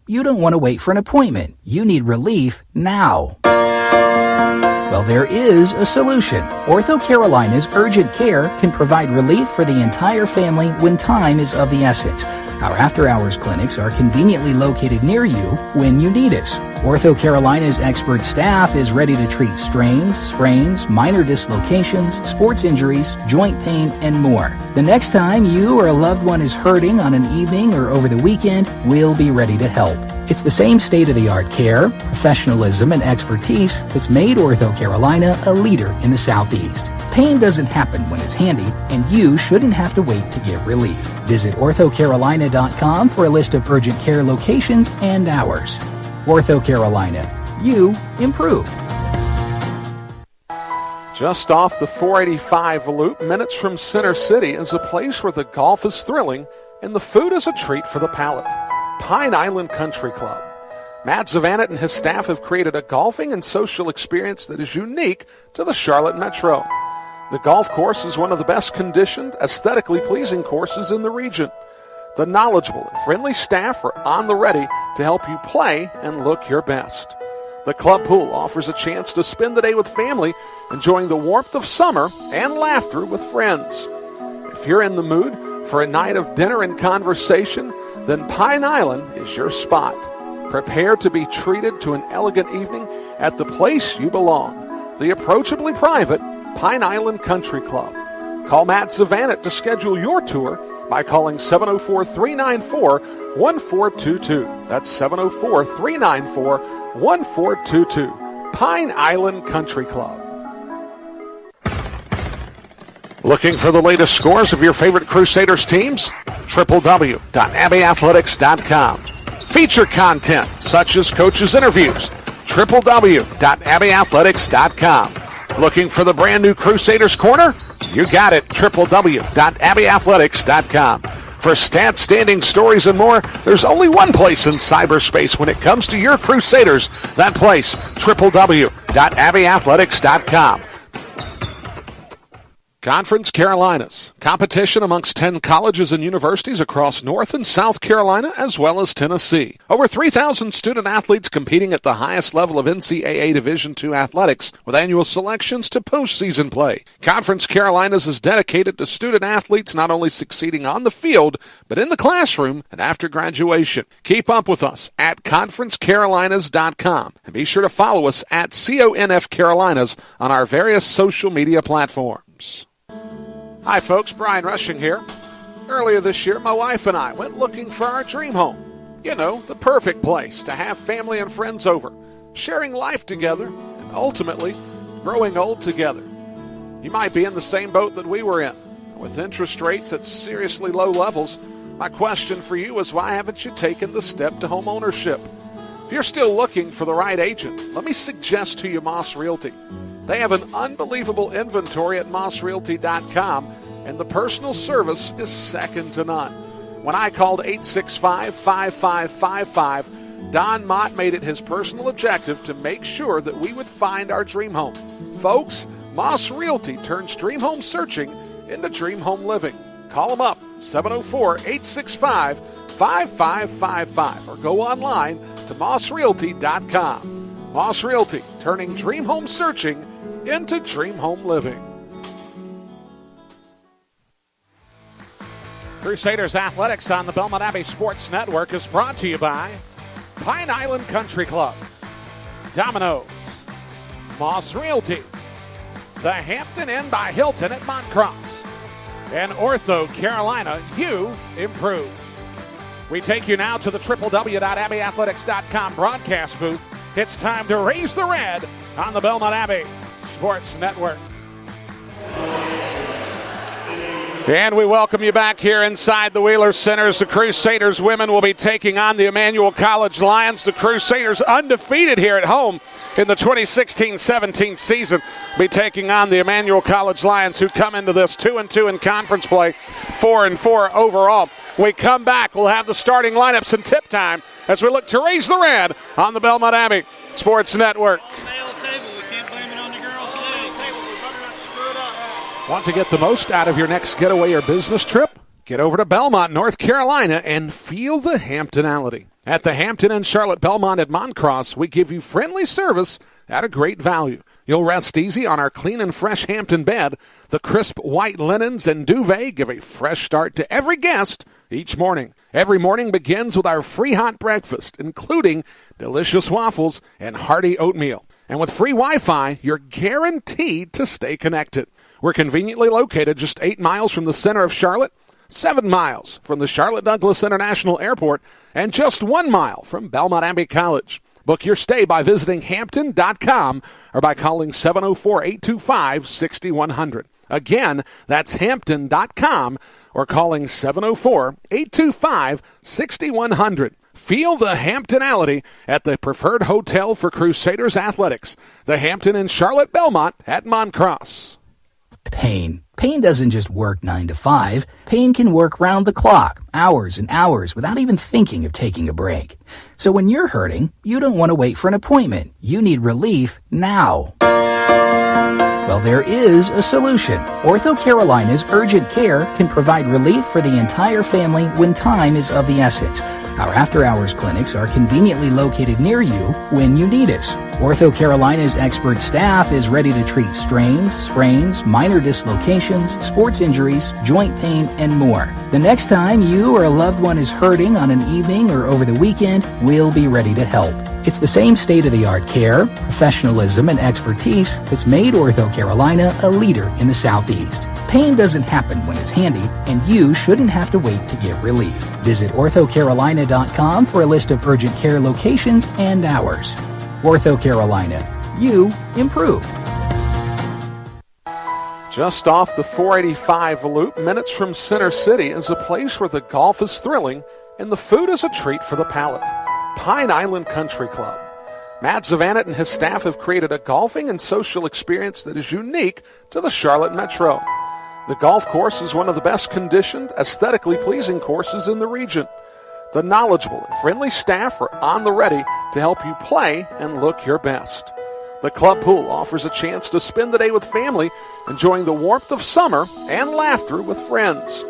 You don't want to wait for an appointment. You need relief now. Well, there is a solution. Ortho Carolina's Urgent Care can provide relief for the entire family when time is of the essence. Our after-hours clinics are conveniently located near you when you need us. Ortho Carolina's expert staff is ready to treat strains, sprains, minor dislocations, sports injuries, joint pain, and more. The next time you or a loved one is hurting on an evening or over the weekend, we'll be ready to help. It's the same state-of-the-art care, professionalism, and expertise that's made Ortho Carolina a leader in the Southeast. Pain doesn't happen when it's handy, and you shouldn't have to wait to get relief. Visit orthocarolina.com for a list of urgent care locations and hours. Ortho Carolina. You improve. Just off the 485 loop, minutes from Center City, is a place where the golf is thrilling and the food is a treat for the palate. Pine Island Country Club. Matt Zavanet and his staff have created a golfing and social experience that is unique to the Charlotte Metro. The golf course is one of the best conditioned, aesthetically pleasing courses in the region. The knowledgeable and friendly staff are on the ready to help you play and look your best. The club pool offers a chance to spend the day with family, enjoying the warmth of summer and laughter with friends. If you're in the mood for a night of dinner and conversation, then Pine Island is your spot. Prepare to be treated to an elegant evening at the place you belong, the approachably private Pine Island Country Club. Call Matt Zavanet to schedule your tour by calling 704-394-1422. That's 704-394-1422. Pine Island Country Club. Looking for the latest scores of your favorite Crusaders teams? www.abbeyathletics.com. Feature content such as coaches' interviews. www.abbeyathletics.com. Looking for the brand new Crusaders Corner? You got it. www.abbeyathletics.com. For stats, standing stories, and more, there's only one place in cyberspace when it comes to your Crusaders. That place, www.abbeyathletics.com. Conference Carolinas, competition amongst 10 colleges and universities across North and South Carolina as well as Tennessee. Over 3,000 student athletes competing at the highest level of NCAA Division II athletics with annual selections to postseason play. Conference Carolinas is dedicated to student athletes not only succeeding on the field, but in the classroom and after graduation. Keep up with us at conferencecarolinas.com and be sure to follow us at CONF Carolinas on our various social media platforms. Hi folks, Brian Rushing here. Earlier this year, my wife and I went looking for our dream home. You know, the perfect place to have family and friends over, sharing life together, and ultimately growing old together. You might be in the same boat that we were in. With interest rates at seriously low levels, my question for you is, why haven't you taken the step to home ownership? If you're still looking for the right agent, let me suggest to you Moss Realty. They have an unbelievable inventory at mossrealty.com, and the personal service is second to none. When I called 865-5555, Don Mott made it his personal objective to make sure that we would find our dream home. Folks, Moss Realty turns dream home searching into dream home living. Call them up, 704-865-5555, or go online to mossrealty.com. Moss Realty, turning dream home searching into dream home living. Crusaders Athletics on the Belmont Abbey Sports Network is brought to you by Pine Island Country Club, Domino's, Moss Realty, the Hampton Inn by Hilton at Montcross, and Ortho Carolina. You improve. We take you now to the www.abbeyathletics.com broadcast booth. It's time to raise the red on the Belmont Abbey Sports Network. And we welcome you back here inside the Wheeler Center as the Crusaders women will be taking on the Emmanuel College Lions. The Crusaders, undefeated here at home in the 2016-17 season, will be taking on the Emmanuel College Lions, who come into this 2-2 in conference play, 4-4 overall. When we come back, we'll have the starting lineups and tip time as we look to raise the red on the Belmont Abbey Sports Network. Want to get the most out of your next getaway or business trip? Get over to Belmont, North Carolina, and feel the Hamptonality. At the Hampton Inn Charlotte Belmont at Moncross, we give you friendly service at a great value. You'll rest easy on our clean and fresh Hampton bed. The crisp white linens and duvet give a fresh start to every guest each morning. Every morning begins with our free hot breakfast, including delicious waffles and hearty oatmeal. And with free Wi-Fi, you're guaranteed to stay connected. We're conveniently located just 8 miles from the center of Charlotte, 7 miles from the Charlotte Douglas International Airport, and just 1 mile from Belmont Abbey College. Book your stay by visiting Hampton.com or by calling 704-825-6100. Again, that's Hampton.com or calling 704-825-6100. Feel the Hamptonality at the preferred hotel for Crusaders athletics, the Hampton Inn Charlotte Belmont at Moncross. Pain. Pain doesn't just work 9 to 5. Pain can work round the clock, hours and hours, without even thinking of taking a break. So when you're hurting, you don't want to wait for an appointment. You need relief now. Well, there is a solution. Ortho Carolina's Urgent Care can provide relief for the entire family when time is of the essence. Our after-hours clinics are conveniently located near you when you need us. Ortho Carolina's expert staff is ready to treat strains, sprains, minor dislocations, sports injuries, joint pain, and more. The next time you or a loved one is hurting on an evening or over the weekend, we'll be ready to help. It's the same state-of-the-art care, professionalism, and expertise that's made Ortho Carolina a leader in the Southeast. Pain doesn't happen when it's handy, and you shouldn't have to wait to get relief. Visit orthocarolina.com for a list of urgent care locations and hours. Ortho Carolina. You improve. Just off the 485 loop, minutes from Center City, is a place where the golf is thrilling and the food is a treat for the palate. Pine Island Country Club. Matt Zavanet and his staff have created a golfing and social experience that is unique to the Charlotte Metro. The golf course is one of the best conditioned, aesthetically pleasing courses in the region. The knowledgeable and friendly staff are on the ready to help you play and look your best. The club pool offers a chance to spend the day with family, enjoying the warmth of summer and laughter with friends.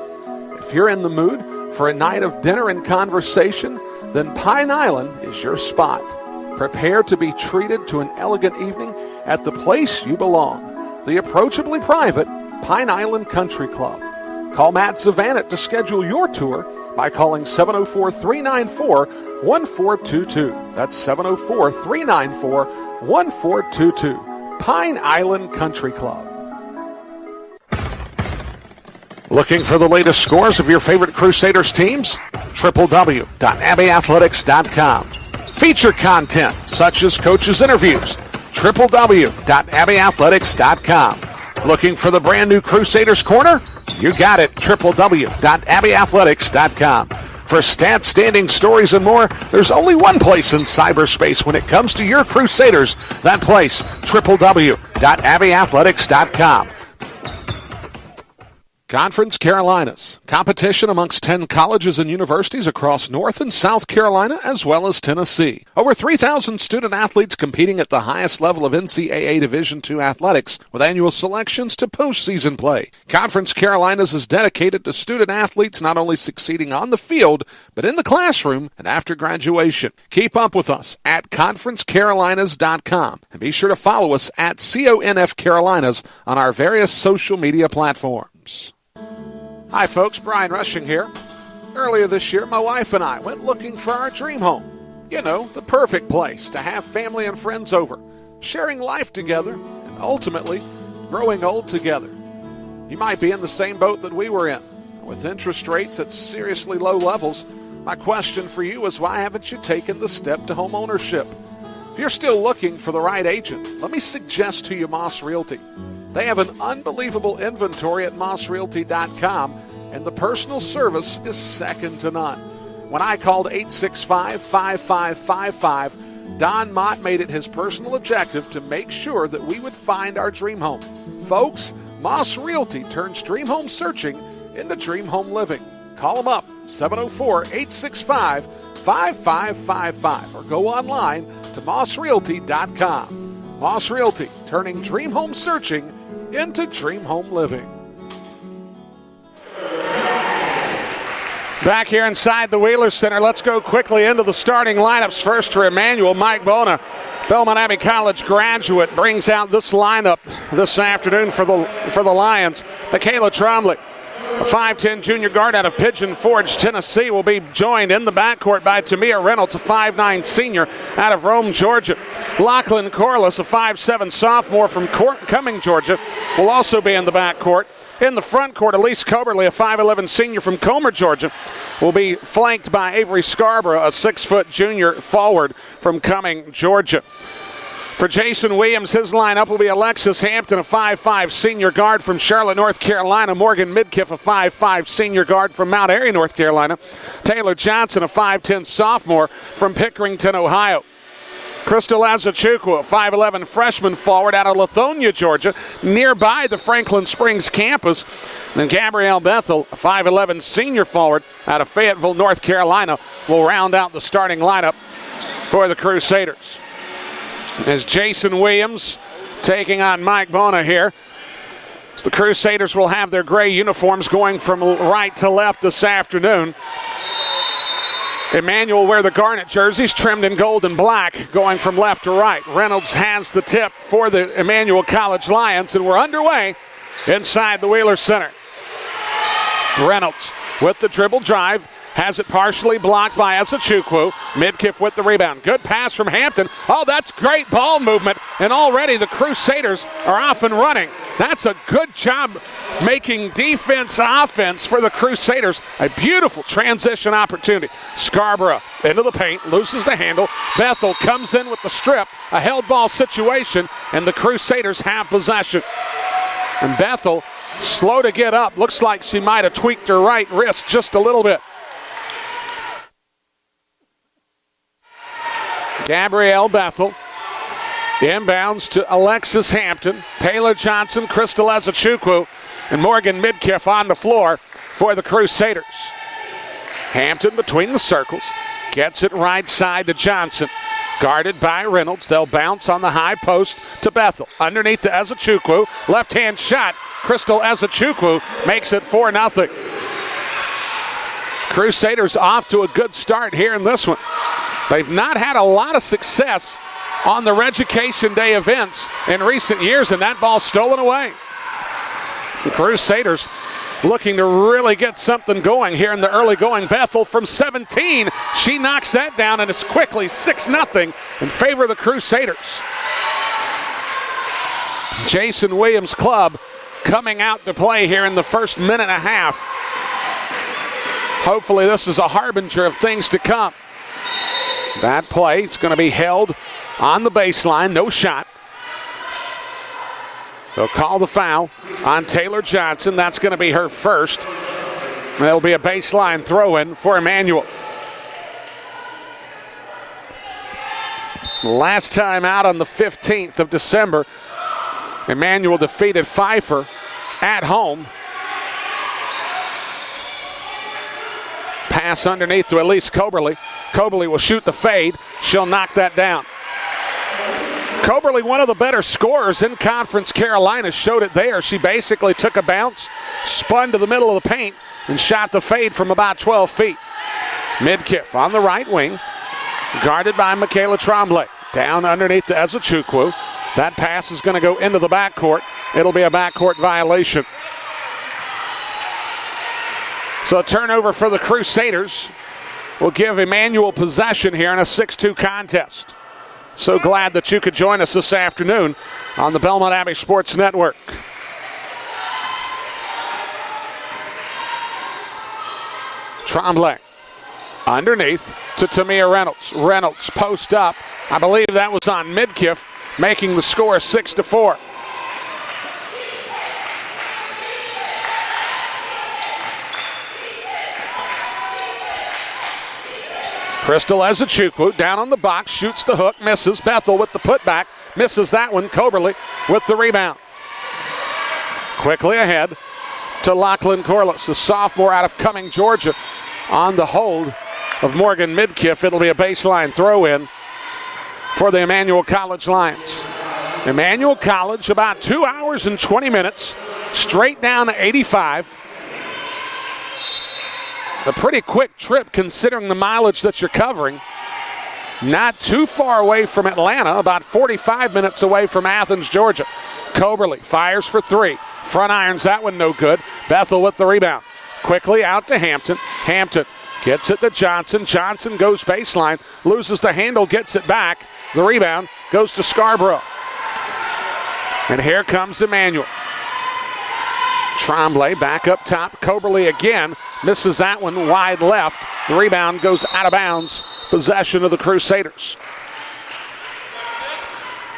If you're in the mood for a night of dinner and conversation, then Pine Island is your spot. Prepare to be treated to an elegant evening at the place you belong, the approachably private Pine Island Country Club. Call Matt Zavanet to schedule your tour by calling 704-394-1422. That's 704-394-1422. Pine Island Country Club. Looking for the latest scores of your favorite Crusaders teams? www.abbeyathletics.com. Feature content such as coaches' interviews. www.abbeyathletics.com. Looking for the brand new Crusaders Corner? You got it. www.abbeyathletics.com. For stats, standing stories, and more, there's only one place in cyberspace when it comes to your Crusaders. That place, www.abbeyathletics.com. Conference Carolinas. Competition amongst 10 colleges and universities across North and South Carolina as well as Tennessee. Over 3,000 student athletes competing at the highest level of NCAA Division II athletics with annual selections to postseason play. Conference Carolinas is dedicated to student athletes not only succeeding on the field, but in the classroom and after graduation. Keep up with us at conferencecarolinas.com and be sure to follow us at CONF Carolinas on our various social media platforms. Hi folks, Brian Rushing here. Earlier this year, my wife and I went looking for our dream home. You know, the perfect place to have family and friends over, sharing life together, and ultimately growing old together. You might be in the same boat that we were in. With interest rates at seriously low levels, my question for you is, why haven't you taken the step to home ownership? If you're still looking for the right agent, let me suggest to you Moss Realty. They have an unbelievable inventory at mossrealty.com, and the personal service is second to none. When I called 865-5555, Don Mott made it his personal objective to make sure that we would find our dream home. Folks, Moss Realty turns dream home searching into dream home living. Call them up, 704-865-5555, or go online to mossrealty.com. Moss Realty, turning dream home searching into dream home living. Back here inside the Wheeler Center, let's go quickly into the starting lineups. First for Emmanuel, Mike Bona, Belmont Abbey College graduate, brings out this lineup this afternoon for the Lions. Michaela Trombley, a 5'10 junior guard out of Pigeon Forge, Tennessee, will be joined in the backcourt by Tamia Reynolds, a 5'9 senior out of Rome, Georgia. Lachlan Corliss, a 5'7 sophomore from Cumming, Georgia, will also be in the backcourt. In the front court, Elise Coberly, a 5'11 senior from Comer, Georgia, will be flanked by Avery Scarborough, a 6' junior forward from Cumming, Georgia. For Jason Williams, his lineup will be Alexis Hampton, a 5'5 senior guard from Charlotte, North Carolina. Morgan Midkiff, a 5'5 senior guard from Mount Airy, North Carolina. Taylor Johnson, a 5'10 sophomore from Pickerington, Ohio. Crystal Azuchukwu, a 5'11 freshman forward out of Lithonia, Georgia, nearby the Franklin Springs campus. Then Gabrielle Bethel, a 5'11 senior forward out of Fayetteville, North Carolina, will round out the starting lineup for the Crusaders. As Jason Williams taking on Mike Bona here. So the Crusaders will have their gray uniforms going from right to left this afternoon. Emmanuel wear the garnet jerseys trimmed in gold and black going from left to right. Reynolds has the tip for the Emmanuel College Lions, and we're underway inside the Wheeler Center. Reynolds with the dribble drive, has it partially blocked by Azuchukwu. Midkiff with the rebound. Good pass from Hampton. Oh, that's great ball movement, and already the Crusaders are off and running. That's a good job making defense offense for the Crusaders. A beautiful transition opportunity. Scarborough into the paint, loses the handle. Bethel comes in with the strip, a held ball situation, and the Crusaders have possession. And Bethel, slow to get up. Looks like she might have tweaked her right wrist just a little bit. Gabrielle Bethel inbounds to Alexis Hampton, Taylor Johnson, Crystal Azuchukwu, and Morgan Midkiff on the floor for the Crusaders. Hampton between the circles, gets it right side to Johnson. Guarded by Reynolds. They'll bounce on the high post to Bethel. Underneath to Azuchukwu. Left-hand shot. Crystal Azuchukwu makes it 4-0. Crusaders off to a good start here in this one. They've not had a lot of success on the Reducation Day events in recent years, and that ball stolen away. The Crusaders looking to really get something going here in the early going. Bethel from 17. She knocks that down, and it's quickly 6-0 in favor of the Crusaders. Jason Williams' club coming out to play here in the first minute and a half. Hopefully this is a harbinger of things to come. That play is going to be held on the baseline, no shot. They'll call the foul on Taylor Johnson. That's going to be her first. There'll be a baseline throw-in for Emmanuel. Last time out on the 15th of December, Emmanuel defeated Pfeiffer at home. Pass underneath to Elise Coberly. Coberly will shoot the fade. She'll knock that down. Coberly, one of the better scorers in Conference Carolina, showed it there. She basically took a bounce, spun to the middle of the paint, and shot the fade from about 12 feet. Midkiff on the right wing, guarded by Michaela Trombley. Down underneath to Azuchukwu. That pass is going to go into the backcourt. It'll be a backcourt violation. So a turnover for the Crusaders will give Emmanuel possession here in a 6-2 contest. So glad that you could join us this afternoon on the Belmont Abbey Sports Network. Trombley underneath to Tamia Reynolds. Reynolds post up. I believe that was on Midkiff, making the score 6-4. Crystal Azuchukwu down on the box, shoots the hook, misses. Bethel with the putback, misses that one. Coberly with the rebound. Quickly ahead to Lachlan Corliss, a sophomore out of Cumming, Georgia, on the hold of Morgan Midkiff. It'll be a baseline throw-in for the Emmanuel College Lions. Emmanuel College, about 2 hours and 20 minutes, straight down to 85. A pretty quick trip considering the mileage that you're covering. Not too far away from Atlanta, about 45 minutes away from Athens, Georgia. Coberly fires for three. Front irons that one, no good. Bethel with the rebound. Quickly out to Hampton. Hampton gets it to Johnson. Johnson goes baseline, loses the handle, gets it back. The rebound goes to Scarborough. And here comes Emmanuel. Tremblay back up top. Coberly again misses that one wide left. The rebound goes out of bounds. Possession of the Crusaders.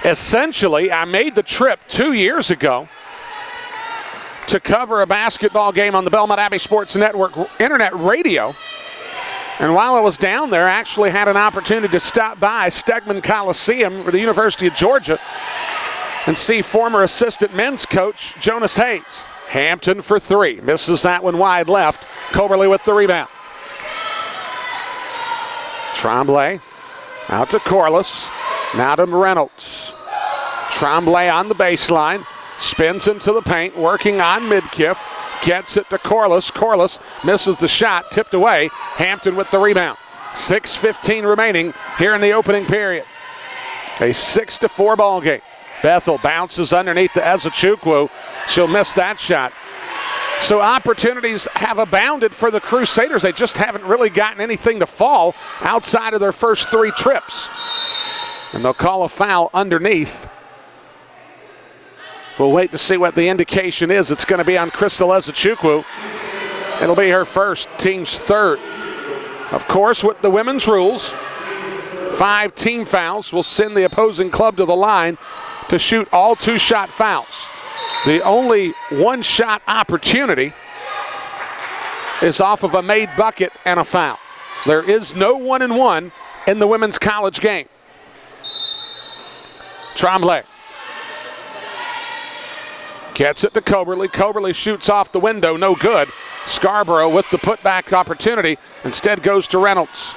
Essentially, I made the trip 2 years ago to cover a basketball game on the Belmont Abbey Sports Network internet radio. And while I was down there, I actually had an opportunity to stop by Stegman Coliseum for the University of Georgia and see former assistant men's coach Jonas Hayes. Hampton for three. Misses that one wide left. Coberly with the rebound. Tremblay out to Corliss. Now to Reynolds. Tremblay on the baseline. Spins into the paint. Working on Midkiff. Gets it to Corliss. Corliss misses the shot. Tipped away. Hampton with the rebound. 6:15 remaining here in the opening period. A 6-4 ball game. Bethel bounces underneath to Ezechukwu. She'll miss that shot. So opportunities have abounded for the Crusaders. They just haven't really gotten anything to fall outside of their first three trips. And they'll call a foul underneath. We'll wait to see what the indication is. It's going to be on Crystal Ezechukwu. It'll be her first, team's third. Of course, with the women's rules, 5 team fouls will send the opposing club to the line to shoot all 2-shot fouls. The only 1-shot opportunity is off of a made bucket and a foul. There is no 1-and-1 in the women's college game. Tremblay gets it to Coberly. Coberly shoots off the window, no good. Scarborough with the putback opportunity, instead goes to Reynolds.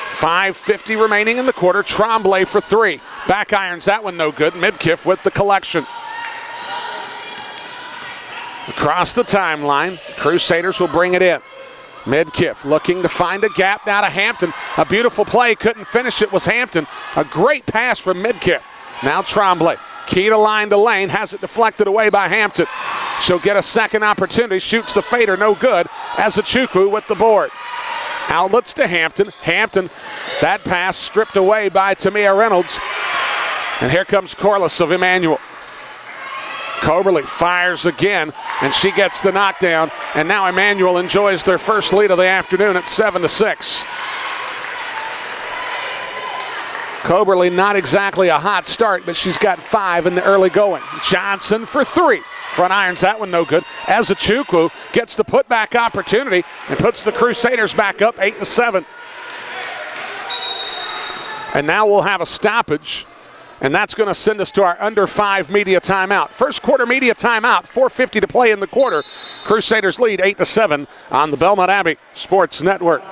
5:50 remaining in the quarter. Tremblay for three. Back irons that one, no good. Midkiff with the collection. Across the timeline, Crusaders will bring it in. Midkiff looking to find a gap now to Hampton. A beautiful play, couldn't finish it, was Hampton. A great pass from Midkiff. Now Tremblay, key to line to lane, has it deflected away by Hampton. She'll get a second opportunity, shoots the fader, no good. Ezechukwu with the board. Outlets to Hampton. Hampton, that pass stripped away by Tamia Reynolds. And here comes Corliss of Emmanuel. Coberly fires again, and she gets the knockdown. And now Emmanuel enjoys their first lead of the afternoon at 7-6. Coberly not exactly a hot start, but she's got 5 in the early going. Johnson for three. Front irons that one, no good. Ezechukwu gets the putback opportunity and puts the Crusaders back up 8-7. And now we'll have a stoppage, and that's going to send us to our under 5 media timeout. First quarter media timeout, 4:50 to play in the quarter. Crusaders lead 8-7 on the Belmont Abbey Sports Network.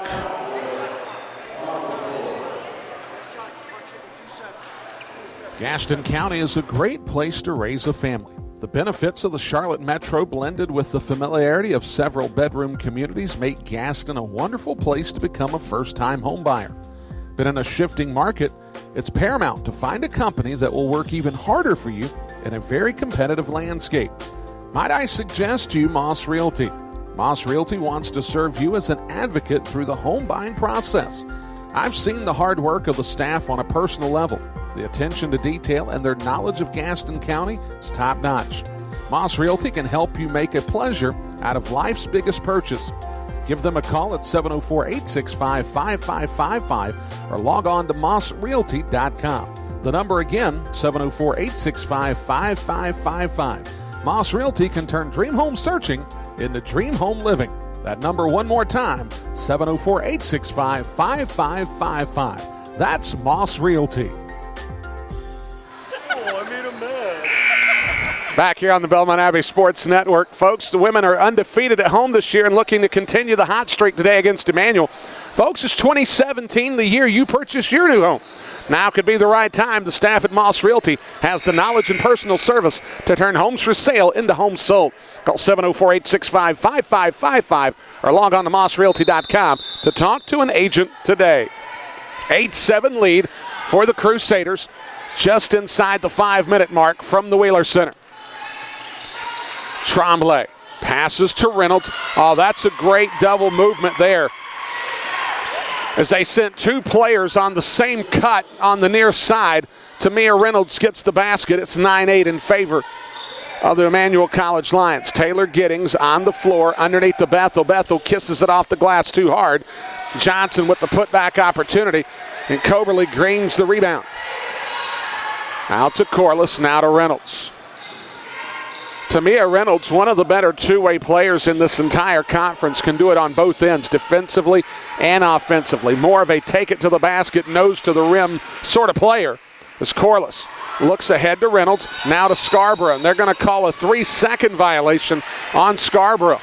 Gaston County is a great place to raise a family. The benefits of the Charlotte Metro blended with the familiarity of several bedroom communities make Gaston a wonderful place to become a first-time homebuyer. But in a shifting market, it's paramount to find a company that will work even harder for you in a very competitive landscape. Might I suggest to you Moss Realty? Moss Realty wants to serve you as an advocate through the home buying process. I've seen the hard work of the staff on a personal level. The attention to detail and their knowledge of Gaston County is top-notch. Moss Realty can help you make a pleasure out of life's biggest purchase. Give them a call at 704-865-5555 or log on to mossrealty.com. The number again, 704-865-5555. Moss Realty can turn dream home searching into dream home living. That number one more time, 704-865-5555. That's Moss Realty. Back here on the Belmont Abbey Sports Network, folks, the women are undefeated at home this year and looking to continue the hot streak today against Emmanuel. Folks, it's 2017, the year you purchase your new home. Now could be the right time. The staff at Moss Realty has the knowledge and personal service to turn homes for sale into homes sold. Call 704-865-5555 or log on to mossrealty.com to talk to an agent today. 8-7 lead for the Crusaders, just inside the 5-minute mark from the Wheeler Center. Tremblay passes to Reynolds. Oh, that's a great double movement there, as they sent two players on the same cut on the near side. Tamia Reynolds gets the basket. It's 9-8 in favor of the Emmanuel College Lions. Taylor Giddings on the floor underneath the Bethel. Bethel kisses it off the glass too hard. Johnson with the putback opportunity, and Coberly gains the rebound. Out to Corliss, now to Reynolds. Tamia Reynolds, one of the better two-way players in this entire conference, can do it on both ends, defensively and offensively. More of a take-it-to-the-basket, nose-to-the-rim sort of player as Corliss looks ahead to Reynolds, now to Scarborough, and they're going to call a 3-second violation on Scarborough.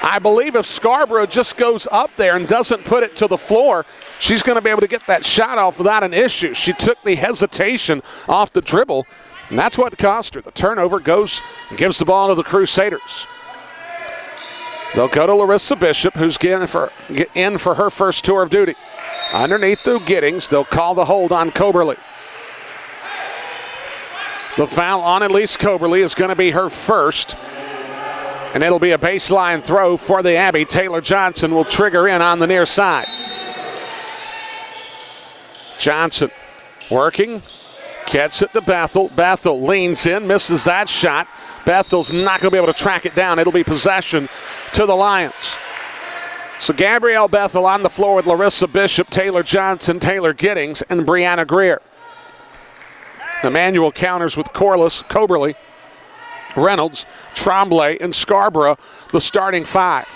I believe if Scarborough just goes up there and doesn't put it to the floor, she's going to be able to get that shot off without an issue. She took the hesitation off the dribble, and that's what cost her. The turnover goes and gives the ball to the Crusaders. They'll go to Larissa Bishop, who's in for her first tour of duty. Underneath the Giddings, they'll call the hold on Coberly. The foul on Elise Coberly is going to be her first, and it'll be a baseline throw for the Abbey. Taylor Johnson will trigger in on the near side. Johnson working. Gets it to Bethel. Bethel leans in, misses that shot. Bethel's not going to be able to track it down. It'll be possession to the Lions. So Gabrielle Bethel on the floor with Larissa Bishop, Taylor Johnson, Taylor Giddings, and Brianna Greer. Emmanuel counters with Corliss, Coberly, Reynolds, Tremblay, and Scarborough, the starting five.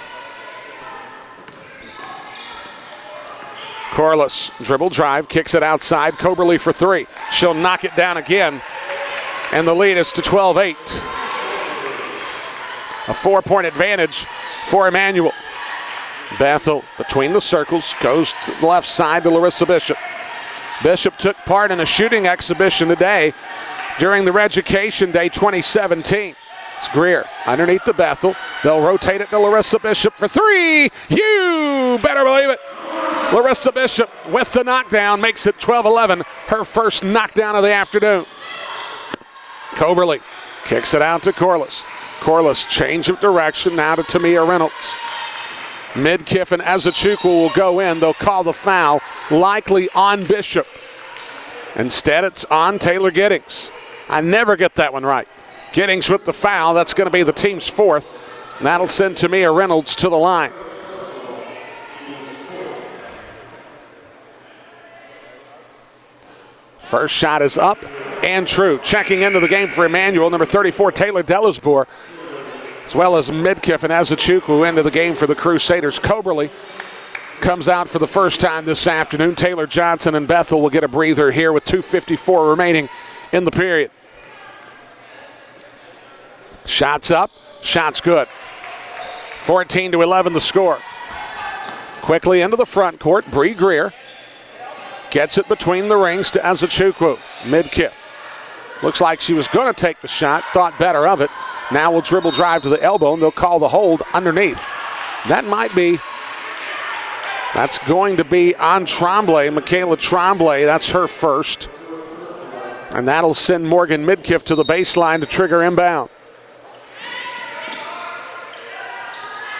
Corliss, dribble drive, kicks it outside. Coberly for three. She'll knock it down again, and the lead is to 12-8. A 4-point advantage for Emmanuel. Bethel between the circles, goes to the left side to Larissa Bishop. Bishop took part in a shooting exhibition today during the Reducation Day 2017. It's Greer underneath the Bethel. They'll rotate it to Larissa Bishop for three. You better believe it. Larissa Bishop with the knockdown makes it 12-11, her first knockdown of the afternoon. Coberly kicks it out to Corliss. Corliss change of direction now to Tamia Reynolds. Midkiff and Ezechukwu will go in. They'll call the foul, likely on Bishop. Instead, it's on Taylor Giddings. I never get that one right. Giddings with the foul. That's going to be the team's fourth. And that'll send Tamia Reynolds to the line. First shot is up and true. Checking into the game for Emmanuel, number 34, Taylor Delisbour, as well as Midkiff and Ezechukwu into the game for the Crusaders. Coberly comes out for the first time this afternoon. Taylor Johnson and Bethel will get a breather here with 2:54 remaining in the period. Shots up, shots good. 14-11 the score. Quickly into the front court, Bree Greer gets it between the rings to Ezechukwu. Midkiff. Looks like she was going to take the shot, thought better of it. Now will dribble drive to the elbow, and they'll call the hold underneath. That's going to be on Tremblay, Michaela Tremblay. That's her first. And that'll send Morgan Midkiff to the baseline to trigger inbound.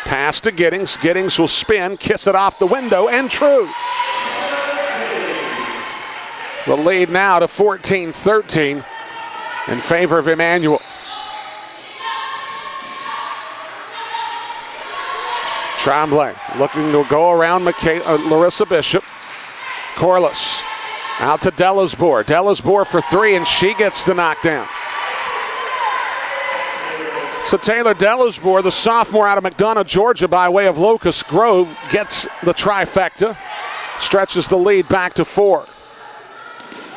Pass to Giddings. Giddings will spin, kiss it off the window, and true. The lead now to 14-13 in favor of Emmanuel. Tremblay looking to go around Larissa Bishop. Corliss out to Delisbour. Delisbour for three, and she gets the knockdown. So Taylor Delisbour, the sophomore out of McDonough, Georgia, by way of Locust Grove, gets the trifecta, stretches the lead back to 4.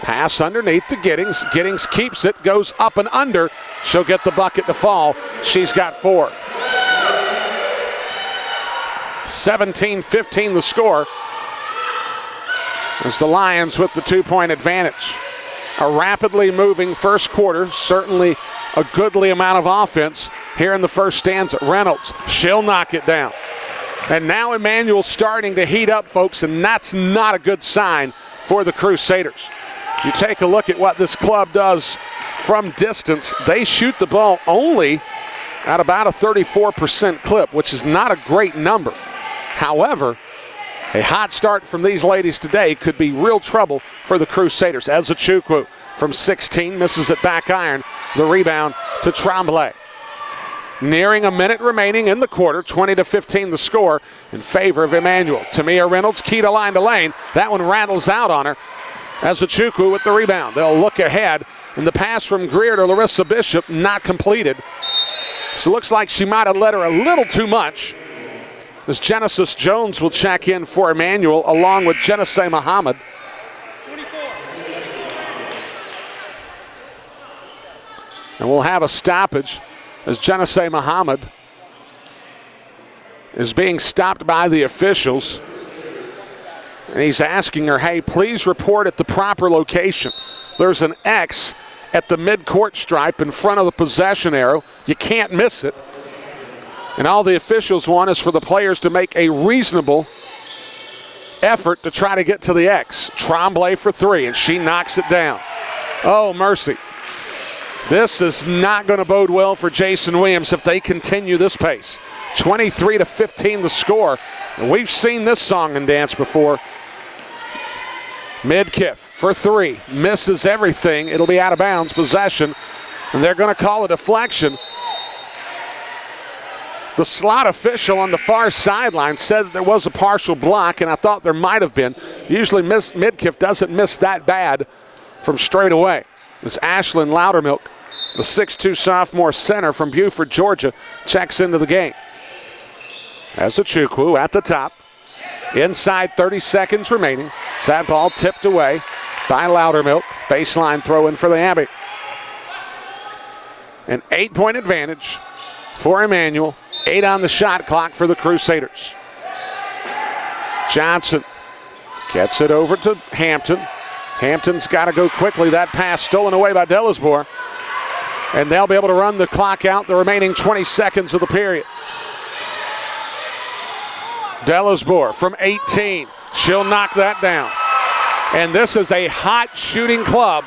Pass underneath to Giddings. Giddings keeps it, goes up and under. She'll get the bucket to fall. She's got 4. 17-15 the score. As the Lions with the 2-point advantage. A rapidly moving first quarter, certainly a goodly amount of offense here in the first stanza. Reynolds, she'll knock it down. And now Emmanuel starting to heat up, folks, and that's not a good sign for the Crusaders. You take a look at what this club does from distance. They shoot the ball only at about a 34% clip, which is not a great number. However, a hot start from these ladies today could be real trouble for the Crusaders. Ezechukwu from 16 misses it back iron. The rebound to Tremblay. Nearing a minute remaining in the quarter, 20-15 the score in favor of Emmanuel. Tamia Reynolds, key to line to lane. That one rattles out on her. Ezechukwu with the rebound. They'll look ahead. And the pass from Greer to Larissa Bishop, not completed. So it looks like she might have let her a little too much. As Genesis Jones will check in for Emmanuel, along with Genesee Muhammad. 24. And we'll have a stoppage as Genesee Muhammad is being stopped by the officials. And he's asking her, hey, please report at the proper location. There's an X at the midcourt stripe in front of the possession arrow. You can't miss it. And all the officials want is for the players to make a reasonable effort to try to get to the X. Tremblay for 3, and she knocks it down. Oh, mercy. This is not going to bode well for Jason Williams if they continue this pace. 23-15 the score. And we've seen this song and dance before. Midkiff for 3, misses everything. It'll be out of bounds, possession, and they're going to call a deflection. The slot official on the far sideline said that there was a partial block, and I thought there might have been. Usually Midkiff doesn't miss that bad from straight away. As Ashlyn Loudermilk, the 6'2 sophomore center from Buford, Georgia, checks into the game. Ezechukwu at the top. Inside 30 seconds remaining. That ball tipped away by Loudermilk. Baseline throw in for the Abbey. An 8-point advantage for Emmanuel. 8 on the shot clock for the Crusaders. Johnson gets it over to Hampton. Hampton's got to go quickly. That pass stolen away by Delisbour. And they'll be able to run the clock out the remaining 20 seconds of the period. Delisbour from 18. She'll knock that down. And this is a hot shooting club.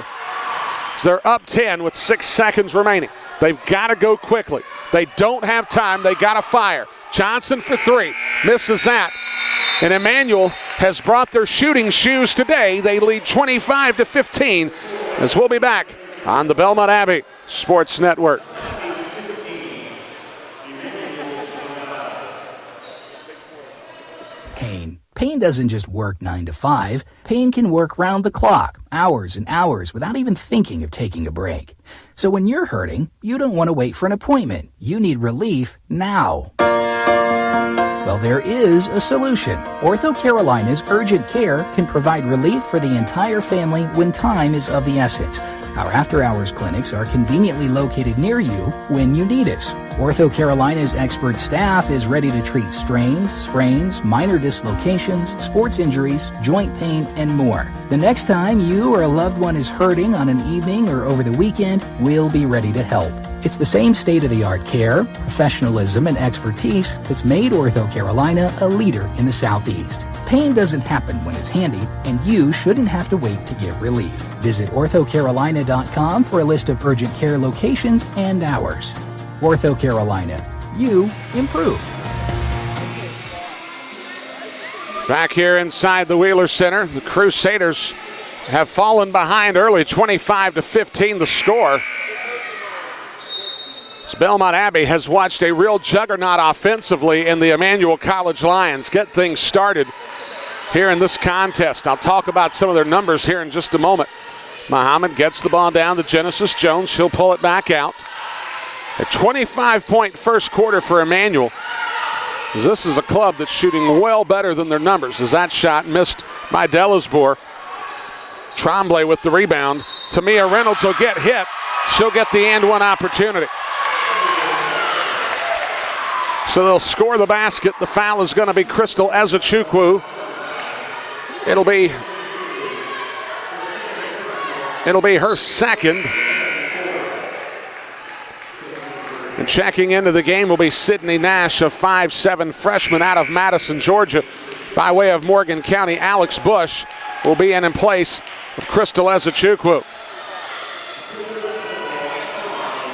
They're up 10 with 6 seconds remaining. They've got to go quickly. They don't have time. They got to fire. Johnson for 3. Misses that. And Emmanuel has brought their shooting shoes today. They lead 25-15 as we'll be back on the Belmont Abbey Sports Network. Pain doesn't just work 9 to 5. Pain can work round the clock, hours and hours, without even thinking of taking a break. So when you're hurting, you don't want to wait for an appointment. You need relief now. Well, there is a solution. Ortho Carolina's Urgent Care can provide relief for the entire family when time is of the essence. Our after-hours clinics are conveniently located near you when you need us. Ortho Carolina's expert staff is ready to treat strains, sprains, minor dislocations, sports injuries, joint pain, and more. The next time you or a loved one is hurting on an evening or over the weekend, we'll be ready to help. It's the same state-of-the-art care, professionalism, and expertise that's made Ortho Carolina a leader in the Southeast. Pain doesn't happen when it's handy, and you shouldn't have to wait to get relief. Visit orthocarolina.com for a list of urgent care locations and hours. Ortho Carolina. You improve. Back here inside the Wheeler Center, the Crusaders have fallen behind early, 25-15 the score. Belmont Abbey has watched a real juggernaut offensively in the Emmanuel College Lions get things started here in this contest. I'll talk about some of their numbers here in just a moment. Muhammad gets the ball down to Genesis Jones. She'll pull it back out. A 25-point first quarter for Emmanuel. This is a club that's shooting well better than their numbers, as that shot missed by Delisbour. Tremblay with the rebound. Tamia Reynolds will get hit. She'll get the and one opportunity. So they'll score the basket. The foul is going to be Crystal Ezechukwu. It'll be It'll be her second. And checking into the game will be Sydney Nash, a 5'7" freshman out of Madison, Georgia. By way of Morgan County, Alex Bush will be in place of Crystal Ezechukwu.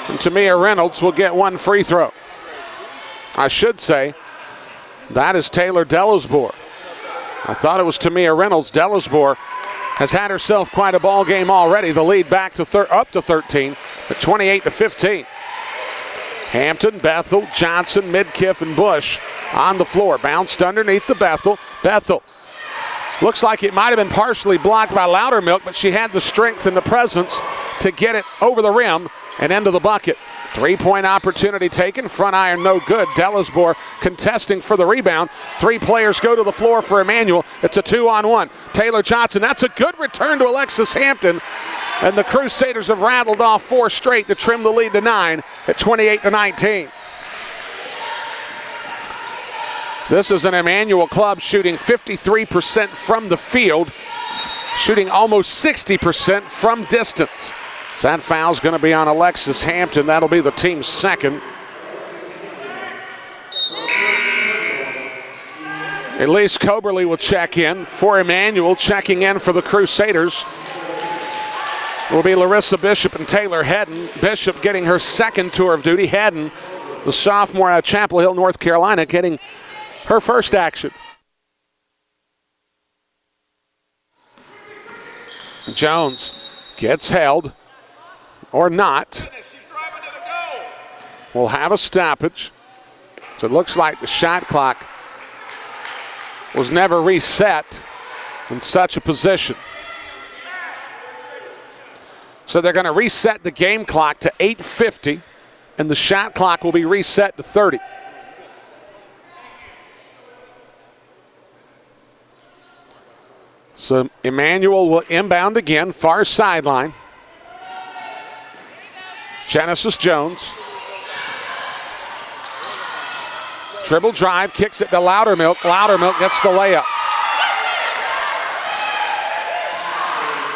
And Tamia Reynolds will get one free throw. I should say, that is Taylor Dellisbour. I thought it was Tamia Reynolds. Dellisbour has had herself quite a ball game already. The lead back to up to 13, at 28-15. Hampton, Bethel, Johnson, Midkiff, and Bush on the floor. Bounced underneath the Bethel. Bethel looks like it might have been partially blocked by Loudermilk, but she had the strength and the presence to get it over the rim and into the bucket. 3-point opportunity taken. Front iron no good. Dellisbour contesting for the rebound. 3 players go to the floor for Emmanuel. It's a 2-on-1. Taylor Johnson. That's a good return to Alexis Hampton. And the Crusaders have rattled off 4 straight to trim the lead to 9 at 28-19. This is an Emmanuel club shooting 53% from the field, shooting almost 60% from distance. So that foul's going to be on Alexis Hampton. That'll be the team's second. Elise Coberly will check in for Emmanuel. Checking in for the Crusaders will be Larissa Bishop and Taylor Hedden. Bishop getting her second tour of duty. Hedden, the sophomore out of Chapel Hill, North Carolina, getting her first action. Jones gets held, or not. We'll have a stoppage. So it looks like the shot clock was never reset in such a position. So they're going to reset the game clock to 8:50, and the shot clock will be reset to 30. So Emmanuel will inbound again, far sideline. Genesis Jones. Dribble drive, kicks it to Loudermilk. Loudermilk gets the layup.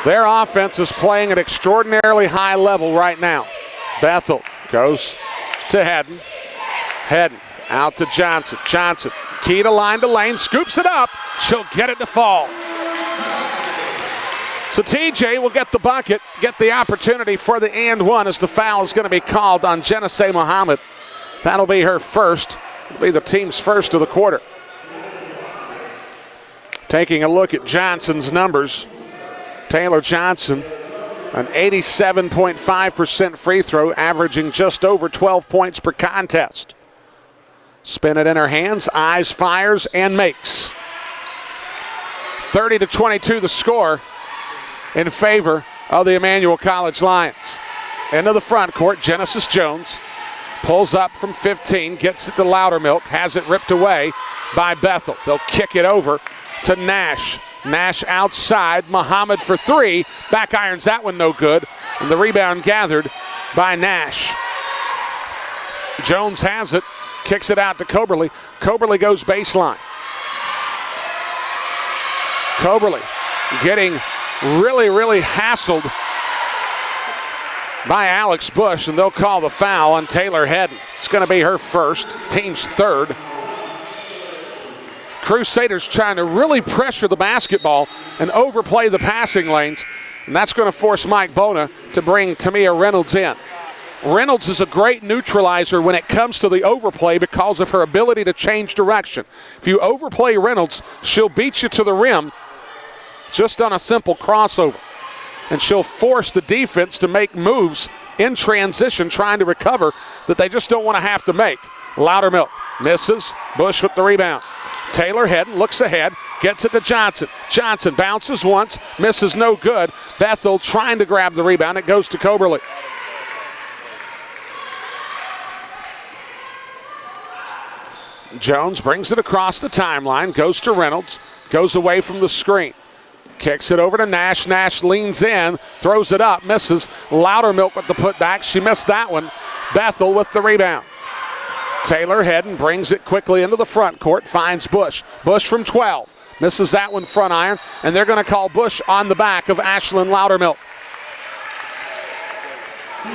Their offense is playing at extraordinarily high level right now. Bethel goes to Hedden. Hedden out to Johnson. Johnson, key to line to lane, scoops it up. She'll get it to fall. So TJ will get the bucket, get the opportunity for the and one as the foul is going to be called on Genesee Muhammad. That'll be her first. It'll be the team's first of the quarter. Taking a look at Johnson's numbers. Taylor Johnson, an 87.5% free throw, averaging just over 12 points per contest. Spin it in her hands, eyes, fires, and makes. 30-22 the score in favor of the Emmanuel College Lions. Into the front court, Genesis Jones pulls up from 15, gets it to Loudermilk, has it ripped away by Bethel. They'll kick it over to Nash. Nash outside, Muhammad for 3. Back irons that one no good. And the rebound gathered by Nash. Jones has it, kicks it out to Coberly. Coberly goes baseline. Coberly getting really hassled by Alex Bush, and they'll call the foul on Taylor Hedden. It's going to be her first, it's team's third. Crusaders trying to really pressure the basketball and overplay the passing lanes, and that's going to force Mike Bona to bring Tamia Reynolds in. Reynolds is a great neutralizer when it comes to the overplay because of her ability to change direction. If you overplay Reynolds, she'll beat you to the rim just on a simple crossover, and she'll force the defense to make moves in transition trying to recover that they just don't want to have to make. Loudermilk misses, Bush with the rebound. Taylor Hedden looks ahead, gets it to Johnson. Johnson bounces once, misses no good. Bethel trying to grab the rebound. It goes to Coberly. Jones brings it across the timeline, goes to Reynolds, goes away from the screen. Kicks it over to Nash. Nash leans in, throws it up, misses. Loudermilk with the putback. She missed that one. Bethel with the rebound. Taylor Hedden brings it quickly into the front court, finds Bush. Bush from 12. Misses that one front iron, and they're going to call Bush on the back of Ashlyn Loudermilk.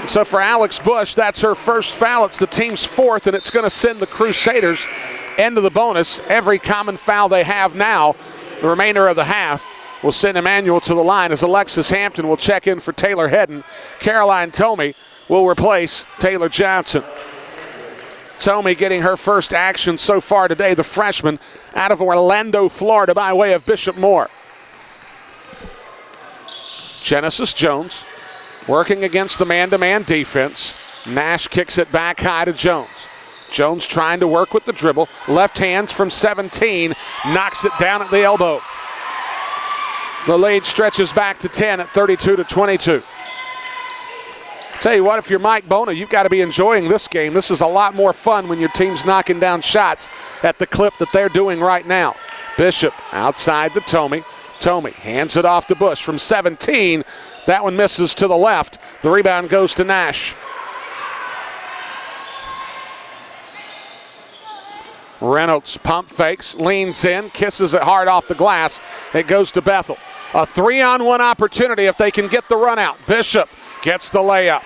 So for Alex Bush, that's her first foul. It's the team's fourth, and it's going to send the Crusaders into the bonus. Every common foul they have now, the remainder of the half, will send Emmanuel to the line as Alexis Hampton will check in for Taylor Hedden. Caroline Tomey will replace Taylor Johnson. Tomey getting her first action so far today, the freshman out of Orlando, Florida, by way of Bishop Moore. Genesis Jones working against the man-to-man defense. Nash kicks it back high to Jones. Jones trying to work with the dribble. Left hands from 17, knocks it down at the elbow. The lead stretches back to 10 at 32-22. Tell you what, if you're Mike Bona, you've got to be enjoying this game. This is a lot more fun when your team's knocking down shots at the clip that they're doing right now. Bishop outside to Tomey. Tomey hands it off to Bush from 17. That one misses to the left. The rebound goes to Nash. Reynolds pump fakes, leans in, kisses it hard off the glass. It goes to Bethel. A 3-on-1 opportunity if they can get the run out. Bishop gets the layup.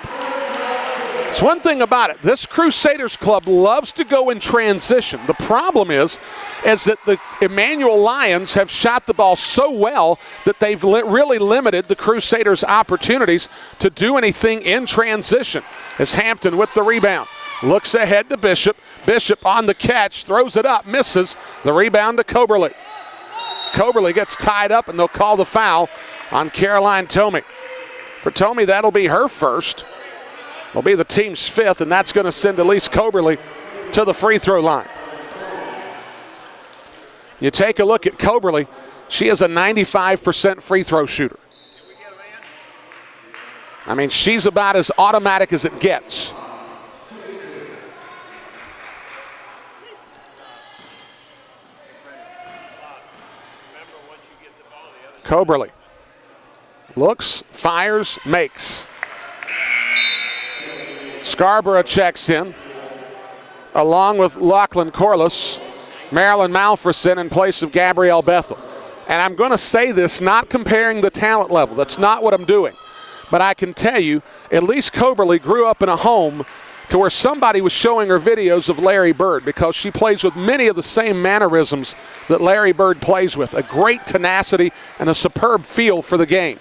It's one thing about it. This Crusaders club loves to go in transition. The problem is that the Emmanuel Lions have shot the ball so well that they've really limited the Crusaders' opportunities to do anything in transition. As Hampton with the rebound. Looks ahead to Bishop. Bishop on the catch, throws it up, misses. The rebound to Coberly. Coberly gets tied up, and they'll call the foul on Caroline Tomey. For Tomey, that'll be her first. It'll be the team's fifth, and that's going to send Elise Coberly to the free throw line. You take a look at Coberly. She is a 95% free throw shooter. I mean, she's about as automatic as it gets. Coberly looks, fires, makes. Scarborough checks in, along with Lachlan Corliss, Marilyn Malferson in place of Gabrielle Bethel. And I'm going to say this, not comparing the talent level. That's not what I'm doing. But I can tell you, Elise Coberly grew up in a home to where somebody was showing her videos of Larry Bird, because she plays with many of the same mannerisms that Larry Bird plays with. A great tenacity and a superb feel for the game.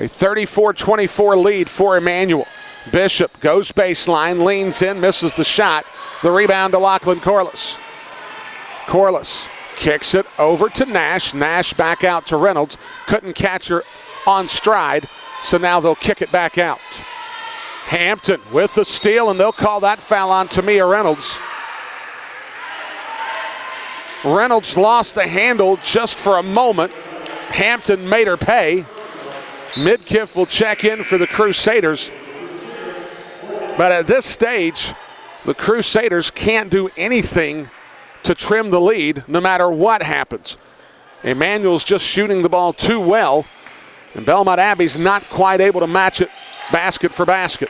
A 34-24 lead for Emmanuel. Bishop goes baseline, leans in, misses the shot. The rebound to Lachlan Corliss. Corliss kicks it over to Nash. Nash back out to Reynolds. Couldn't catch her on stride, so now they'll kick it back out. Hampton with the steal, and they'll call that foul on Tamia Reynolds. Reynolds lost the handle just for a moment. Hampton made her pay. Midkiff will check in for the Crusaders. But at this stage, the Crusaders can't do anything to trim the lead no matter what happens. Emmanuel's just shooting the ball too well, and Belmont Abbey's not quite able to match it basket for basket.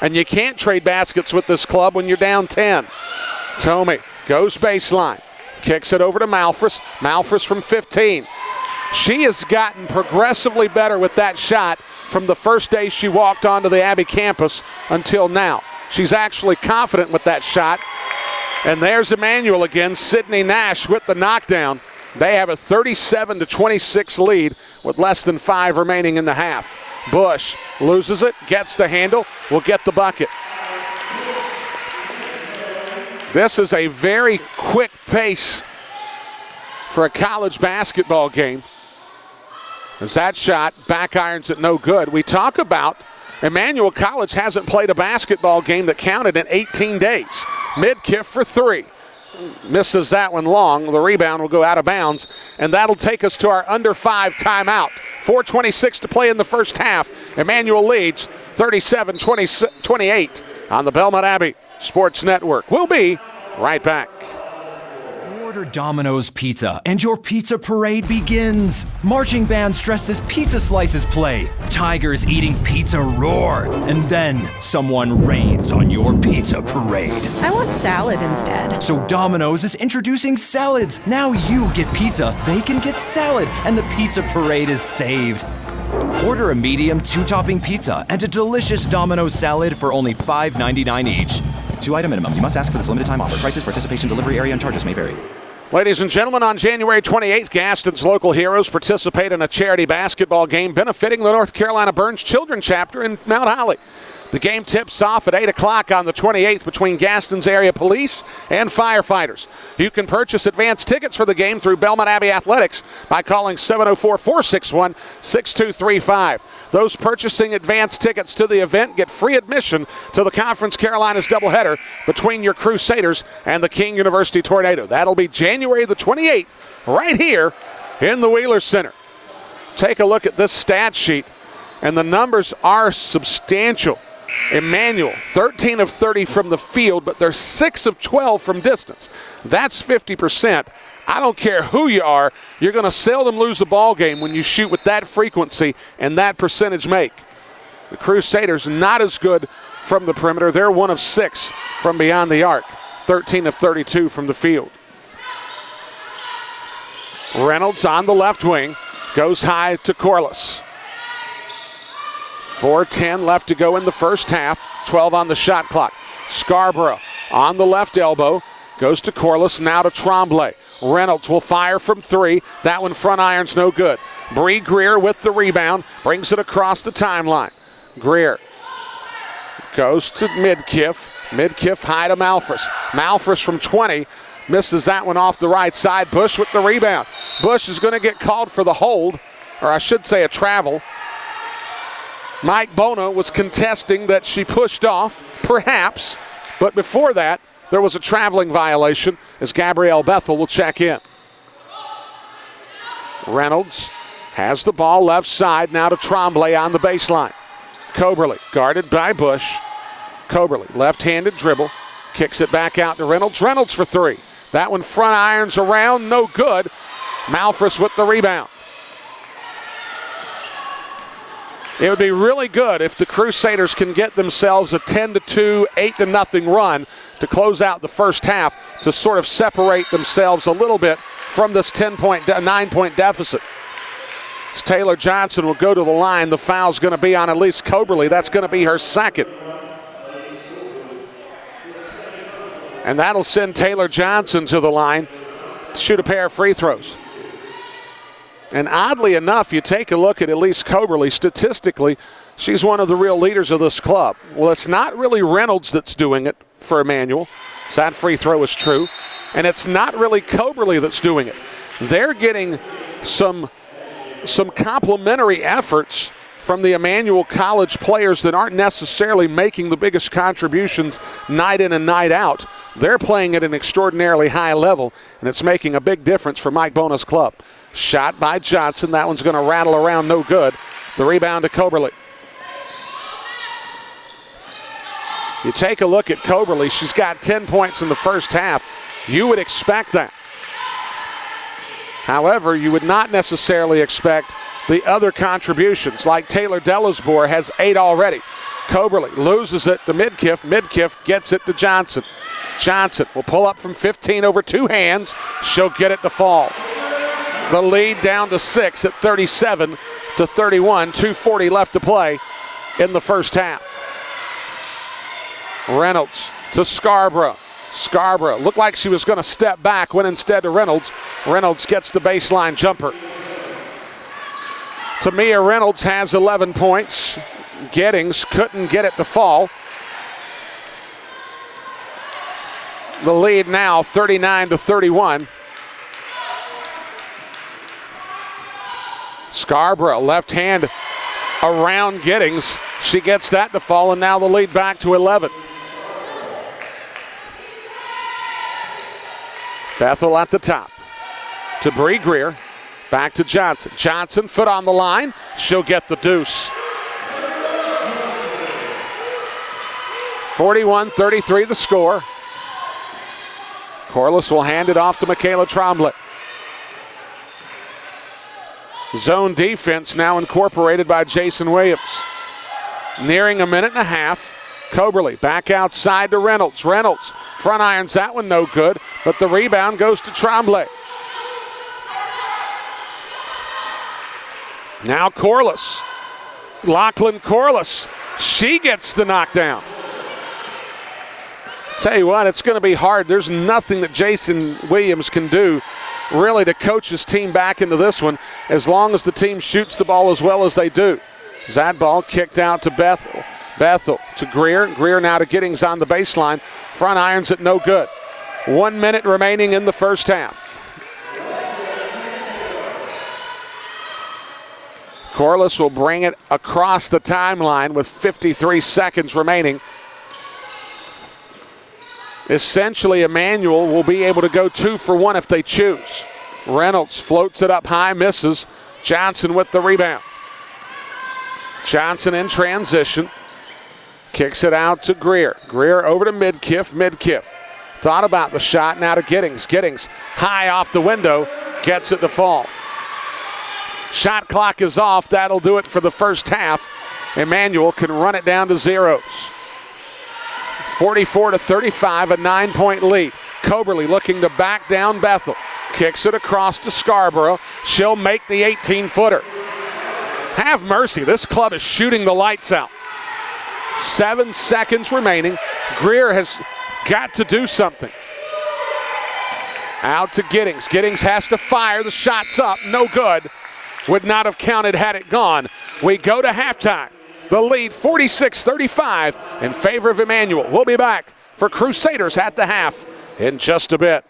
And you can't trade baskets with this club when you're down 10. Tomey goes baseline, kicks it over to Malfris. Malfris from 15. She has gotten progressively better with that shot from the first day she walked onto the Abbey campus until now. She's actually confident with that shot. And there's Emmanuel again. Sydney Nash with the knockdown. They have a 37-26 lead with less than 5 remaining in the half. Bush loses it, gets the handle, will get the bucket. This is a very quick pace for a college basketball game. As that shot back irons it no good. We talk about Emmanuel College hasn't played a basketball game that counted in 18 days. Midkiff for 3. Misses that one long. The rebound will go out of bounds, and that'll take us to our under 5 timeout. 4:26 to play in the first half. Emmanuel leads 37-28 on the Belmont Abbey Sports Network. We'll be right back. Order Domino's Pizza and your pizza parade begins. Marching bands dressed as pizza slices play. Tigers eating pizza roar. And then someone rains on your pizza parade. I want salad instead. So Domino's is introducing salads. Now you get pizza, they can get salad, and the pizza parade is saved. Order a medium 2-topping pizza and a delicious Domino's salad for only $5.99 each. 2-item minimum. You must ask for this limited time offer. Prices, participation, delivery area, and charges may vary. Ladies and gentlemen, on January 28th, Gaston's local heroes participate in a charity basketball game benefiting the North Carolina Burns Children Chapter in Mount Holly. The game tips off at 8 o'clock on the 28th between Gaston's area police and firefighters. You can purchase advance tickets for the game through Belmont Abbey Athletics by calling 704-461-6235. Those purchasing advance tickets to the event get free admission to the Conference Carolinas doubleheader between your Crusaders and the King University Tornado. That'll be January the 28th right here in the Wheeler Center. Take a look at this stat sheet, and the numbers are substantial. Emmanuel, 13 of 30 from the field, but they're 6 of 12 from distance. That's 50%. I don't care who you are, you're going to seldom lose a ball game when you shoot with that frequency and that percentage make. The Crusaders not as good from the perimeter. They're 1 of 6 from beyond the arc, 13 of 32 from the field. Reynolds on the left wing, goes high to Corliss. 4:10 left to go in the first half, 12 on the shot clock. Scarborough on the left elbow, goes to Corliss, now to Tremblay. Reynolds will fire from 3. That one front iron's no good. Bree Greer with the rebound, brings it across the timeline. Greer goes to Midkiff. Midkiff high to Malfris. Malfris from 20, misses that one off the right side. Bush with the rebound. Bush is going to get called for the hold, or I should say a travel. Mike Bona was contesting that she pushed off, perhaps, but before that, there was a traveling violation as Gabrielle Bethel will check in. Reynolds has the ball left side, now to Tremblay on the baseline. Coberly guarded by Bush. Coberly, left-handed dribble, kicks it back out to Reynolds. Reynolds for 3. That one front irons around, no good. Malfris with the rebound. It would be really good if the Crusaders can get themselves a 10-2, 8-0 run to close out the first half to sort of separate themselves a little bit from this 9-point deficit. As Taylor Johnson will go to the line, the foul's going to be on Elise Coberly. That's going to be her second. And that'll send Taylor Johnson to the line to shoot a pair of free throws. And oddly enough, you take a look at Elise Coberly, statistically, she's one of the real leaders of this club. Well, it's not really Reynolds that's doing it for Emmanuel, so that free throw is true. And it's not really Coberly that's doing it. They're getting some complimentary efforts from the Emmanuel College players that aren't necessarily making the biggest contributions night in and night out. They're playing at an extraordinarily high level, and it's making a big difference for Mike Bona's club. Shot by Johnson. That one's going to rattle around, no good. The rebound to Coberly. You take a look at Coberly. She's got 10 points in the first half. You would expect that. However, you would not necessarily expect the other contributions, like Taylor Delisbour has 8 already. Coberly loses it to Midkiff. Midkiff gets it to Johnson. Johnson will pull up from 15 over 2 hands. She'll get it to fall. The lead down to 6 at 37-31. 2:40 left to play in the first half. Reynolds to Scarborough. Scarborough looked like she was going to step back, went instead to Reynolds. Reynolds gets the baseline jumper. Tamia Reynolds has 11 points. Giddings couldn't get it to fall. The lead now 39-31. Scarborough, left hand around Giddings. She gets that to fall, and now the lead back to 11. Bethel at the top. To Bree Greer. Back to Johnson. Johnson, foot on the line. She'll get the deuce. 41-33 the score. Corliss will hand it off to Michaela Tremblay. Zone defense now incorporated by Jason Williams. Nearing a minute and a half. Coberly back outside to Reynolds. Reynolds front irons that one, no good, but the rebound goes to Tremblay. Now Corliss. Lachlan Corliss. She gets the knockdown. Tell you what, it's going to be hard. There's nothing that Jason Williams can do really to coach his team back into this one as long as the team shoots the ball as well as they do. That ball kicked out to Bethel. Bethel to Greer. Greer now to Giddings on the baseline. Front irons it no good. 1 minute remaining in the first half. Corliss will bring it across the timeline with 53 seconds remaining. Essentially, Emmanuel will be able to go 2 for 1 if they choose. Reynolds floats it up high, misses. Johnson with the rebound. Johnson in transition. Kicks it out to Greer. Greer over to Midkiff. Midkiff thought about the shot, now to Giddings. Giddings high off the window, gets it to fall. Shot clock is off. That'll do it for the first half. Emmanuel can run it down to zeros. 44-35, a 9-point lead. Coberly looking to back down Bethel. Kicks it across to Scarborough. She'll make the 18-footer. Have mercy. This club is shooting the lights out. 7 seconds remaining. Greer has got to do something. Out to Giddings. Giddings has to fire. The shot's up. No good. Would not have counted had it gone. We go to halftime. The lead 46-35 in favor of Emmanuel. We'll be back for Crusaders at the half in just a bit.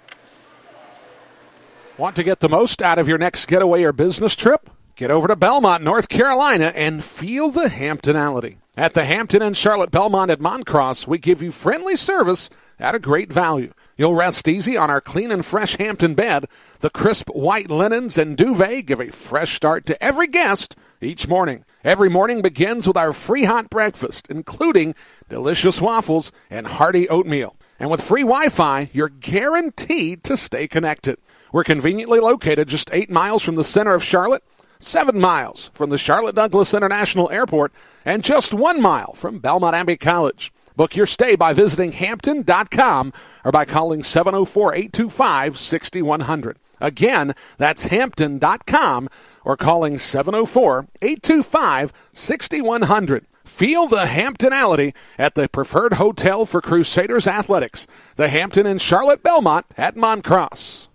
Want to get the most out of your next getaway or business trip? Get over to Belmont, North Carolina, and feel the Hamptonality. At the Hampton Inn Charlotte Belmont at Moncross, we give you friendly service at a great value. You'll rest easy on our clean and fresh Hampton bed. The crisp white linens and duvet give a fresh start to every guest each morning. Every morning begins with our free hot breakfast, including delicious waffles and hearty oatmeal. And with free Wi-Fi, you're guaranteed to stay connected. We're conveniently located just 8 miles from the center of Charlotte, 7 miles from the Charlotte Douglas International Airport, and just 1 mile from Belmont Abbey College. Book your stay by visiting Hampton.com or by calling 704-825-6100. Again, that's Hampton.com or calling 704-825-6100. Feel the Hamptonality at the preferred hotel for Crusaders athletics, the Hampton Inn Charlotte Belmont at Moncross.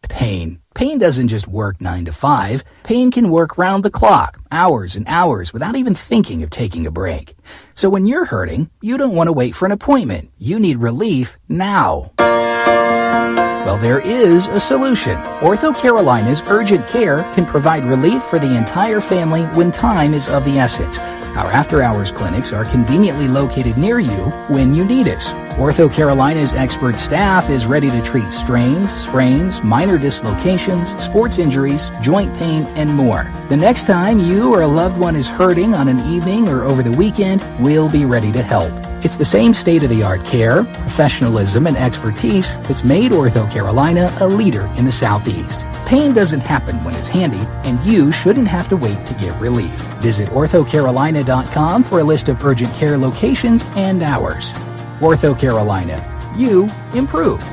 Pain. Pain doesn't just work 9 to 5. Pain can work round the clock, hours and hours, without even thinking of taking a break. So when you're hurting, you don't want to wait for an appointment. You need relief now. Well, there is a solution. Ortho Carolina's Urgent Care can provide relief for the entire family when time is of the essence. Our after-hours clinics are conveniently located near you when you need us. Ortho Carolina's expert staff is ready to treat strains, sprains, minor dislocations, sports injuries, joint pain, and more. The next time you or a loved one is hurting on an evening or over the weekend, we'll be ready to help. It's the same state-of-the-art care, professionalism, and expertise that's made Ortho Carolina a leader in the Southeast. Pain doesn't happen when it's handy, and you shouldn't have to wait to get relief. Visit orthocarolina.com for a list of urgent care locations and hours. Ortho Carolina. You improved.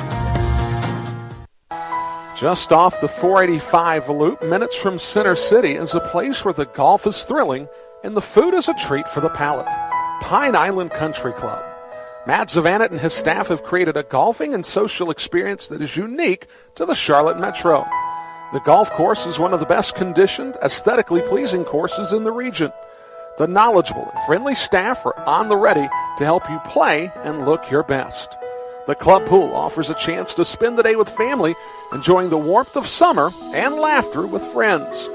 Just off the 485 loop, minutes from Center City, is a place where the golf is thrilling and the food is a treat for the palate. Pine Island Country Club. Matt Zavanet and his staff have created a golfing and social experience that is unique to the Charlotte Metro. The golf course is one of the best conditioned, aesthetically pleasing courses in the region. The knowledgeable and friendly staff are on the ready to help you play and look your best. The club pool offers a chance to spend the day with family, enjoying the warmth of summer and laughter with friends.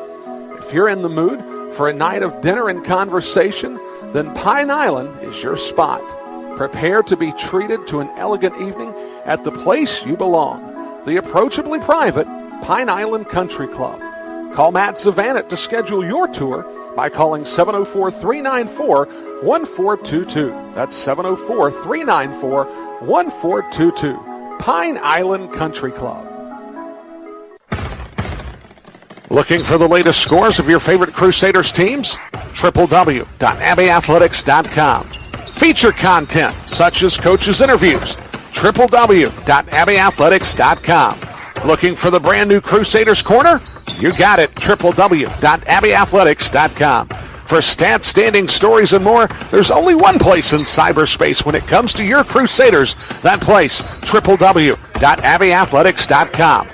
If you're in the mood for a night of dinner and conversation, then Pine Island is your spot. Prepare to be treated to an elegant evening at the place you belong, the approachably private Pine Island Country Club. Call Matt Zavanet to schedule your tour by calling 704-394-1422. That's 704-394-1422. Pine Island Country Club. Looking for the latest scores of your favorite Crusaders teams? www.abbeyathletics.com. Feature content such as coaches' interviews. www.abbeyathletics.com. Looking for the brand new Crusaders Corner? You got it, www.abbeyathletics.com. For stats, standing stories, and more, there's only one place in cyberspace when it comes to your Crusaders. That place, www.abbeyathletics.com.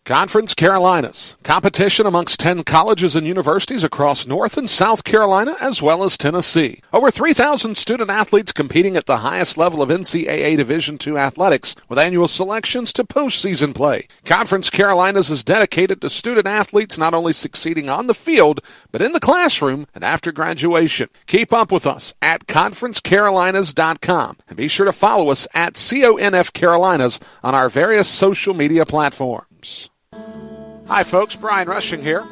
Conference Carolinas. Competition amongst 10 colleges and universities across North and South Carolina as well as Tennessee. Over 3,000 student athletes competing at the highest level of NCAA Division II athletics with annual selections to postseason play. Conference Carolinas is dedicated to student athletes not only succeeding on the field, but in the classroom and after graduation. Keep up with us at conferencecarolinas.com and be sure to follow us at CONF Carolinas on our various social media platforms. Hi folks, Brian Rushing here.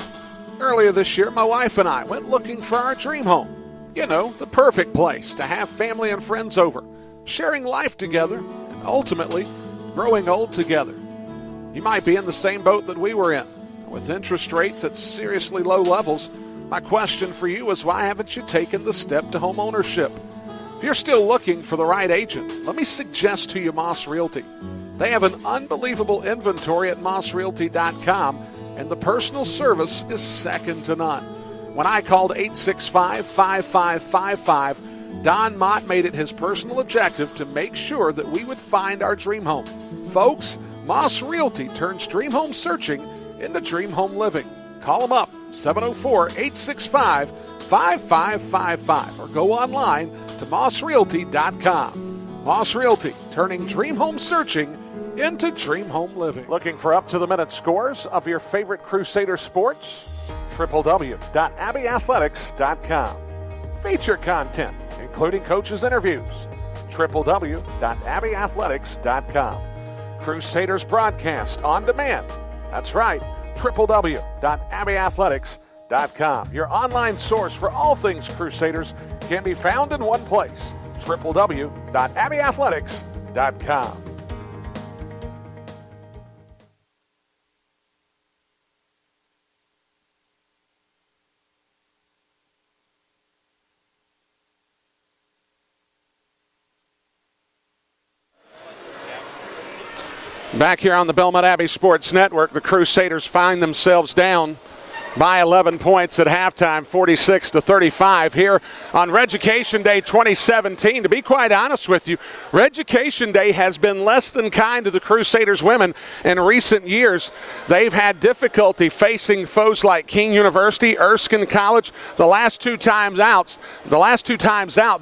Earlier this year, my wife and I went looking for our dream home. You know, the perfect place to have family and friends over, sharing life together, and ultimately growing old together. You might be in the same boat that we were in. With interest rates at seriously low levels, my question for you is, why haven't you taken the step to home ownership? If you're still looking for the right agent, let me suggest to you Moss Realty. They have an unbelievable inventory at mossrealty.com, and the personal service is second to none. When I called 865-5555, Don Mott made it his personal objective to make sure that we would find our dream home. Folks, Moss Realty turns dream home searching into dream home living. Call them up, 704-865-5555, or go online to mossrealty.com. Moss Realty, turning dream home searching into dream home living. Looking for up-to-the-minute scores of your favorite Crusader sports? www.abbeyathletics.com. Feature content, including coaches' interviews. www.abbeyathletics.com. Crusaders broadcast on demand. That's right, www.abbeyathletics.com. Your online source for all things Crusaders can be found in one place, www.abbeyathletics.com. Back here on the Belmont Abbey Sports Network, the Crusaders find themselves down by 11 points at halftime, 46-35 here on Reducation Day 2017. To be quite honest with you, Reducation Day has been less than kind to the Crusaders women in recent years. They've had difficulty facing foes like King University, Erskine College. The last two times out,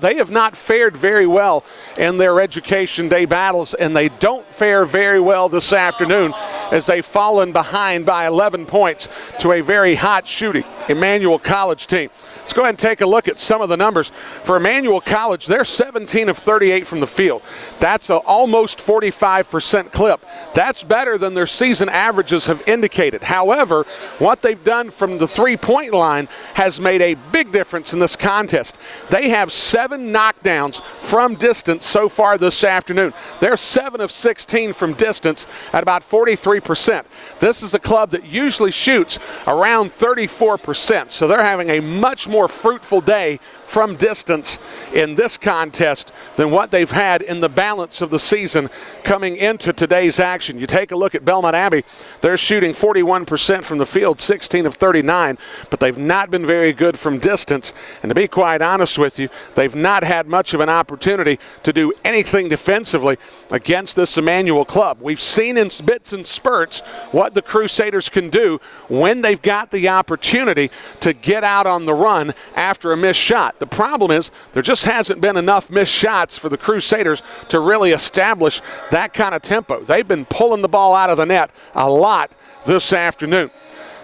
they have not fared very well in their Reducation Day battles, and they don't fare very well this afternoon as they've fallen behind by 11 points to a very hot shooting Emmanuel College team. Let's go ahead and take a look at some of the numbers. For Emmanuel College, they're 17 of 38 from the field. That's an almost 45% clip. That's better than their season averages have indicated. However, what they've done from the three-point line has made a big difference in this contest. They have 7 knockdowns from distance so far this afternoon. They're 7 of 16 from distance at about 43%. This is a club that usually shoots around 34%, so they're having a much more fruitful day from distance in this contest than what they've had in the balance of the season coming into today's action. You take a look at Belmont Abbey, they're shooting 41% from the field, 16 of 39, but they've not been very good from distance. And to be quite honest with you, they've not had much of an opportunity to do anything defensively against this Emmanuel club. We've seen in bits and spurts what the Crusaders can do when they've got the opportunity to get out on the run after a missed shot. The problem is there just hasn't been enough missed shots for the Crusaders to really establish that kind of tempo. They've been pulling the ball out of the net a lot this afternoon.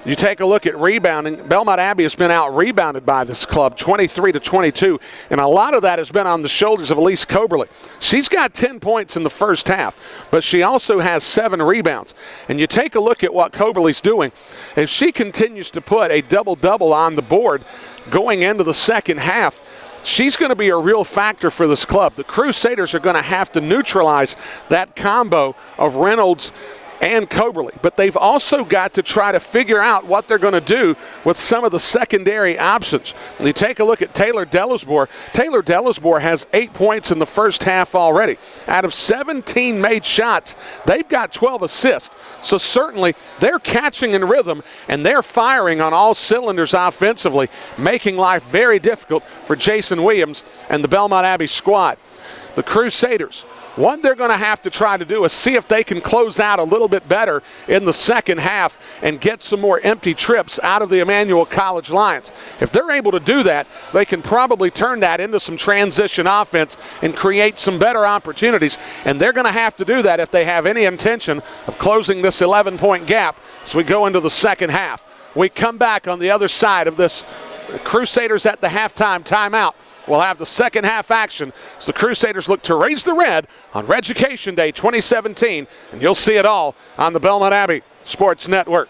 You take a look at rebounding. Belmont Abbey has been out-rebounded by this club, 23-22, and a lot of that has been on the shoulders of Elise Coberly. She's got 10 points in the first half, but she also has 7 rebounds. And you take a look at what Coberly's doing. If she continues to put a double-double on the board going into the second half, she's going to be a real factor for this club. The Crusaders are going to have to neutralize that combo of Reynolds and Coberly. But they've also got to try to figure out what they're going to do with some of the secondary options. When you take a look at Taylor Delismore has 8 points in the first half already. Out of 17 made shots, they've got 12 assists. So certainly they're catching in rhythm, and they're firing on all cylinders offensively, making life very difficult for Jason Williams and the Belmont Abbey squad. The Crusaders, what they're going to have to try to do is see if they can close out a little bit better in the second half and get some more empty trips out of the Emmanuel College Lions. If they're able to do that, they can probably turn that into some transition offense and create some better opportunities. And they're going to have to do that if they have any intention of closing this 11-point gap as we go into the second half. We come back on the other side of this. The Crusaders at the halftime timeout. We'll have the second half action as the Crusaders look to raise the red on Reducation Day 2017, and you'll see it all on the Belmont Abbey Sports Network.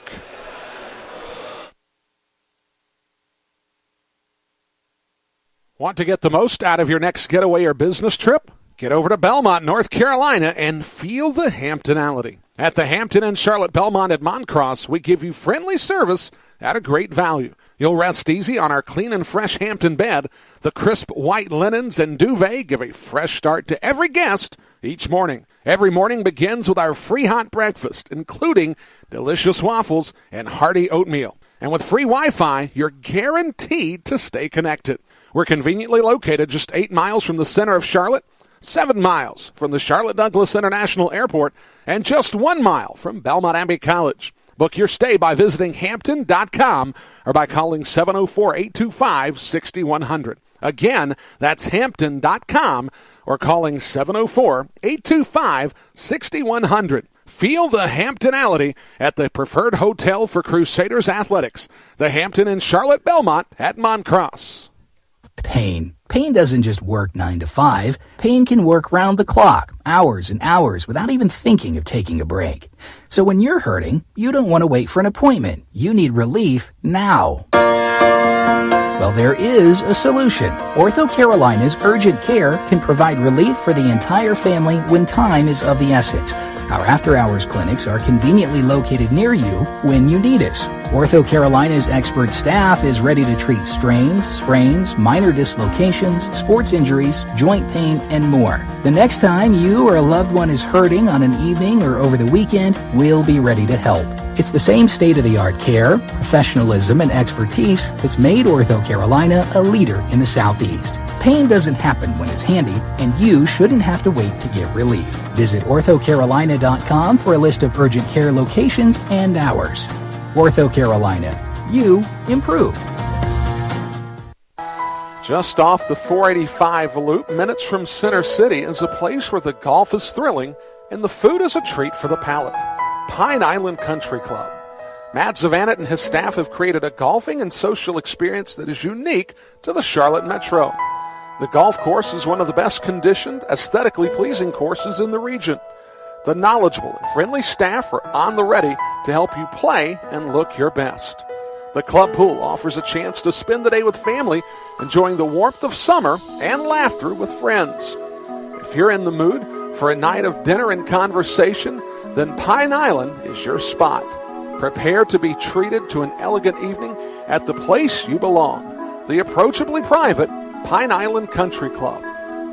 Want to get the most out of your next getaway or business trip? Get over to Belmont, North Carolina, and feel the Hamptonality. At the Hampton Inn Charlotte Belmont at Moncross, we give you friendly service at a great value. You'll rest easy on our clean and fresh Hampton bed. The crisp white linens and duvet give a fresh start to every guest each morning. Every morning begins with our free hot breakfast, including delicious waffles and hearty oatmeal. And with free Wi-Fi, you're guaranteed to stay connected. We're conveniently located just 8 miles from the center of Charlotte, 7 miles from the Charlotte Douglas International Airport, and just 1 mile from Belmont Abbey College. Book your stay by visiting Hampton.com or by calling 704-825-6100. Again, that's Hampton.com or calling 704-825-6100. Feel the Hamptonality at the preferred hotel for Crusaders athletics, the Hampton Inn Charlotte Belmont at Moncross. Pain. Pain doesn't just work 9 to 5. Pain can work round the clock, hours and hours, without even thinking of taking a break. So when you're hurting, you don't want to wait for an appointment. You need relief now. Well, there is a solution. Ortho Carolina's Urgent Care can provide relief for the entire family when time is of the essence. Our after-hours clinics are conveniently located near you when you need us. Ortho Carolina's expert staff is ready to treat strains, sprains, minor dislocations, sports injuries, joint pain, and more. The next time you or a loved one is hurting on an evening or over the weekend, we'll be ready to help. It's the same state-of-the-art care, professionalism, and expertise that's made Ortho Carolina a leader in the Southeast. Pain doesn't happen when it's handy, and you shouldn't have to wait to get relief. Visit orthocarolina.com for a list of urgent care locations and hours. Ortho Carolina. You improve. Just off the 485 loop, minutes from Center City, is a place where the golf is thrilling and the food is a treat for the palate. Pine Island Country Club. Matt Zavanet and his staff have created a golfing and social experience that is unique to the Charlotte Metro. The golf course is one of the best conditioned, aesthetically pleasing courses in the region. The knowledgeable and friendly staff are on the ready to help you play and look your best. The club pool offers a chance to spend the day with family, enjoying the warmth of summer and laughter with friends. If you're in the mood for a night of dinner and conversation, then Pine Island is your spot. Prepare to be treated to an elegant evening at the place you belong, the approachably private Pine Island Country Club.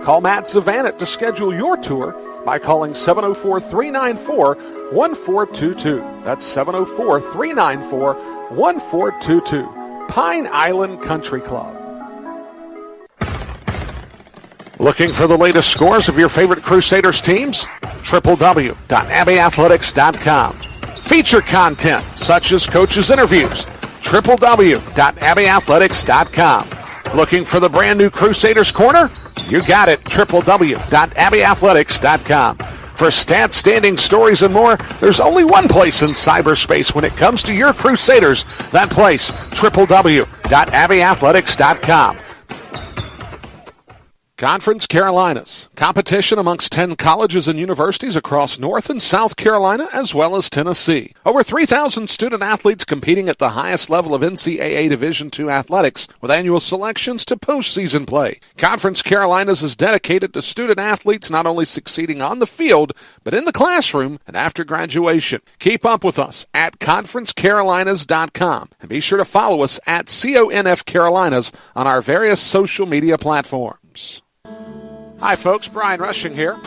Call Matt Zavanet to schedule your tour by calling 704-394-1422. That's 704-394-1422. Pine Island Country Club. Looking for the latest scores of your favorite Crusaders teams? www.abbeyathletics.com. Feature content such as coaches' interviews. www.abbeyathletics.com. Looking for the brand new Crusaders Corner? You got it. www.abbeyathletics.com. For stats, standing stories, and more, there's only one place in cyberspace when it comes to your Crusaders. That place, www.abbeyathletics.com. Conference Carolinas, competition amongst 10 colleges and universities across North and South Carolina as well as Tennessee. Over 3,000 student athletes competing at the highest level of NCAA Division II athletics with annual selections to postseason play. Conference Carolinas is dedicated to student athletes not only succeeding on the field, but in the classroom and after graduation. Keep up with us at conferencecarolinas.com and be sure to follow us at CONF Carolinas on our various social media platforms. Hi folks, Brian Rushing here.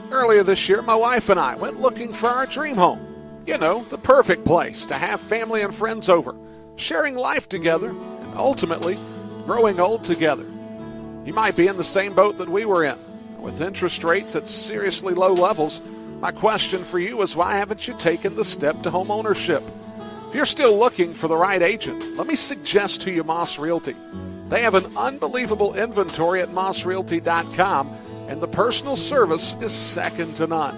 Earlier this year, my wife and I went looking for our dream home. You know, the perfect place to have family and friends over, sharing life together, and ultimately, growing old together. You might be in the same boat that we were in. With interest rates at seriously low levels, my question for you is why haven't you taken the step to home ownership? If you're still looking for the right agent, let me suggest to you Moss Realty. They have an unbelievable inventory at mossrealty.com, and the personal service is second to none.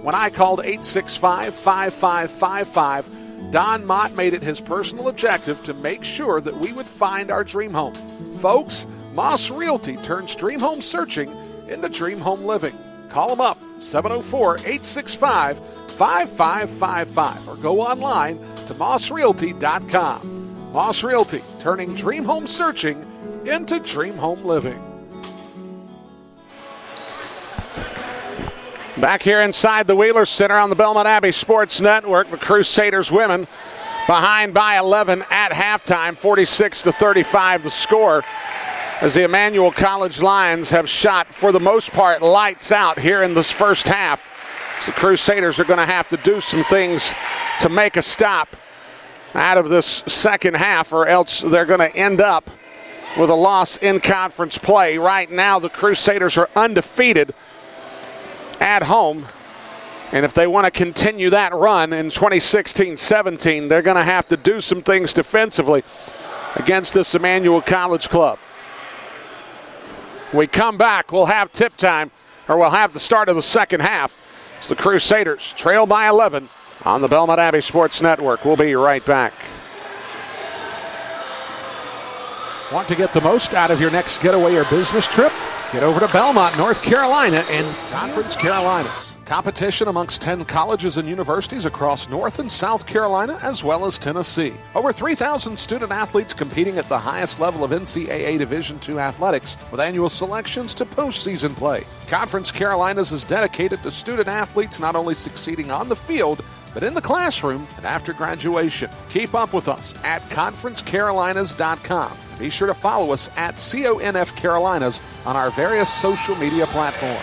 When I called 865-5555, Don Mott made it his personal objective to make sure that we would find our dream home. Folks, Moss Realty turns dream home searching into dream home living. Call them up, 704-865-5555, or go online to mossrealty.com. Moss Realty, turning dream home searching into dream home living. Back here inside the Wheeler Center on the Belmont Abbey Sports Network, the Crusaders women behind by 11 at halftime, 46-35 the score, as the Emmanuel College Lions have shot, for the most part, lights out here in this first half. So the Crusaders are going to have to do some things to make a stop out of this second half, or else they're going to end up with a loss in conference play. Right now, the Crusaders are undefeated at home, and if they want to continue that run in 2016-17, they're going to have to do some things defensively against this Emmanuel College club. When we come back, we'll have tip time, or we'll have the start of the second half. It's the Crusaders trail by 11 on the Belmont Abbey Sports Network. We'll be right back. Want to get the most out of your next getaway or business trip? Get over to Belmont, North Carolina, and Conference Carolinas. Competition amongst 10 colleges and universities across North and South Carolina as well as Tennessee. Over 3,000 student athletes competing at the highest level of NCAA Division II athletics with annual selections to postseason play. Conference Carolinas is dedicated to student athletes not only succeeding on the field, but in the classroom and after graduation. Keep up with us at conferencecarolinas.com. Be sure to follow us at CONF Carolinas on our various social media platforms.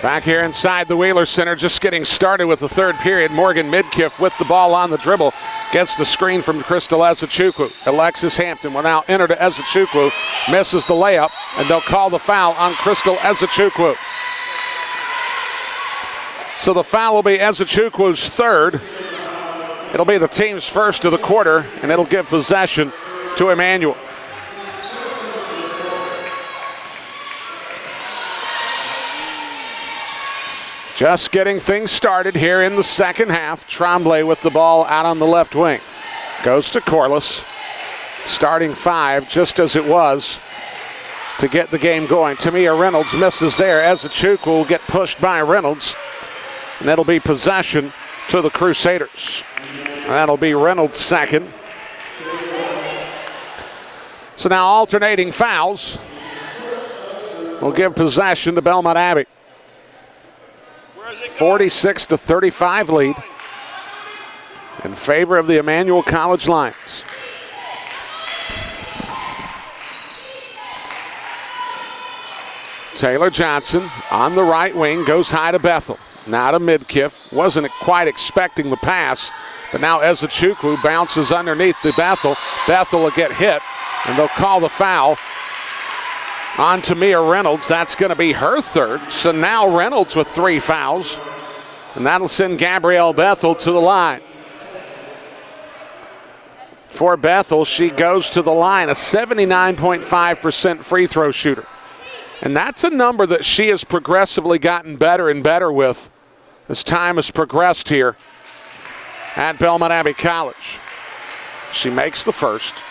Back here inside the Wheeler Center, just getting started with the third period. Morgan Midkiff with the ball on the dribble. Gets the screen from Crystal Ezechukwu. Alexis Hampton will now enter to Ezechukwu. Misses the layup, and they'll call the foul on Crystal Ezechukwu. So the foul will be Ezechukwu's third. It'll be the team's first of the quarter, and it'll give possession to Emmanuel. Just getting things started here in the second half. Tremblay with the ball out on the left wing. Goes to Corliss. Starting five, just as it was to get the game going. Tamia Reynolds misses there. Ezechukwu will get pushed by Reynolds. And that'll be possession to the Crusaders. That'll be Reynolds' second. So now alternating fouls will give possession to Belmont Abbey. 46-35 lead in favor of the Emmanuel College Lions. Taylor Johnson on the right wing goes high to Bethel. Now to Midkiff. Wasn't quite expecting the pass, but now Ezechukwu bounces underneath to Bethel. Bethel will get hit, and they'll call the foul on Tamia Reynolds. That's going to be her third. So now Reynolds with 3 fouls, and that'll send Gabrielle Bethel to the line. For Bethel, she goes to the line, a 79.5% free throw shooter. And that's a number that she has progressively gotten better and better with as time has progressed here at Belmont Abbey College. She makes the first.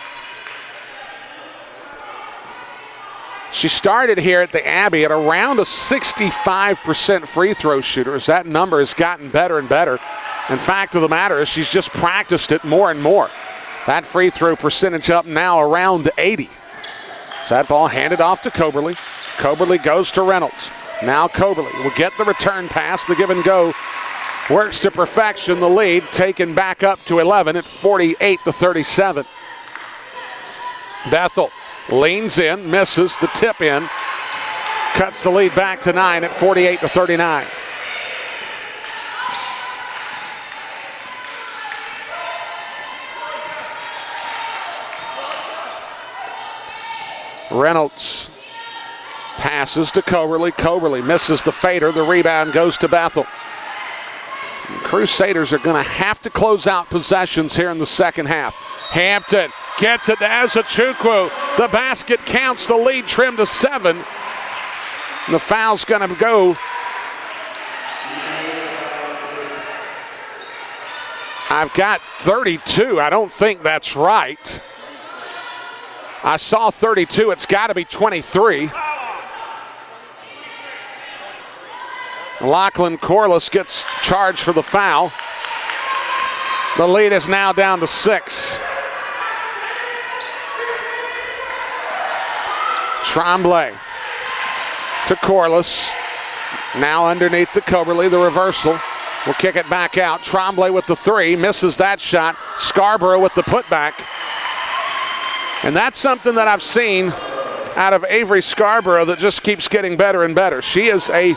She started here at the Abbey at around a 65% free throw shooter. As that number has gotten better and better. And fact of the matter is she's just practiced it more and more. That free throw percentage up now around 80. So that ball handed off to Coberly. Coberly goes to Reynolds. Now Coberly will get the return pass. The give and go works to perfection. The lead taken back up to 11 at 48-37. Bethel leans in, misses the tip in, cuts the lead back to 9 at 48-39. Reynolds passes to Coberly. Coberly misses the fader. The rebound goes to Bethel. Crusaders are going to have to close out possessions here in the second half. Hampton gets it to Ezechukwu. The basket counts. The lead trimmed to 7. The foul's going to go. I've got 32. I don't think that's right. I saw 32. It's got to be 23. Lachlan Corliss gets charged for the foul. The lead is now down to 6. Tremblay to Corliss. Now underneath the Coberly, the reversal. Will kick it back out. Tremblay with the 3. Misses that shot. Scarborough with the putback. And that's something that I've seen out of Avery Scarborough that just keeps getting better and better. She is a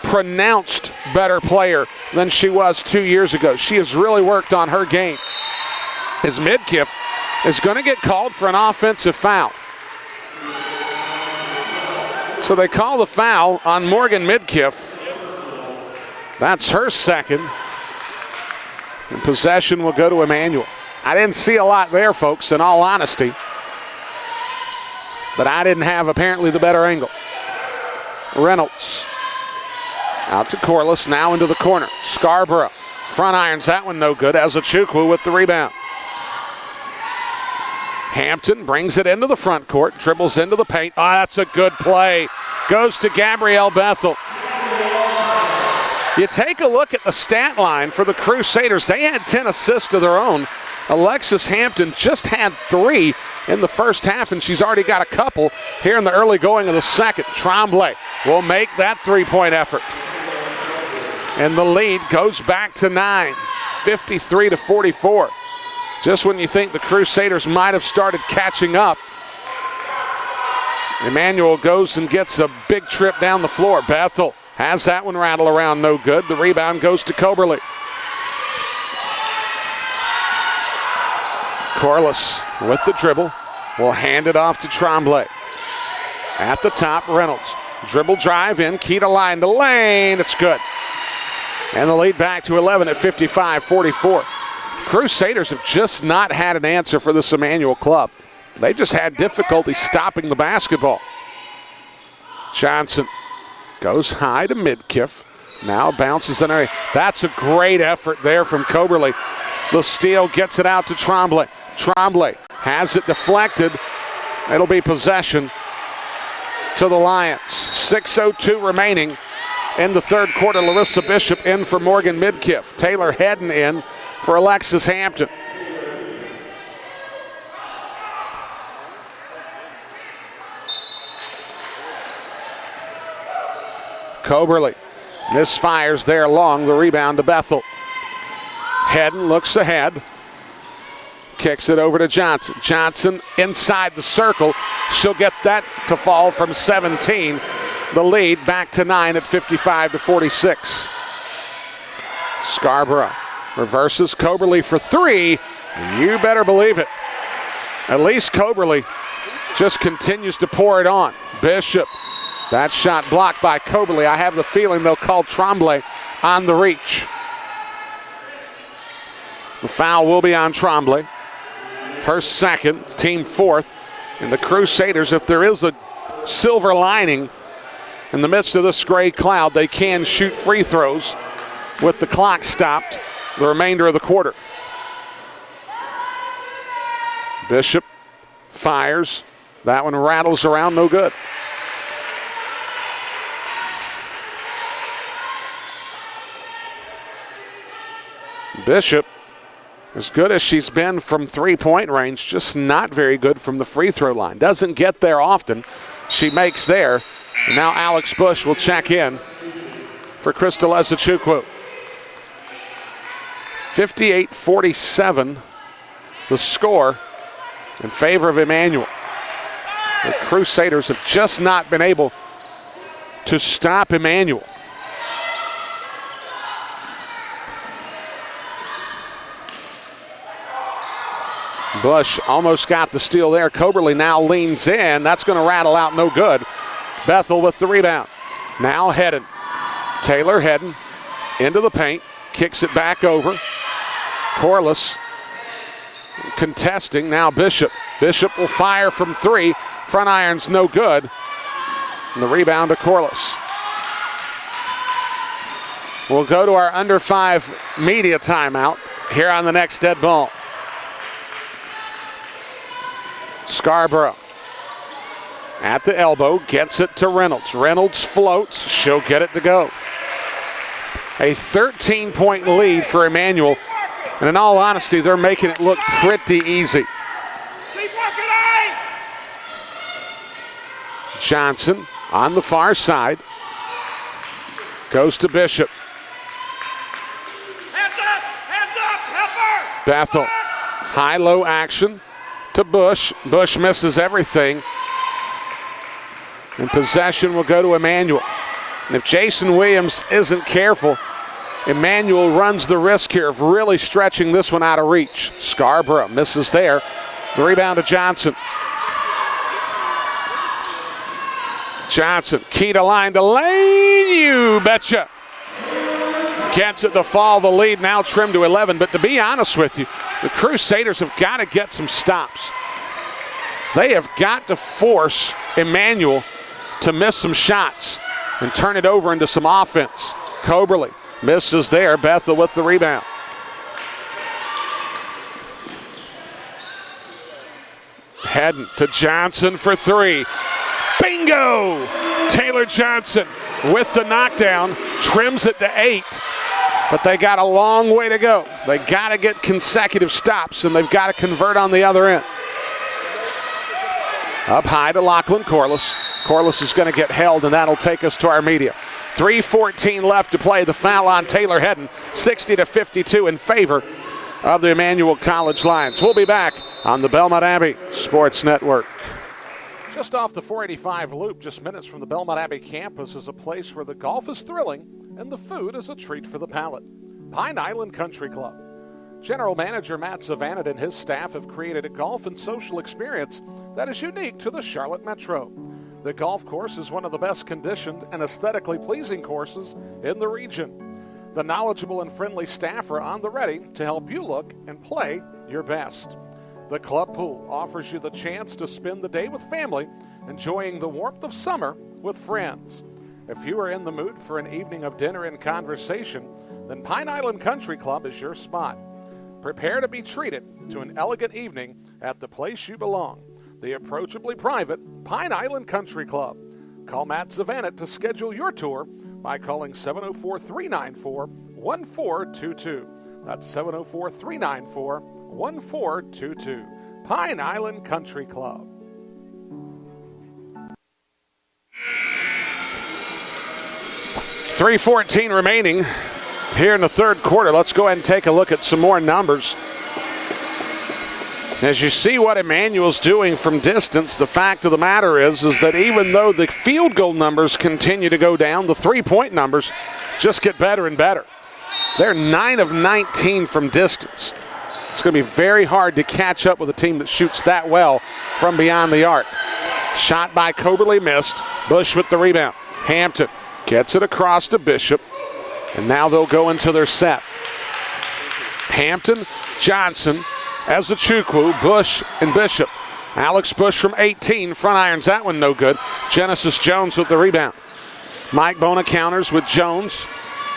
pronounced better player than she was 2 years ago. She has really worked on her game. As Midkiff is going to get called for an offensive foul. So they call the foul on Morgan Midkiff. That's her second. And possession will go to Emmanuel. I didn't see a lot there, folks, in all honesty. But I didn't have apparently the better angle. Reynolds out to Corliss, now into the corner. Scarborough front irons that one no good. Ezechukwu with the rebound. Hampton brings it into the front court, dribbles into the paint. Oh, that's a good play. Goes to Gabrielle Bethel. You take a look at the stat line for the Crusaders. They had 10 assists of their own. Alexis Hampton just had 3 in the first half, and she's already got a couple here in the early going of the second. Tremblay will make that 3-point effort. And the lead goes back to 9, 53-44. Just when you think the Crusaders might have started catching up, Emmanuel goes and gets a big trip down the floor. Bethel has that one rattle around, no good. The rebound goes to Coberly. Corliss with the dribble will hand it off to Tremblay. At the top, Reynolds. Dribble drive in, key to line to lane. It's good. And the lead back to 11 at 55-44. Crusaders have just not had an answer for this Emmanuel club. They just had difficulty stopping the basketball. Johnson goes high to Midkiff. Now bounces in area. That's a great effort there from Coberly. The steal gets it out to Tremblay. Tremblay has it deflected. It'll be possession to the Lions. 6:02 remaining in the third quarter. Larissa Bishop in for Morgan Midkiff. Taylor Hedden in for Alexis Hampton. Coberly misfires there long. The rebound to Bethel. Hedden looks ahead. Kicks it over to Johnson. Johnson inside the circle. She'll get that to fall from 17. The lead back to 9 at 55-46. Scarborough reverses Coberly for 3. You better believe it. At least Coberly just continues to pour it on. Bishop. That shot blocked by Coberly. I have the feeling they'll call Tremblay on the reach. The foul will be on Tremblay. Her second, team fourth. And the Crusaders, if there is a silver lining in the midst of this gray cloud, they can shoot free throws with the clock stopped the remainder of the quarter. Bishop fires. That one rattles around, no good. Bishop, as good as she's been from three-point range, just not very good from the free throw line. Doesn't get there often. She makes there. And now Alex Bush will check in for Crystal Ezechukwu. 58-47, the score in favor of Emmanuel. The Crusaders have just not been able to stop Emmanuel. Bush almost got the steal there. Coberly now leans in. That's going to rattle out, no good. Bethel with the rebound. Now Hedden. Taylor Hedden into the paint. Kicks it back over. Corliss contesting. Now Bishop. Bishop will fire from three. Front iron's no good. And the rebound to Corliss. We'll go to our under 5 media timeout here on the next dead ball. Scarborough at the elbow, gets it to Reynolds. Reynolds floats, she'll get it to go. A 13-point lead for Emmanuel, and in all honesty, they're making it look pretty easy. Johnson on the far side, goes to Bishop. Bethel, high-low action to Bush. Bush misses everything. And possession will go to Emmanuel. And if Jason Williams isn't careful, Emmanuel runs the risk here of really stretching this one out of reach. Scarborough misses there. The rebound to Johnson. Johnson, key to line to lane, you betcha. Gets it to fall, the lead now trimmed to 11. But to be honest with you, the Crusaders have got to get some stops. They have got to force Emmanuel to miss some shots and turn it over into some offense. Coberly misses there. Bethel with the rebound. Hedden to Johnson for three. Bingo! Taylor Johnson with the knockdown, trims it to 8. But they got a long way to go. They got to get consecutive stops, and they've got to convert on the other end. Up high to Lachlan Corliss. Corliss is going to get held, and that'll take us to our media. 3:14 left to play. The foul on Taylor Hedden, 60-52 in favor of the Emmanuel College Lions. We'll be back on the Belmont Abbey Sports Network. Just off the 485 loop, just minutes from the Belmont Abbey campus, is a place where the golf is thrilling and the food is a treat for the palate. Pine Island Country Club. General Manager Matt Zavanit and his staff have created a golf and social experience that is unique to the Charlotte Metro. The golf course is one of the best conditioned and aesthetically pleasing courses in the region. The knowledgeable and friendly staff are on the ready to help you look and play your best. The club pool offers you the chance to spend the day with family, enjoying the warmth of summer with friends. If you are in the mood for an evening of dinner and conversation, then Pine Island Country Club is your spot. Prepare to be treated to an elegant evening at the place you belong, the approachably private Pine Island Country Club. Call Matt Zavanit to schedule your tour by calling 704-394-1422. That's 704-394-1422. Pine Island Country Club. .3:14 remaining here in the third quarter. Let's go ahead and take a look at some more numbers. As you see what Emmanuel's doing from distance, the fact of the matter is that even though the field goal numbers continue to go down, the three-point numbers just get better and better. They're 9 of 19 from distance. It's going to be very hard to catch up with a team that shoots that well from beyond the arc. Shot by Coberly missed. Bush with the rebound. Hampton gets it across to Bishop, and now they'll go into their set. Hampton, Johnson, Ezechukwu, Bush, and Bishop. Alex Bush from 18, front irons that one no good. Genesis Jones with the rebound. Mike Bona counters with Jones.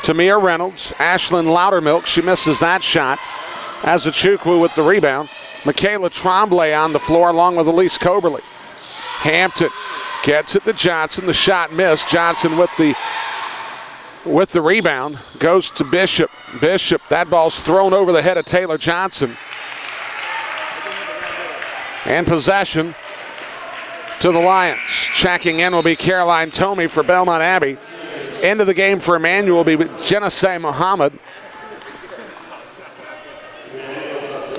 Tamia Reynolds, Ashlyn Loudermilk, she misses that shot. Ezechukwu with the rebound. Michaela Tremblay on the floor along with Elise Coberly. Hampton gets it to Johnson. The shot missed. Johnson with the rebound. Goes to Bishop. Bishop, that ball's thrown over the head of Taylor Johnson. And possession to the Lions. Checking in will be Caroline Tomey for Belmont Abbey. Into the game for Emmanuel will be Genesee Muhammad.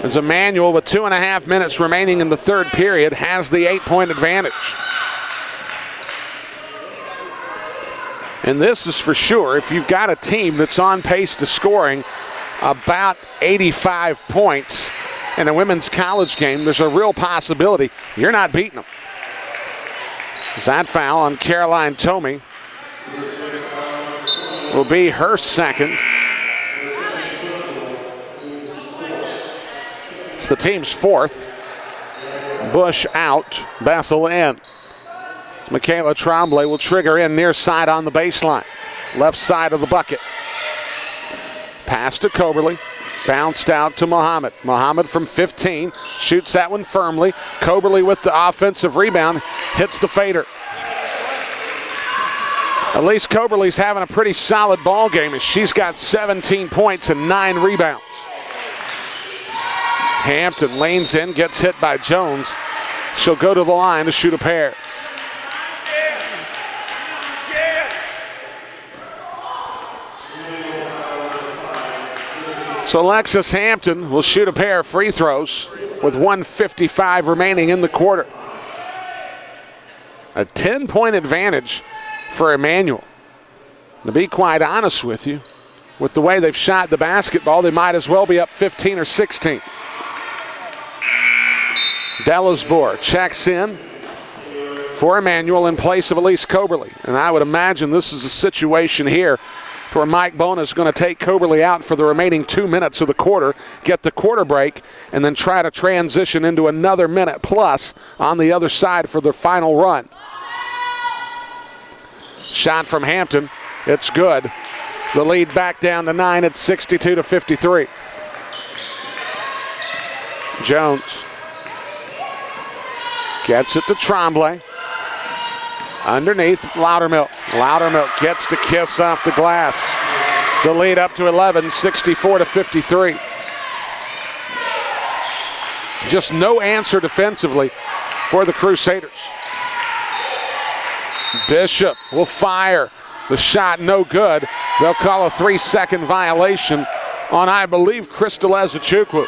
As Emmanuel, with 2.5 minutes remaining in the third period, has the 8-point advantage. And this is for sure, if you've got a team that's on pace to scoring about 85 points in a women's college game, there's a real possibility you're not beating them. That foul on Caroline Tomey will be her second. It's the team's fourth. Bush out, Bethel in. Michaela Tremblay will trigger in near side on the baseline. Left side of the bucket. Pass to Coberly. Bounced out to Muhammad. Muhammad from 15. Shoots that one firmly. Coberly with the offensive rebound. Hits the fader. Elise Coberly's having a pretty solid ball game as she's got 17 points and 9 rebounds. Hampton lanes in, gets hit by Jones. She'll go to the line to shoot a pair. So Alexis Hampton will shoot a pair of free throws with 1:55 remaining in the quarter. A 10-point advantage for Emmanuel. To be quite honest with you, with the way they've shot the basketball, they might as well be up 15 or 16. Delisbour checks in for Emmanuel in place of Elise Coberly. And I would imagine this is a situation here where Mike Bona is going to take Coberly out for the remaining 2 minutes of the quarter, get the quarter break, and then try to transition into another minute plus on the other side for the final run. Shot from Hampton. It's good. The lead back down to 9 at 62-53. Jones gets it to Tremblay. Underneath, Loudermilk. Loudermilk gets to kiss off the glass. The lead up to 11, 64-53. Just no answer defensively for the Crusaders. Bishop will fire. The shot no good. They'll call a 3-second violation on, I believe, Crystal Ezechukwu.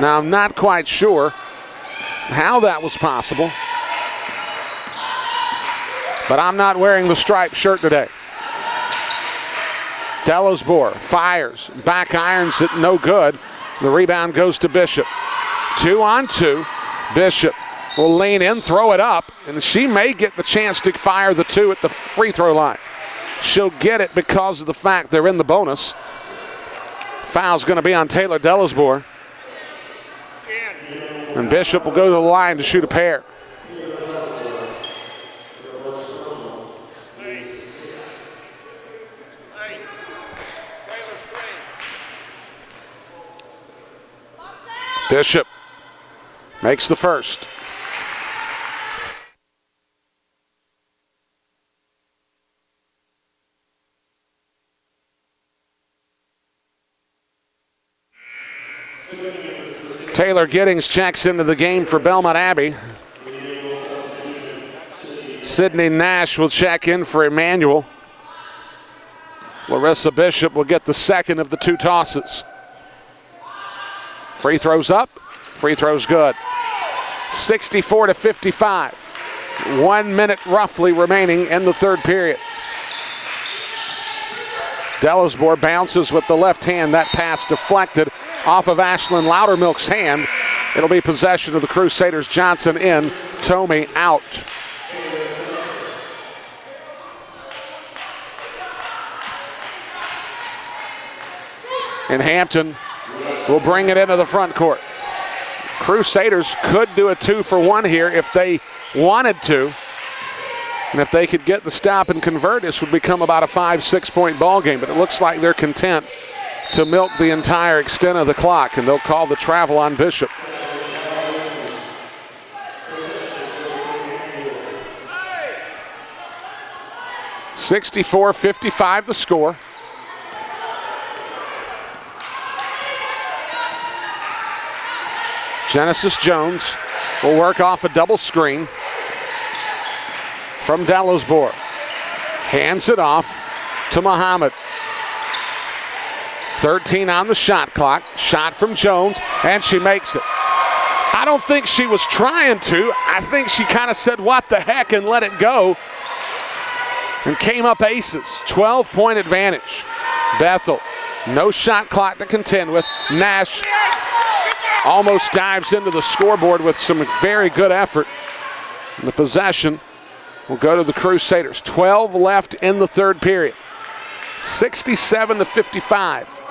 Now, I'm not quite sure how that was possible, but I'm not wearing the striped shirt today. Delisbour fires, back irons it, no good. The rebound goes to Bishop. 2-on-2. Bishop will lean in, throw it up, and she may get the chance to fire the 2 at the free throw line. She'll get it because of the fact they're in the bonus. Foul's going to be on Taylor Delisbour. And Bishop will go to the line to shoot a pair. Bishop makes the first. Taylor Giddings checks into the game for Belmont Abbey. Sydney Nash will check in for Emmanuel. Larissa Bishop will get the second of the 2 tosses. Free throws up, free throws good. 64-55. 1 minute roughly remaining in the third period. Delisbour bounces with the left hand. That pass deflected off of Ashlyn Loudermilk's hand. It'll be possession of the Crusaders. Johnson in, Tomey out. And Hampton will bring it into the front court. Crusaders could do a 2-for-1 here if they wanted to. And if they could get the stop and convert, this would become about a 5-6 point ball game. But it looks like they're content to milk the entire extent of the clock, and they'll call the travel on Bishop. 64-55 the score. Genesis Jones will work off a double screen from Delosbour. Hands it off to Muhammad. 13 on the shot clock. Shot from Jones, and she makes it. I don't think she was trying to. I think she kind of said, what the heck, and let it go. And came up aces. 12-point advantage. Bethel, no shot clock to contend with. Nash almost dives into the scoreboard with some very good effort. And the possession will go to the Crusaders. 12 left in the third period. 67-55.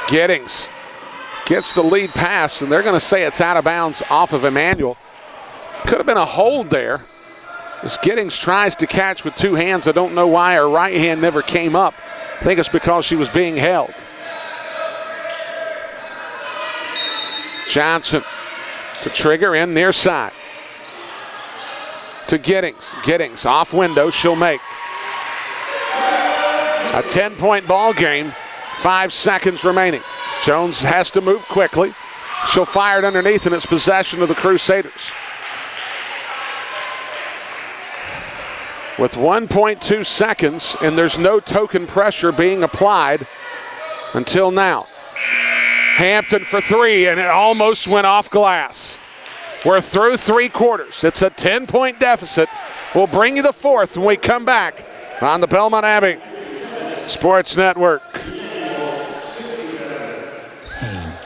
Giddings gets the lead pass, and they're going to say it's out of bounds off of Emmanuel. Could have been a hold there. As Giddings tries to catch with two hands, I don't know why her right hand never came up. I think it's because she was being held. Johnson to trigger in near side. To Giddings. Giddings off window, she'll make. A 10-point ball game, 5 seconds remaining. Jones has to move quickly. She'll fire it underneath, and it's possession of the Crusaders. With 1.2 seconds, and there's no token pressure being applied until now. Hampton for three, and it almost went off glass. We're through three quarters. It's a 10-point deficit. We'll bring you the fourth when we come back on the Belmont Abbey Sports Network.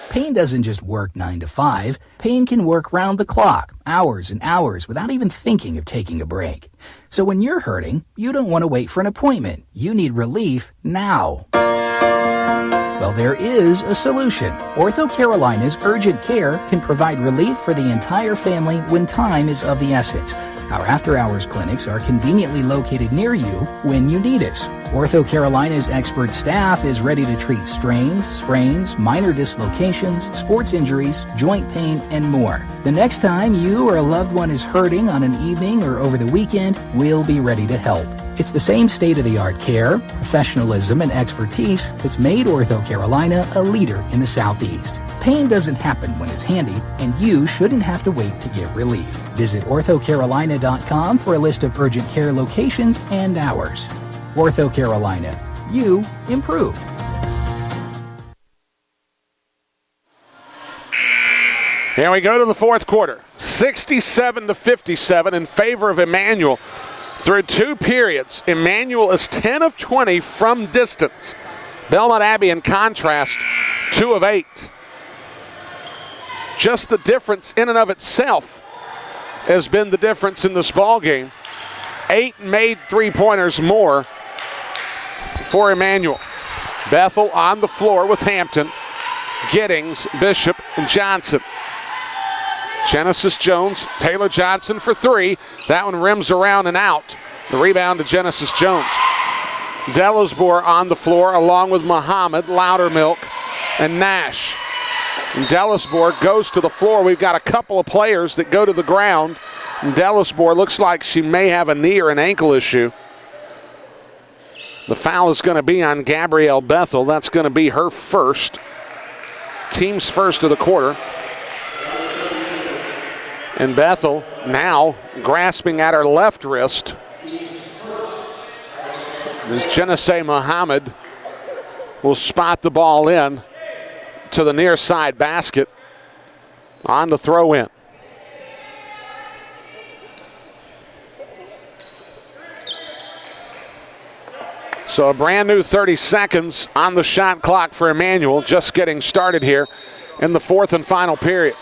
Pain doesn't just work 9 to 5. Pain can work round the clock, hours and hours, without even thinking of taking a break. So when you're hurting, you don't want to wait for an appointment. You need relief now. Well, there is a solution. Ortho Carolina's Urgent Care can provide relief for the entire family when time is of the essence. Our after-hours clinics are conveniently located near you when you need it. Ortho Carolina's expert staff is ready to treat strains, sprains, minor dislocations, sports injuries, joint pain, and more. The next time you or a loved one is hurting on an evening or over the weekend, we'll be ready to help. It's the same state-of-the-art care, professionalism, and expertise that's made Ortho Carolina a leader in the Southeast. Pain doesn't happen when it's handy, and you shouldn't have to wait to get relief. Visit orthocarolina.com for a list of urgent care locations and hours. Ortho Carolina. You improve. Here we go to the fourth quarter. 67-57 in favor of Emmanuel. Through two periods, Emmanuel is 10 of 20 from distance. Belmont Abbey, in contrast, 2 of 8. Just the difference in and of itself has been the difference in this ball game. 8 made three-pointers more for Emmanuel. Bethel on the floor with Hampton, Giddings, Bishop, and Johnson. Genesis Jones, Taylor Johnson for three. That one rims around and out. The rebound to Genesis Jones. Delosbour on the floor along with Muhammad, Loudermilk, and Nash. And Delosbour goes to the floor. We've got a couple of players that go to the ground. And Delosbour looks like she may have a knee or an ankle issue. The foul is going to be on Gabrielle Bethel. That's going to be her first. Team's first of the quarter. And Bethel now grasping at her left wrist. As Genesee Muhammad will spot the ball in to the near side basket on the throw in. So a brand new 30 seconds on the shot clock for Emmanuel, just getting started here in the fourth and final period.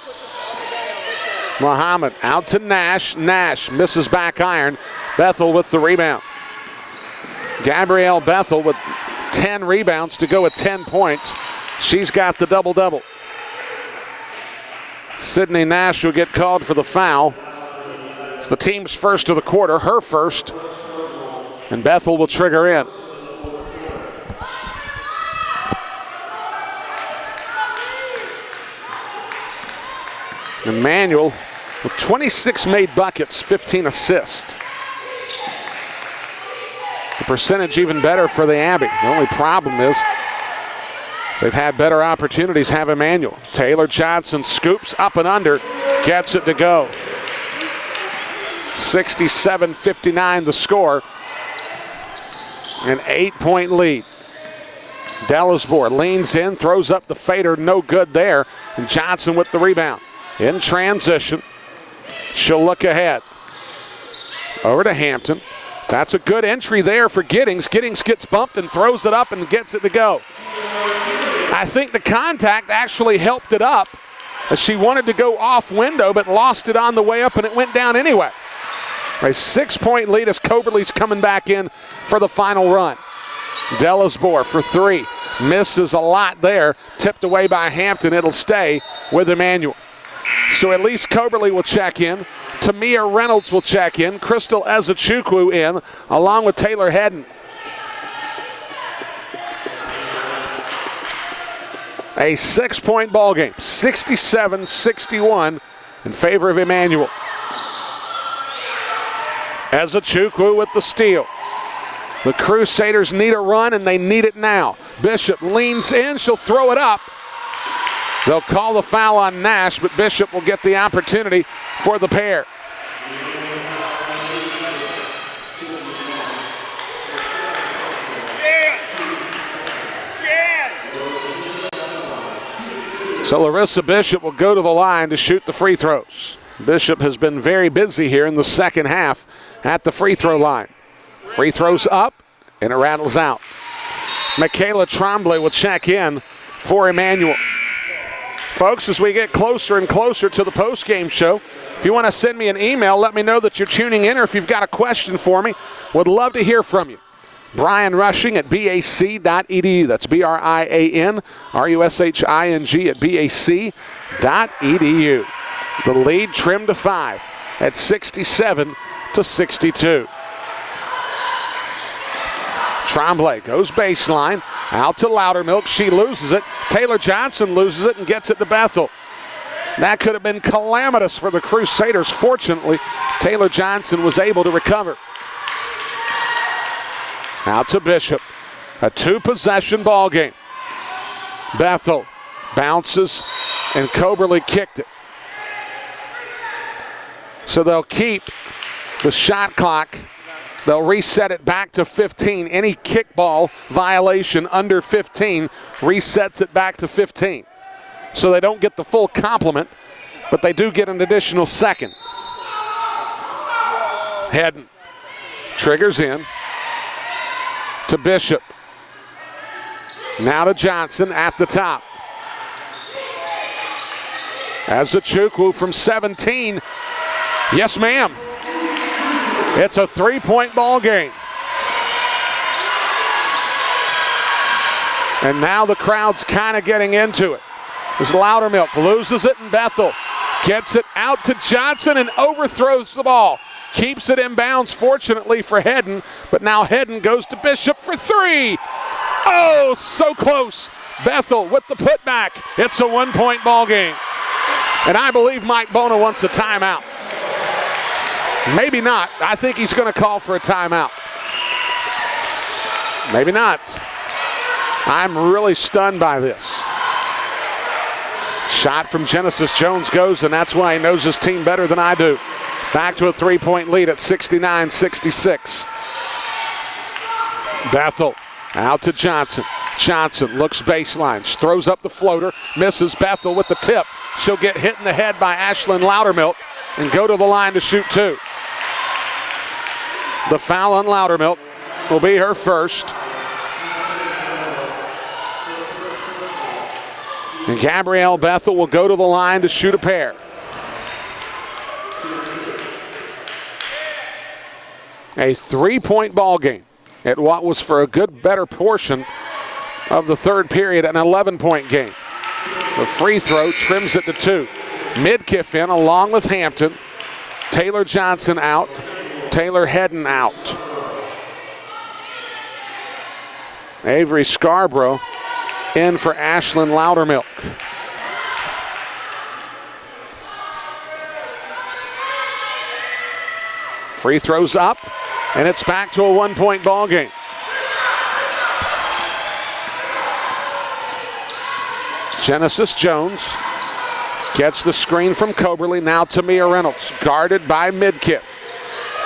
Muhammad out to Nash. Nash misses back iron. Bethel with the rebound. Gabrielle Bethel with 10 rebounds to go with 10 points. She's got the double-double. Sydney Nash will get called for the foul. It's the team's first of the quarter, her first. And Bethel will trigger in. Emmanuel with 26 made buckets, 15 assists. The percentage even better for the Abbey. The only problem is they've had better opportunities, have Emmanuel. Taylor Johnson scoops up and under, gets it to go. 67-59 the score. An 8-point lead. Delisbour leans in, throws up the fader, no good there. And Johnson with the rebound. In transition, she'll look ahead. Over to Hampton. That's a good entry there for Giddings. Giddings gets bumped and throws it up and gets it to go. I think the contact actually helped it up as she wanted to go off window but lost it on the way up and it went down anyway. A 6-point lead as Coberly's coming back in for the final run. Delisbour for three. Misses a lot there. Tipped away by Hampton. It'll stay with Emmanuel. So at least Coberly will check in. Tamia Reynolds will check in. Crystal Ezechukwu in, along with Taylor Hedden. A 6-point ball game, 67-61 in favor of Emmanuel. Ezechukwu with the steal. The Crusaders need a run, and they need it now. Bishop leans in. She'll throw it up. They'll call the foul on Nash, but Bishop will get the opportunity for the pair. So Larissa Bishop will go to the line to shoot the free throws. Bishop has been very busy here in the second half at the free throw line. Free throws up, and it rattles out. Michaela Tremblay will check in for Emmanuel. Folks, as we get closer and closer to the postgame show, if you want to send me an email, let me know that you're tuning in, or if you've got a question for me, would love to hear from you. Brian Rushing at bac.edu. That's BrianRushing at bac.edu. The lead trimmed to 5 at 67-62. Tremblay goes baseline, out to Loudermilk. She loses it. Taylor Johnson loses it and gets it to Bethel. That could have been calamitous for the Crusaders. Fortunately, Taylor Johnson was able to recover. Out to Bishop. A 2-possession ball game. Bethel bounces, and Coberly kicked it. So they'll keep the shot clock. They'll reset it back to 15. Any kickball violation under 15 resets it back to 15. So they don't get the full complement, but they do get an additional second. Hedden triggers in to Bishop. Now to Johnson at the top. Ezechukwu from 17. Yes, ma'am. It's a 3-point ball game. And now the crowd's kind of getting into it. As Loudermilk loses it, and Bethel gets it out to Johnson and overthrows the ball. Keeps it in bounds, fortunately for Hedden, but now Hedden goes to Bishop for 3. Oh, so close. Bethel with the putback. It's a 1-point ball game. And I believe Mike Bona wants a timeout. Maybe not. I think he's going to call for a timeout. Maybe not. I'm really stunned by this. Shot from Genesis Jones goes, and that's why he knows his team better than I do. Back to a 3-point lead at 69-66. Bethel out to Johnson. Johnson looks baseline, throws up the floater, misses. Bethel with the tip. She'll get hit in the head by Ashlyn Loudermilk and go to the line to shoot 2. The foul on Loudermilk will be her first. And Gabrielle Bethel will go to the line to shoot a pair. A 3-point ball game at what was for a good, better portion of the third period, an 11-point game. The free throw trims it to 2. Midkiff in along with Hampton. Taylor Johnson out. Taylor Hedden out. Avery Scarborough in for Ashlyn Loudermilk. Free throws up, and it's back to a 1-point ball game. Genesis Jones gets the screen from Coberly. Now Tamia Reynolds, guarded by Midkiff.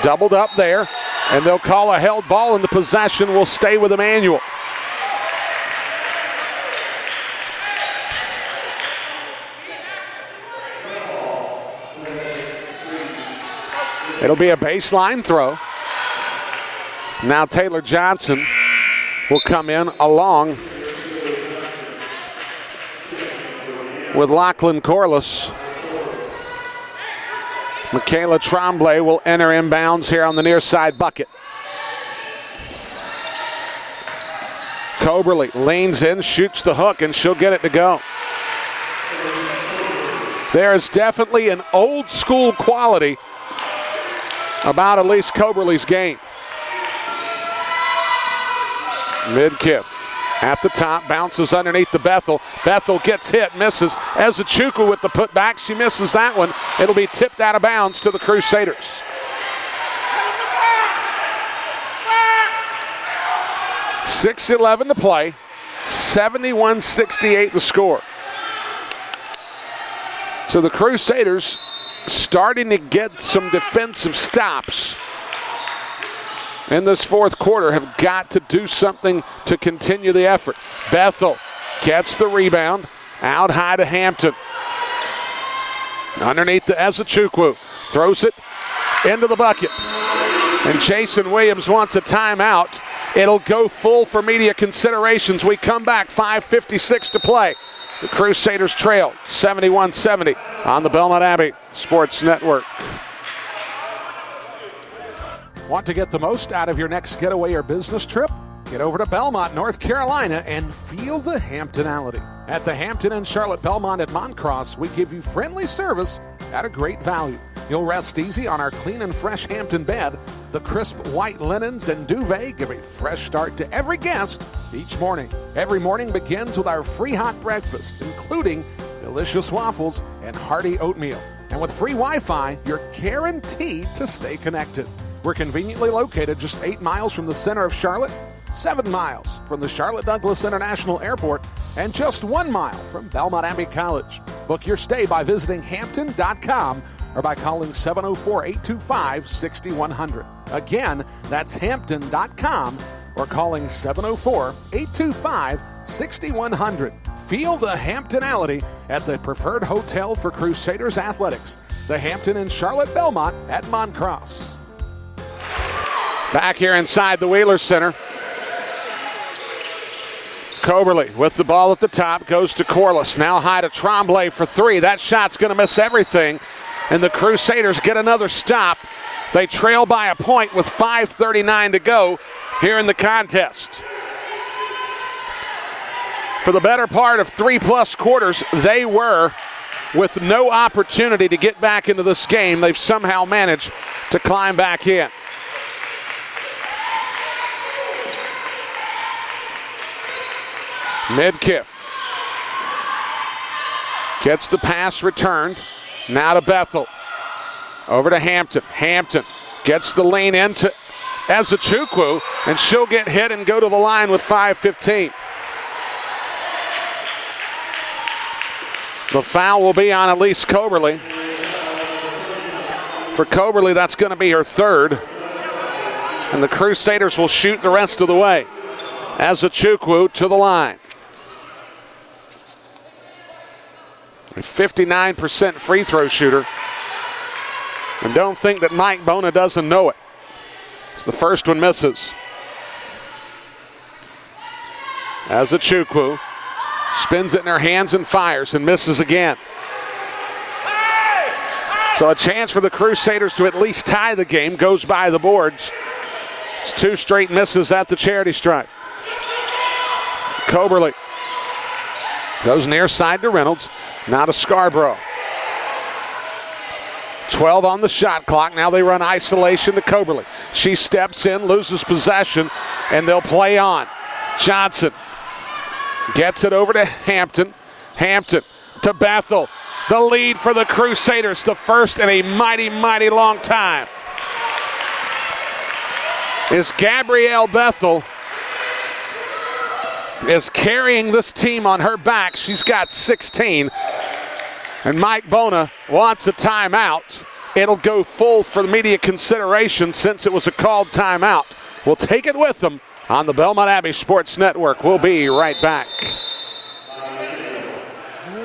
Doubled up there, and they'll call a held ball, and the possession will stay with Emmanuel. It'll be a baseline throw. Now Taylor Johnson will come in along with Lachlan Corliss. Michaela Tremblay will enter inbounds here on the near side bucket. Coberly leans in, shoots the hook, and she'll get it to go. There is definitely an old school quality about Elise Coberly's game. Midkiff at the top, bounces underneath the Bethel. Bethel gets hit, misses. Ezechukwu with the putback, she misses that one. It'll be tipped out of bounds to the Crusaders. .6:11 to play, 71-68 the score. So the Crusaders starting to get some defensive stops in this fourth quarter, have got to do something to continue the effort. Bethel gets the rebound, out high to Hampton. Underneath the Ezechukwu, throws it into the bucket. And Jason Williams wants a timeout. It'll go full for media considerations. We come back, 5:56 to play. The Crusaders trail 71-70 on the Belmont Abbey Sports Network. Want to get the most out of your next getaway or business trip? Get over to Belmont, North Carolina, and feel the Hamptonality. At the Hampton Inn Charlotte Belmont at Moncross, we give you friendly service at a great value. You'll rest easy on our clean and fresh Hampton bed. The crisp white linens and duvet give a fresh start to every guest each morning. Every morning begins with our free hot breakfast, including delicious waffles and hearty oatmeal. And with free Wi-Fi, you're guaranteed to stay connected. We're conveniently located just 8 miles from the center of Charlotte, 7 miles from the Charlotte Douglas International Airport, and just 1 mile from Belmont Abbey College. Book your stay by visiting Hampton.com or by calling 704-825-6100. Again, that's Hampton.com or calling 704-825-6100. Feel the Hamptonality at the preferred hotel for Crusaders athletics, the Hampton Inn Charlotte Belmont at Moncross. Back here inside the Wheeler Center. Coberly with the ball at the top, goes to Corliss. Now high to Tremblay for three. That shot's going to miss everything, and the Crusaders get another stop. They trail by a point with 5:39 to go here in the contest. For the better part of 3+ quarters, they were with no opportunity to get back into this game. They've somehow managed to climb back in. Midkiff gets the pass returned. Now to Bethel. Over to Hampton. Hampton gets the lane into Ezechukwu, and she'll get hit and go to the line with 5:15. The foul will be on Elise Coberly. For Coberly, that's going to be her third. And the Crusaders will shoot the rest of the way. Ezechukwu to the line. A 59% free throw shooter. And don't think that Mike Bona doesn't know it. It's the first one misses. Ezechukwu spins it in her hands and fires and misses again. So a chance for the Crusaders to at least tie the game goes by the boards. It's 2 straight misses at the charity stripe. Coberly goes near side to Reynolds. Now to Scarborough. 12 on the shot clock. Now they run isolation to Coberly. She steps in, loses possession, and they'll play on. Johnson gets it over to Hampton. Hampton to Bethel. The lead for the Crusaders, the first in a mighty, mighty long time. is Gabrielle Bethel is carrying this team on her back. She's got 16. And Mike Bona wants a timeout. It'll go full for the media consideration since it was a called timeout. We'll take it with them on the Belmont Abbey Sports Network. We'll be right back.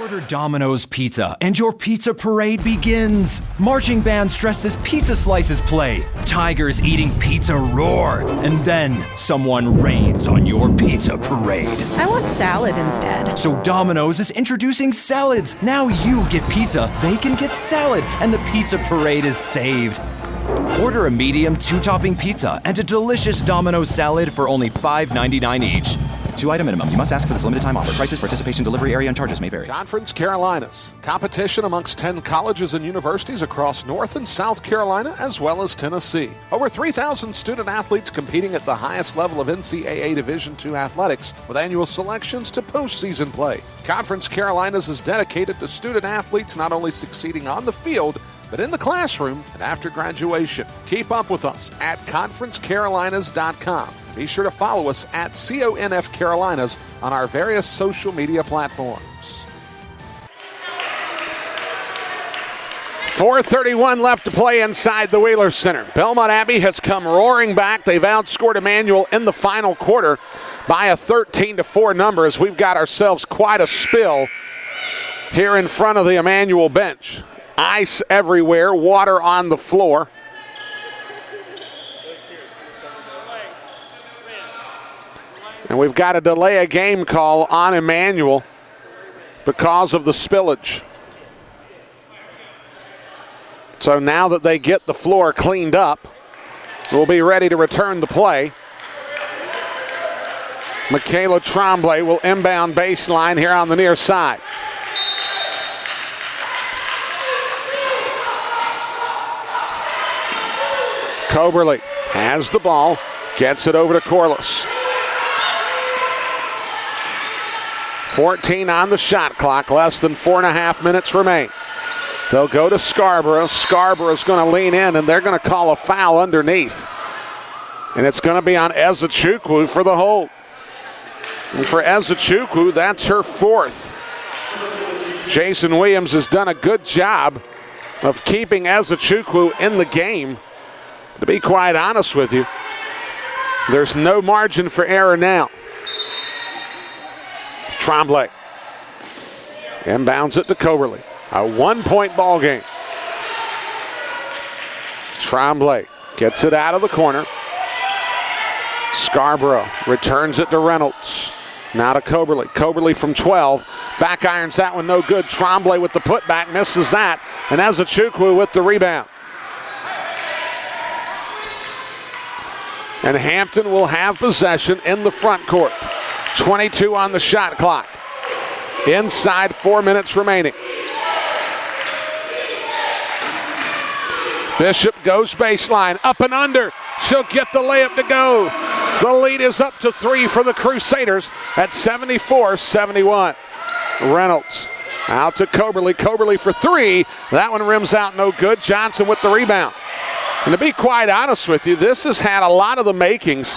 Order Domino's Pizza and your pizza parade begins. Marching bands dressed as pizza slices play. Tigers eating pizza roar. And then someone rains on your pizza parade. I want salad instead. So Domino's is introducing salads. Now you get pizza, they can get salad, and the pizza parade is saved. Order a medium 2-topping pizza and a delicious Domino's salad for only $5.99 each. 2-item minimum. You must ask for this limited time offer. Prices, participation, delivery area, and charges may vary. Conference Carolinas. Competition amongst 10 colleges and universities across North and South Carolina as well as Tennessee. Over 3,000 student athletes competing at the highest level of NCAA Division II athletics with annual selections to postseason play. Conference Carolinas is dedicated to student athletes not only succeeding on the field, but in the classroom and after graduation. Keep up with us at conferencecarolinas.com. Be sure to follow us at CONF Carolinas on our various social media platforms. 4:31 left to play inside the Wheeler Center. Belmont Abbey has come roaring back. They've outscored Emmanuel in the final quarter by a 13-4 number as we've got ourselves quite a spill here in front of the Emmanuel bench. Ice everywhere, water on the floor. And we've got to delay a game call on Emmanuel because of the spillage. So now that they get the floor cleaned up, we'll be ready to return the play. Michaela Tremblay will inbound baseline here on the near side. Coberly has the ball, gets it over to Corliss. 14 on the shot clock, less than 4.5 minutes remain. They'll go to Scarborough. Scarborough's going to lean in, and they're going to call a foul underneath. And it's going to be on Ezechukwu for the hold. And for Ezechukwu, that's her fourth. Jason Williams has done a good job of keeping Ezechukwu in the game. To be quite honest with you, there's no margin for error now. Tremblay inbounds it to Coberly. A 1-point ball game. Tremblay gets it out of the corner. Scarborough returns it to Reynolds. Now to Coberly. Coberly from 12. Back irons that one, no good. Tremblay with the putback, misses that. And Ezechukwu with the rebound. And Hampton will have possession in the front court. 22 on the shot clock. Inside 4 minutes remaining. Bishop goes baseline, up and under. She'll get the layup to go. The lead is up to 3 for the Crusaders at 74-71. Reynolds out to Coberly. Coberly for 3. That one rims out, no good. Johnson with the rebound. And to be quite honest with you, this has had a lot of the makings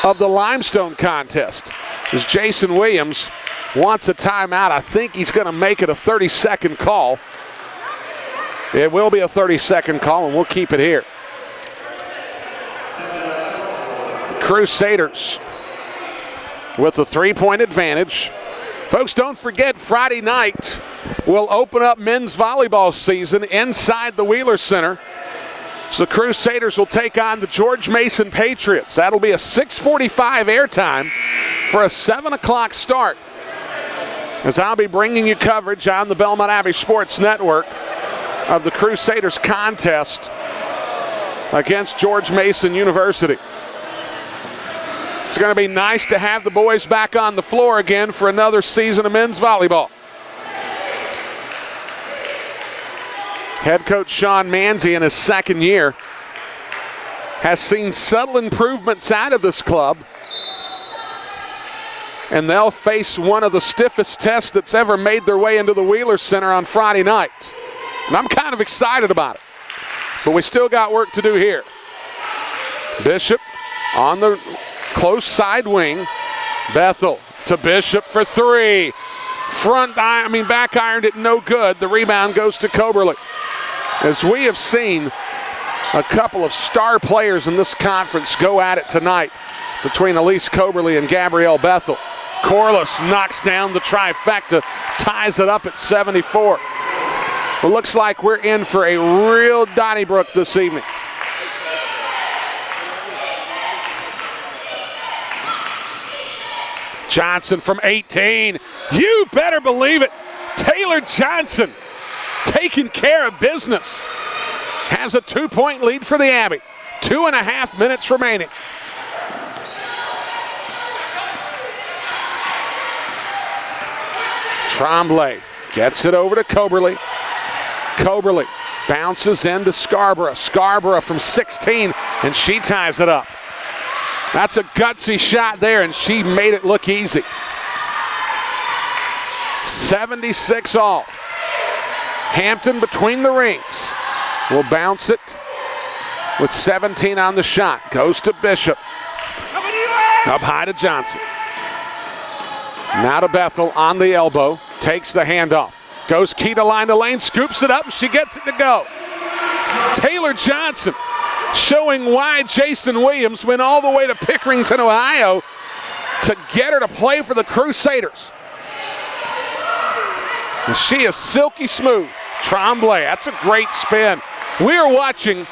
of the limestone contest. As Jason Williams wants a timeout, I think he's going to make it a 30-second call. It will be a 30-second call, and we'll keep it here. Crusaders with a 3-point advantage. Folks, don't forget Friday night we'll open up men's volleyball season inside the Wheeler Center. So the Crusaders will take on the George Mason Patriots. That'll be a 6:45 airtime for a 7 o'clock start. As I'll be bringing you coverage on the Belmont Abbey Sports Network of the Crusaders contest against George Mason University. It's going to be nice to have the boys back on the floor again for another season of men's volleyball. Head coach Sean Manzi in his second year has seen subtle improvements out of this club. And they'll face one of the stiffest tests that's ever made their way into the Wheeler Center on Friday night. And I'm kind of excited about it. But we still got work to do here. Bishop on the close side wing. Bethel to Bishop for three. Back ironed it, no good. The rebound goes to Coberly. As we have seen a couple of star players in this conference go at it tonight between Elise Coberly and Gabrielle Bethel. Corliss knocks down the trifecta, ties it up at 74. It looks like we're in for a real Donnybrook this evening. Johnson from 18. You better believe it. Taylor Johnson taking care of business. Has a 2-point lead for the Abbey. 2.5 minutes remaining. Tremblay gets it over to Coberly. Coberly bounces into Scarborough. Scarborough from 16, and she ties it up. That's a gutsy shot there, and she made it look easy. 76 all. Hampton between the rings will bounce it with 17 on the shot. Goes to Bishop. Up high to Johnson. Now to Bethel on the elbow. Takes the handoff. Goes key to line to lane. Scoops it up, and she gets it to go. Taylor Johnson showing why Jason Williams went all the way to Pickerington, Ohio to get her to play for the Crusaders. And she is silky smooth. Tremblay, that's a great spin. We are watching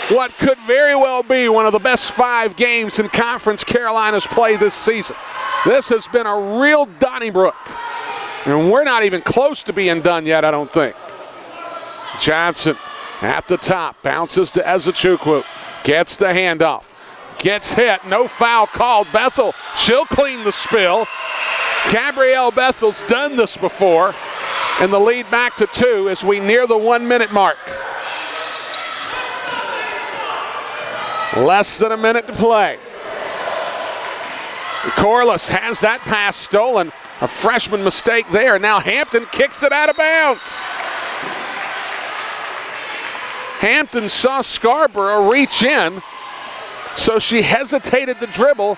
what could very well be one of the best 5 games in Conference Carolina's play this season. This has been a real Donnybrook. And we're not even close to being done yet, I don't think. Johnson at the top, bounces to Ezechukwu, gets the handoff, gets hit, no foul called. Bethel, she'll clean the spill. Gabrielle Bethel's done this before, and the lead back to 2 as we near the 1-minute mark. Less than a minute to play. Corliss has that pass stolen. A freshman mistake there. Now Hampton kicks it out of bounds. Hampton saw Scarborough reach in, so she hesitated to dribble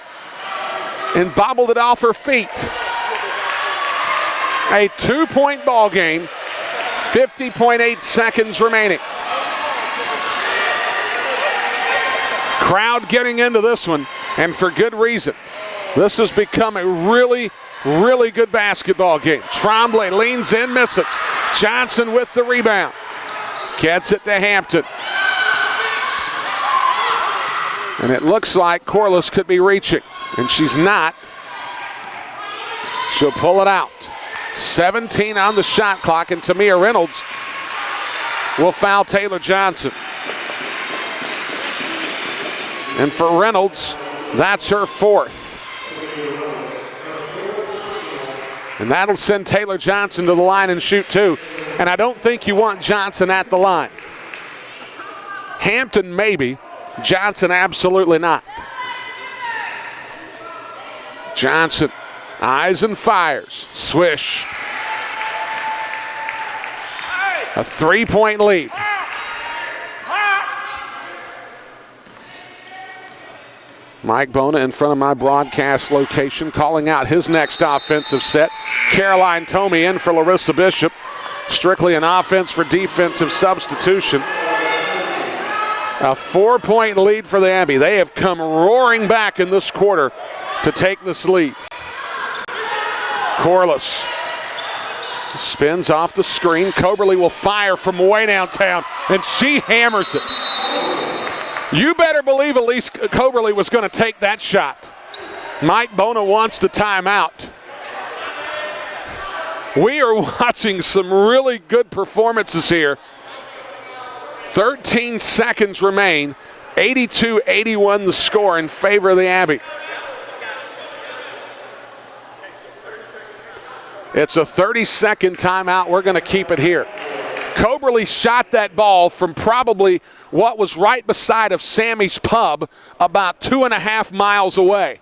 and bobbled it off her feet. A 2-point ball game, 50.8 seconds remaining. Crowd getting into this one, and for good reason. This has become a really good basketball game. Tremblay leans in, misses. Johnson with the rebound. Gets it to Hampton. And it looks like Corliss could be reaching, and she's not. She'll pull it out. 17 on the shot clock, and Tamia Reynolds will foul Taylor Johnson. And for Reynolds, that's her 4th. And that'll send Taylor Johnson to the line and shoot 2. And I don't think you want Johnson at the line. Hampton maybe, Johnson absolutely not. Johnson, eyes and fires, swish. A 3-point lead. Mike Bona in front of my broadcast location calling out his next offensive set. Caroline Tomey in for Larissa Bishop. Strictly an offense for defensive substitution. A 4-point lead for the Abbey. They have come roaring back in this quarter to take this lead. Corliss spins off the screen. Coberly will fire from way downtown, and she hammers it. You better believe Elise Coberly was going to take that shot. Mike Bona wants the timeout. We are watching some really good performances here. 13 seconds remain. 82-81 the score in favor of the Abbey. It's a 30-second timeout. We're going to keep it here. Coberly shot that ball from probably what was right beside of Sammy's Pub, about 2.5 miles away.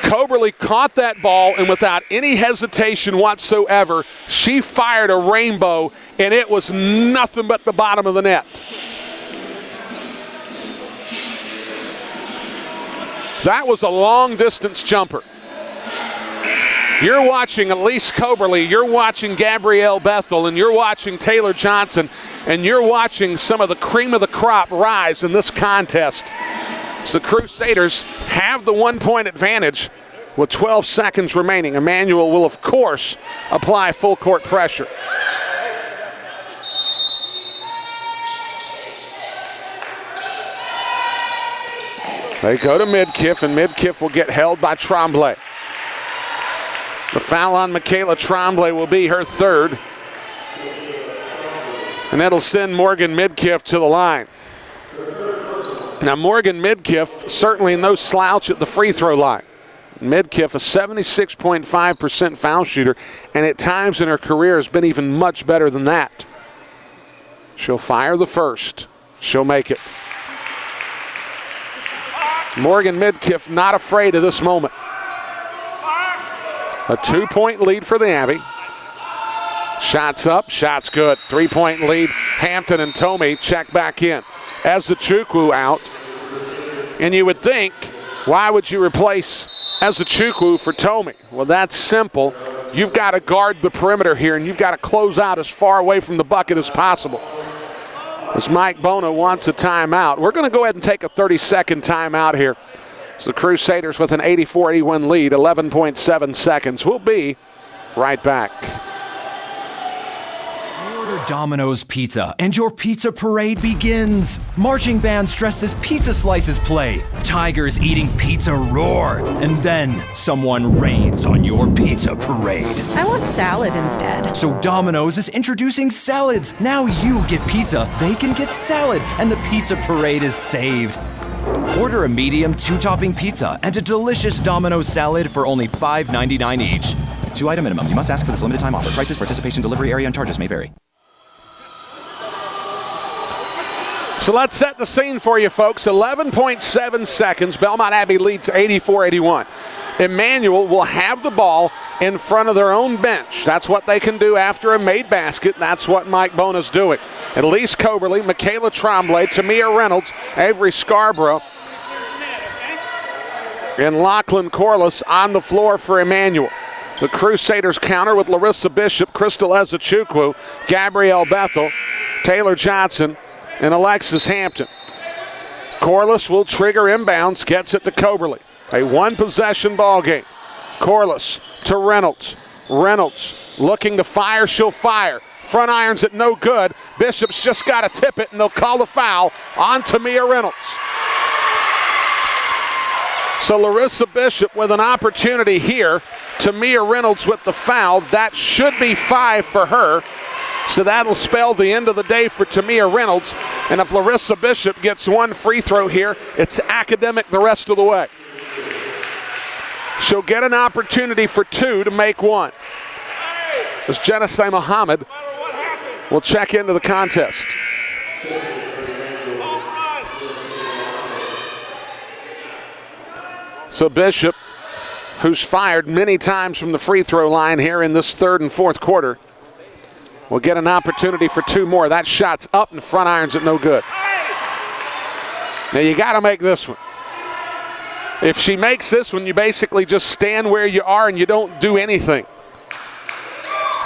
Coberly caught that ball, and without any hesitation whatsoever, she fired a rainbow, and it was nothing but the bottom of the net. That was a long-distance jumper. You're watching Elise Coberly, you're watching Gabrielle Bethel, and you're watching Taylor Johnson, and you're watching some of the cream of the crop rise in this contest. So the Crusaders have the 1-point advantage with 12 seconds remaining. Emmanuel will, of course, apply full court pressure. They go to Midkiff, and Midkiff will get held by Tremblay. The foul on Michaela Tremblay will be her third. And that'll send Morgan Midkiff to the line. Now, Morgan Midkiff, certainly no slouch at the free throw line. Midkiff, a 76.5% foul shooter, and at times in her career has been even much better than that. She'll fire the first. She'll make it. Morgan Midkiff not afraid of this moment. A 2-point lead for the Abbey. Shots up, shots good. 3-point lead. Hampton and Tomey check back in. Ezechukwu out. And you would think, why would you replace Ezechukwu for Tomey? Well, that's simple. You've got to guard the perimeter here, and you've got to close out as far away from the bucket as possible. As Mike Bona wants a timeout. We're going to go ahead and take a 30-second timeout here. So the Crusaders with an 84-81 lead, 11.7 seconds. We'll be right back. Order Domino's Pizza, and your pizza parade begins. Marching bands dressed as pizza slices play. Tigers eating pizza roar. And then someone rains on your pizza parade. I want salad instead. So Domino's is introducing salads. Now you get pizza, they can get salad, and the pizza parade is saved. Order a medium 2-topping pizza and a delicious Domino's salad for only $5.99 each. 2-item minimum. You must ask for this limited time offer. Prices, participation, delivery area, and charges may vary. So let's set the scene for you, folks. 11.7 seconds. Belmont Abbey leads 84-81. Emmanuel will have the ball in front of their own bench. That's what they can do after a made basket. That's what Mike Bona's doing. Elise Coberly, Michaela Tremblay, Tamia Reynolds, Avery Scarborough, and Lachlan Corliss on the floor for Emmanuel. The Crusaders counter with Larissa Bishop, Crystal Ezechukwu, Gabrielle Bethel, Taylor Johnson, and Alexis Hampton. Corliss will trigger inbounds, gets it to Coberly. A one-possession ball game. Corliss to Reynolds. Reynolds looking to fire, she'll fire. Front irons it no good. Bishop's just got to tip it, and they'll call the foul on Tamia Reynolds. So Larissa Bishop with an opportunity here. Tamia Reynolds with the foul. That should be 5 for her. So that'll spell the end of the day for Tamia Reynolds. And if Larissa Bishop gets one free throw here, it's academic the rest of the way. She'll get an opportunity for 2 to make 1. As Genesee Muhammad will check into the contest. So Bishop, who's fired many times from the free throw line here in this third and fourth quarter, will get an opportunity for 2 more. That shot's up and front irons it no good. Now you got to make this one. If she makes this one, you basically just stand where you are and you don't do anything.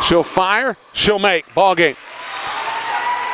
She'll fire, she'll make. Ball game.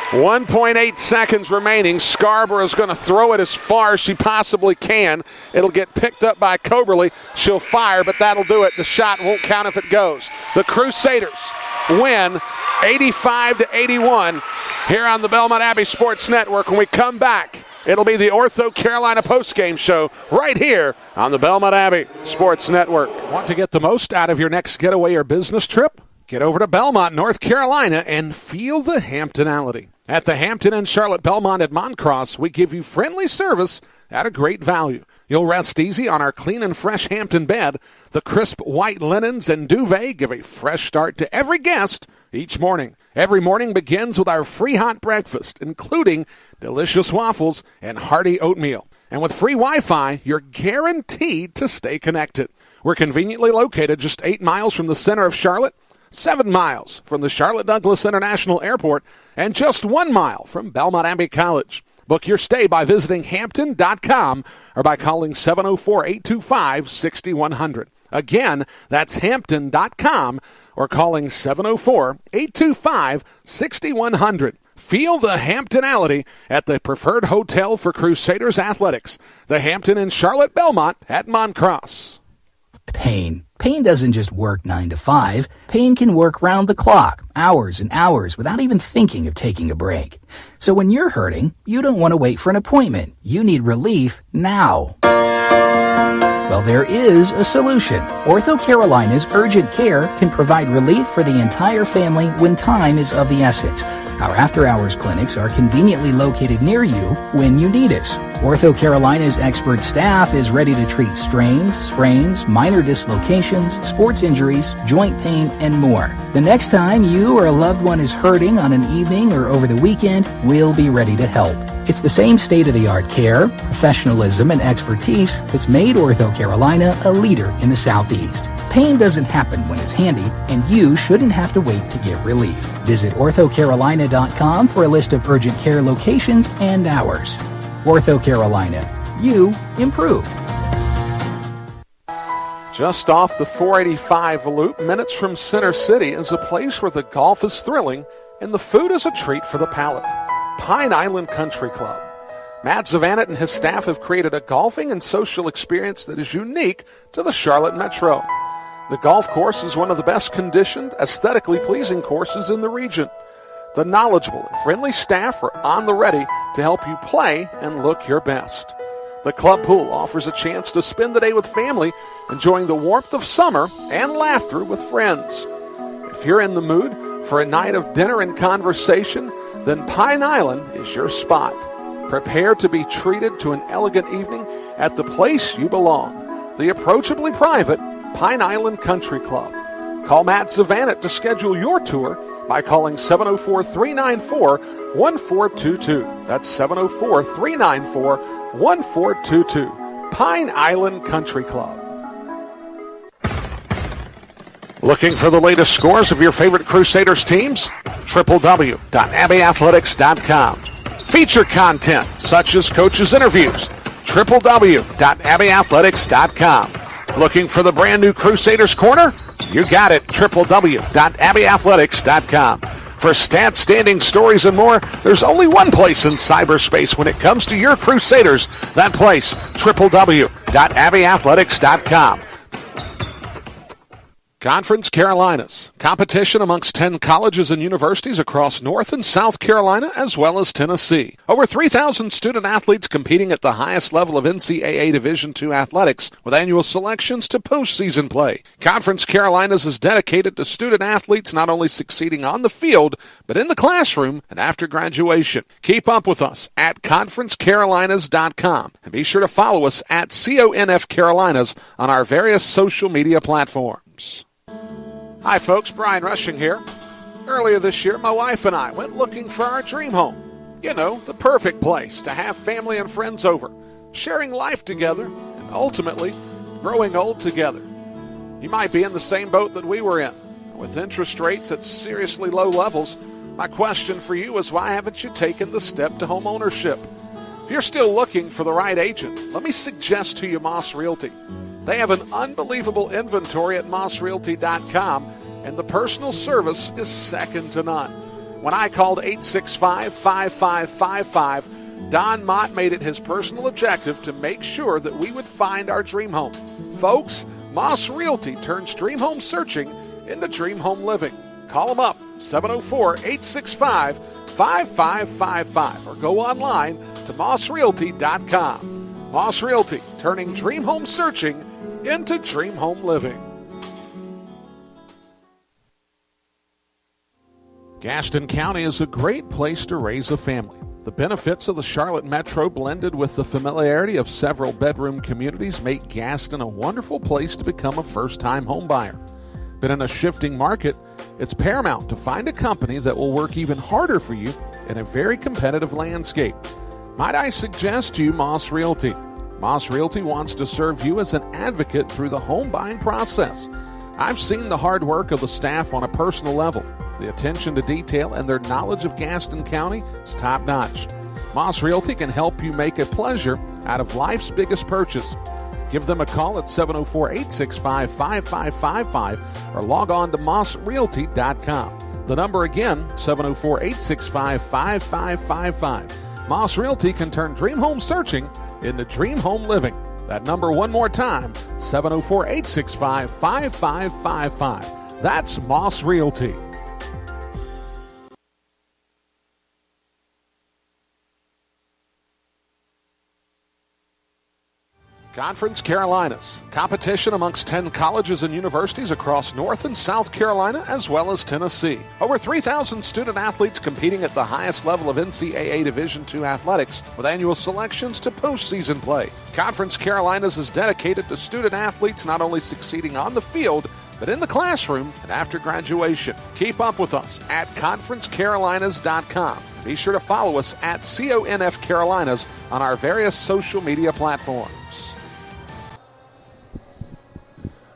1.8 seconds remaining. Scarborough's going to throw it as far as she possibly can. It'll get picked up by Coberly. She'll fire, but that'll do it. The shot won't count if it goes. The Crusaders win 85-81 here on the Belmont Abbey Sports Network. When we come back, it'll be the Ortho Carolina postgame show right here on the Belmont Abbey Sports Network. Want to get the most out of your next getaway or business trip? Get over to Belmont, North Carolina, and feel the Hamptonality. At the Hampton and Charlotte Belmont at Moncross, we give you friendly service at a great value. You'll rest easy on our clean and fresh Hampton bed. The crisp white linens and duvet give a fresh start to every guest each morning. Every morning begins with our free hot breakfast, including delicious waffles and hearty oatmeal. And with free Wi-Fi, you're guaranteed to stay connected. We're conveniently located just 8 miles from the center of Charlotte, 7 miles from the Charlotte Douglas International Airport, and just 1 mile from Belmont Abbey College. Book your stay by visiting Hampton.com or by calling 704-825-6100. Again, that's Hampton.com or calling 704-825-6100. Feel the Hamptonality at the preferred hotel for Crusaders athletics, the Hampton in Charlotte Belmont at Moncross. Pain. Pain doesn't just work 9 to 5. Pain can work round the clock, hours and hours, without even thinking of taking a break. So when you're hurting, you don't want to wait for an appointment. You need relief now. Well, there is a solution. Ortho Carolina's Urgent Care can provide relief for the entire family when time is of the essence. Our after-hours clinics are conveniently located near you when you need us. Ortho Carolina's expert staff is ready to treat strains, sprains, minor dislocations, sports injuries, joint pain, and more. The next time you or a loved one is hurting on an evening or over the weekend, we'll be ready to help. It's the same state-of-the-art care, professionalism, and expertise that's made Ortho Carolina a leader in the Southeast. Pain doesn't happen when it's handy, and you shouldn't have to wait to get relief. Visit orthocarolina.com for a list of urgent care locations and hours. Ortho Carolina. You improve. Just off the 485 loop, minutes from Center City, is a place where the golf is thrilling and the food is a treat for the palate. Pine Island Country Club. Matt Zavanet and his staff have created a golfing and social experience that is unique to the Charlotte Metro. The golf course is one of the best conditioned, aesthetically pleasing courses in the region. The knowledgeable and friendly staff are on the ready to help you play and look your best. The club pool offers a chance to spend the day with family, enjoying the warmth of summer and laughter with friends. If you're in the mood for a night of dinner and conversation, then Pine Island is your spot. Prepare to be treated to an elegant evening at the place you belong, the approachably private Pine Island Country Club. Call Matt Zavanet to schedule your tour by calling 704-394-1422. That's 704-394-1422. Pine Island Country Club. Looking for the latest scores of your favorite Crusaders teams? www.abbeyathletics.com. Feature content such as coaches' interviews. www.abbeyathletics.com. Looking for the brand new Crusaders Corner? You got it. www.abbeyathletics.com. For stats, standing stories, and more, there's only one place in cyberspace when it comes to your Crusaders. That place, www.abbeyathletics.com. Conference Carolinas. Competition amongst 10 colleges and universities across North and South Carolina as well as Tennessee. Over 3,000 student athletes competing at the highest level of NCAA Division II athletics with annual selections to postseason play. Conference Carolinas is dedicated to student athletes not only succeeding on the field, but in the classroom and after graduation. Keep up with us at conferencecarolinas.com and be sure to follow us at CONF Carolinas on our various social media platforms. Hi folks, Brian Rushing here. Earlier this year, my wife and I went looking for our dream home. You know, the perfect place to have family and friends over, sharing life together, and ultimately, growing old together. You might be in the same boat that we were in. With interest rates at seriously low levels, my question for you is why haven't you taken the step to home ownership? If you're still looking for the right agent, let me suggest to you Moss Realty. They have an unbelievable inventory at mossrealty.com, and the personal service is second to none. When I called 865-5555, Don Mott made it his personal objective to make sure that we would find our dream home. Folks, Moss Realty turns dream home searching into dream home living. Call them up, 704-865-5555, or go online to mossrealty.com. Moss Realty, turning dream home searching into dream home living. Gaston County is a great place to raise a family. The benefits of the Charlotte Metro blended with the familiarity of several bedroom communities make Gaston a wonderful place to become a first-time home buyer. But in a shifting market, it's paramount to find a company that will work even harder for you in a very competitive landscape. Might I suggest to you Moss Realty? Moss Realty wants to serve you as an advocate through the home buying process. I've seen the hard work of the staff on a personal level. The attention to detail and their knowledge of Gaston County is top-notch. Moss Realty can help you make a pleasure out of life's biggest purchase. Give them a call at 704-865-5555 or log on to mossrealty.com. The number again, 704-865-5555. Moss Realty can turn dream home searching into dream home living. That number one more time, 704-865-5555. That's Moss Realty. Conference Carolinas, competition amongst 10 colleges and universities across North and South Carolina as well as Tennessee. Over 3,000 student athletes competing at the highest level of NCAA Division II athletics with annual selections to postseason play. Conference Carolinas is dedicated to student athletes not only succeeding on the field, but in the classroom and after graduation. Keep up with us at conferencecarolinas.com. Be sure to follow us at CONF Carolinas on our various social media platforms.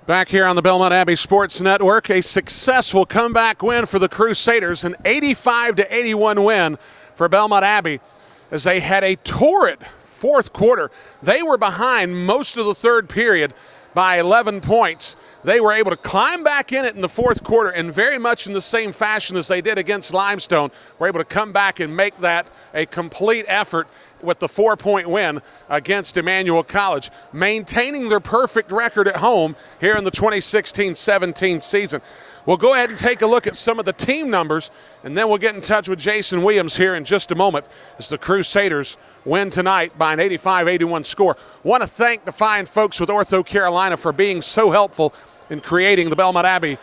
Back here on the Belmont Abbey Sports Network, a successful comeback win for the Crusaders, an 85-81 win for Belmont Abbey as they had a torrid fourth quarter. They were behind most of the third period by 11 points. They were able to climb back in it in the fourth quarter, and very much in the same fashion as they did against Limestone, were able to come back and make that a complete effort with the 4-point win against Emmanuel College, maintaining their perfect record at home here in the 2016-17 season. We'll go ahead and take a look at some of the team numbers, and then we'll get in touch with Jason Williams here in just a moment as the Crusaders win tonight by an 85-81 score. Want to thank the fine folks with Ortho Carolina for being so helpful in creating the Belmont Abbey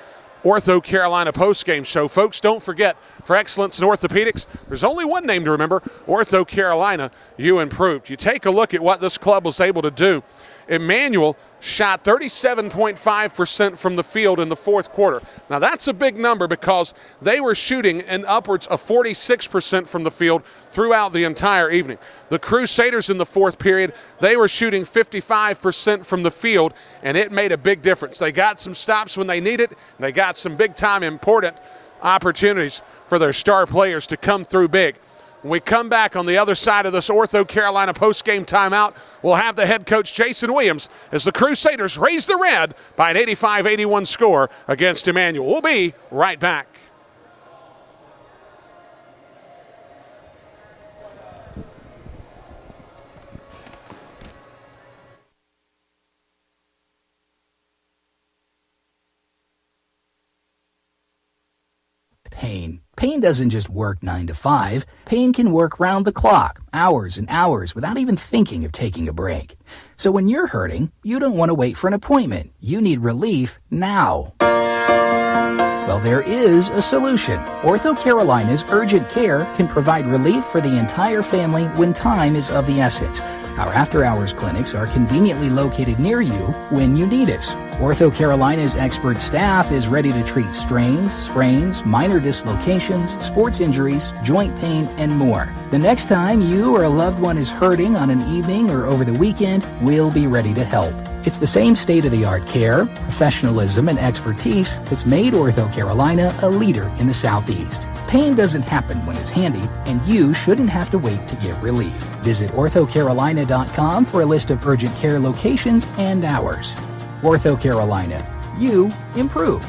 Ortho Carolina postgame show. Folks, don't forget, for excellence in orthopedics, there's only one name to remember, Ortho Carolina, you improved. You take a look at what this club was able to do. Emmanuel shot 37.5% from the field in the fourth quarter. Now that's a big number because they were shooting in upwards of 46% from the field throughout the entire evening. The Crusaders in the fourth period, they were shooting 55% from the field, and it made a big difference. They got some stops when they needed, and they got some big-time important opportunities for their star players to come through big. When we come back on the other side of this Ortho Carolina postgame timeout, we'll have the head coach Jason Williams as the Crusaders raise the red by an 85-81 score against Emmanuel. We'll be right back. Pain. Pain doesn't just work 9 to 5. Pain can work round the clock, hours and hours, without even thinking of taking a break. So when you're hurting, you don't want to wait for an appointment. You need relief now. Well, there is a solution. Ortho Carolina's Urgent Care can provide relief for the entire family when time is of the essence. Our after-hours clinics are conveniently located near you when you need it. Ortho Carolina's expert staff is ready to treat strains, sprains, minor dislocations, sports injuries, joint pain, and more. The next time you or a loved one is hurting on an evening or over the weekend, we'll be ready to help. It's the same state-of-the-art care, professionalism, and expertise that's made Ortho Carolina a leader in the Southeast. Pain doesn't happen when it's handy, and you shouldn't have to wait to get relief. Visit orthocarolina.com for a list of urgent care locations and hours. Ortho Carolina. You improved.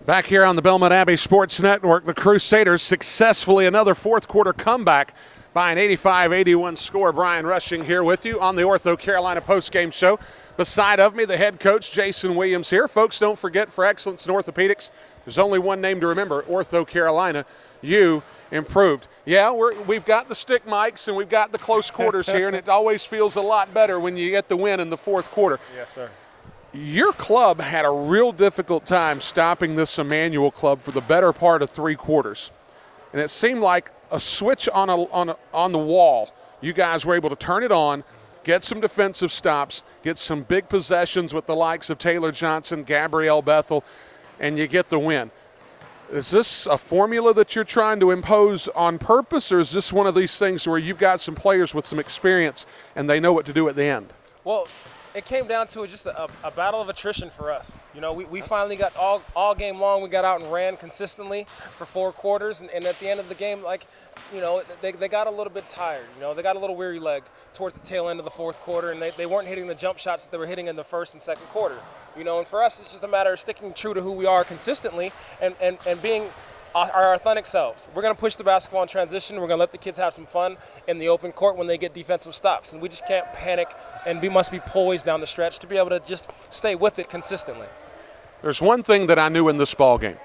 Back here on the Belmont Abbey Sports Network, the Crusaders successfully another fourth quarter comeback by an 85-81 score. Brian Rushing here with you on the Ortho Carolina postgame show. Beside of me, the head coach, Jason Williams here. Folks, don't forget, for excellence in orthopedics, there's only one name to remember, Ortho Carolina. You improved. Yeah, we've got the stick mics and we've got the close quarters here, and it always feels a lot better when you get the win in the fourth quarter. Yes, sir. Your club had a real difficult time stopping this Emmanuel club for the better part of three quarters. And it seemed like a switch on the wall. You guys were able to turn it on, get some defensive stops, get some big possessions with the likes of Taylor Johnson, Gabrielle Bethel, and you get the win. Is this a formula that you're trying to impose on purpose, or is this one of these things where you've got some players with some experience and they know what to do at the end? Well, it came down to just a battle of attrition for us. You know, we finally got all game long. We got out and ran consistently for 4 quarters, and at the end of the game, like, you know, they got a little bit tired. You know, they got a little weary-legged towards the tail end of the 4th quarter, and they weren't hitting the jump shots that they were hitting in the 1st and 2nd quarter. You know, and for us, it's just a matter of sticking true to who we are consistently and being our authentic selves. We're going to push the basketball in transition. We're going to let the kids have some fun in the open court when they get defensive stops. And we just can't panic, and we must be poised down the stretch to be able to just stay with it consistently. There's one thing that I knew in this ball game.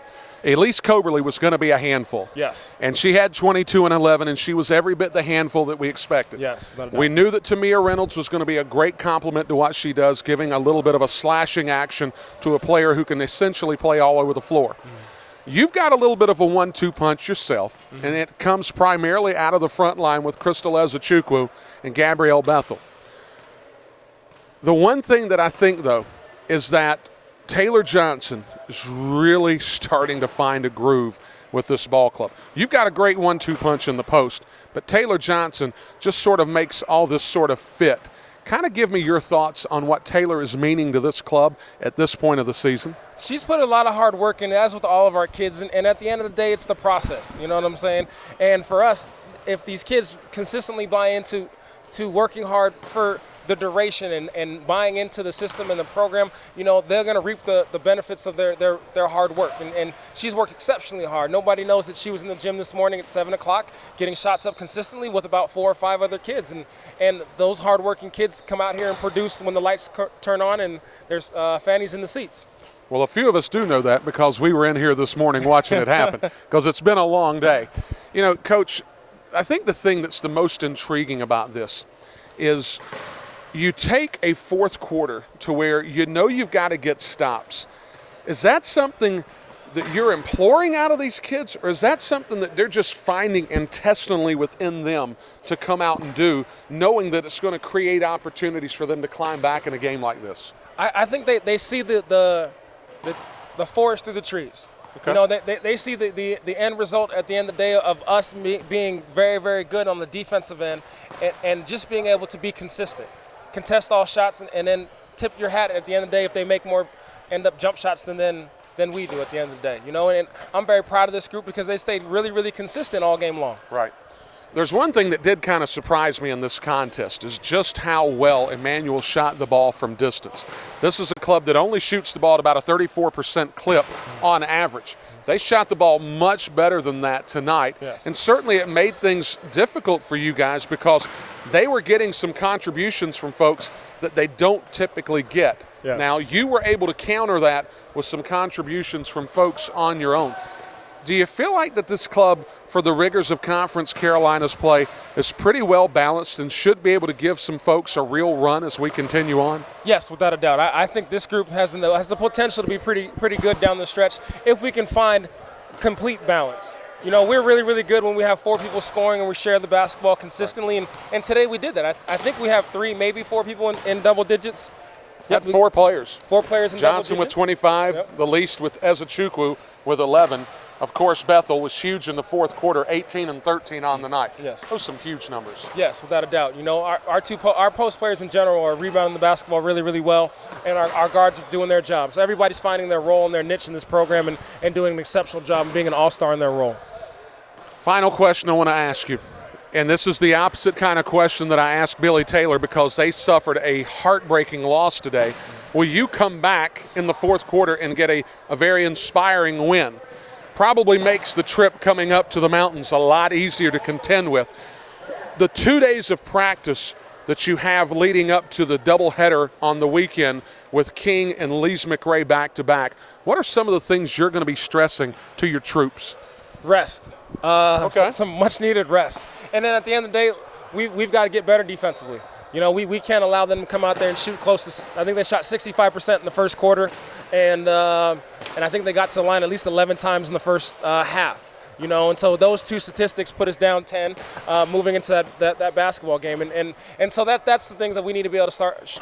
Elise Coberly was going to be a handful. Yes. And she had 22 and 11, and she was every bit the handful that we expected. Yes. We knew that Tamia Reynolds was going to be a great complement to what she does, giving a little bit of a slashing action to a player who can essentially play all over the floor. You've got a little bit of a 1-2 punch yourself, and it comes primarily out of the front line with Crystal Ezechukwu and Gabrielle Bethel. The one thing that I think, though, is that Taylor Johnson is really starting to find a groove with this ball club. You've got a great 1-2 punch in the post, but Taylor Johnson just sort of makes all this sort of fit. Kind of give me your thoughts on what Taylor is meaning to this club at this point of the season. She's put a lot of hard work in, as with all of our kids, and at the end of the day, it's the process. You know what I'm saying? And for us, if these kids consistently buy into working hard for the duration and buying into the system and the program, you know, they're going to reap the benefits of their hard work. And she's worked exceptionally hard. Nobody knows that she was in the gym this morning at 7 o'clock getting shots up consistently with about 4 or 5 other kids. And those hardworking kids come out here and produce when the lights turn on and there's fannies in the seats. Well, a few of us do know that because we were in here this morning watching it happen because it's been a long day. You know, Coach, I think the thing that's the most intriguing about this is you take a 4th quarter to where you know you've got to get stops. Is that something that you're imploring out of these kids, or is that something that they're just finding intestinally within them to come out and do, knowing that it's going to create opportunities for them to climb back in a game like this? I think they see the forest through the trees. Okay. You know, they see the end result at the end of the day of us being very, very good on the defensive end and just being able to be consistent. Contest all shots and then tip your hat at the end of the day if they make more end up jump shots than we do at the end of the day. You know, and I'm very proud of this group because they stayed really, really consistent all game long. Right. There's one thing that did kind of surprise me in this contest is just how well Emmanuel shot the ball from distance. This is a club that only shoots the ball at about a 34% clip on average. They shot the ball much better than that tonight. Yes. And certainly it made things difficult for you guys because they were getting some contributions from folks that they don't typically get. Yes. Now, you were able to counter that with some contributions from folks on your own. Do you feel like that this club, for the rigors of Conference Carolina's play, is pretty well balanced and should be able to give some folks a real run as we continue on? Yes, without a doubt. I think this group has the potential to be pretty good down the stretch if we can find complete balance. You know, we're really, really good when we have 4 people scoring and we share the basketball consistently, and today we did that. I think we have 3, maybe 4 people in double digits. Yep, 4 players. 4 players in Johnson double digits. with 25, Yep. the least with Ezechukwu with 11. Of course, Bethel was huge in the 4th quarter, 18 and 13 on the night. Yes. Those are some huge numbers. Yes, without a doubt. You know, our post players in general are rebounding the basketball really, really well, and our guards are doing their job. So everybody's finding their role and their niche in this program and doing an exceptional job and being an all-star in their role. Final question I want to ask you, and this is the opposite kind of question that I asked Billy Taylor because they suffered a heartbreaking loss today. Will you come back in the 4th quarter and get a very inspiring win? Probably makes the trip coming up to the mountains a lot easier to contend with. The 2 days of practice that you have leading up to the doubleheader on the weekend with King and Lees McRae back-to-back, what are some of the things you're going to be stressing to your troops? Rest. Okay. Some much-needed rest. And then at the end of the day, we've got to get better defensively. You know, we can't allow them to come out there and shoot close to – I think they shot 65% in the 1st quarter, and I think they got to the line at least 11 times in the first half. You know, and so those 2 statistics put us down 10 moving into that basketball game. And so that's the things that we need to be able to start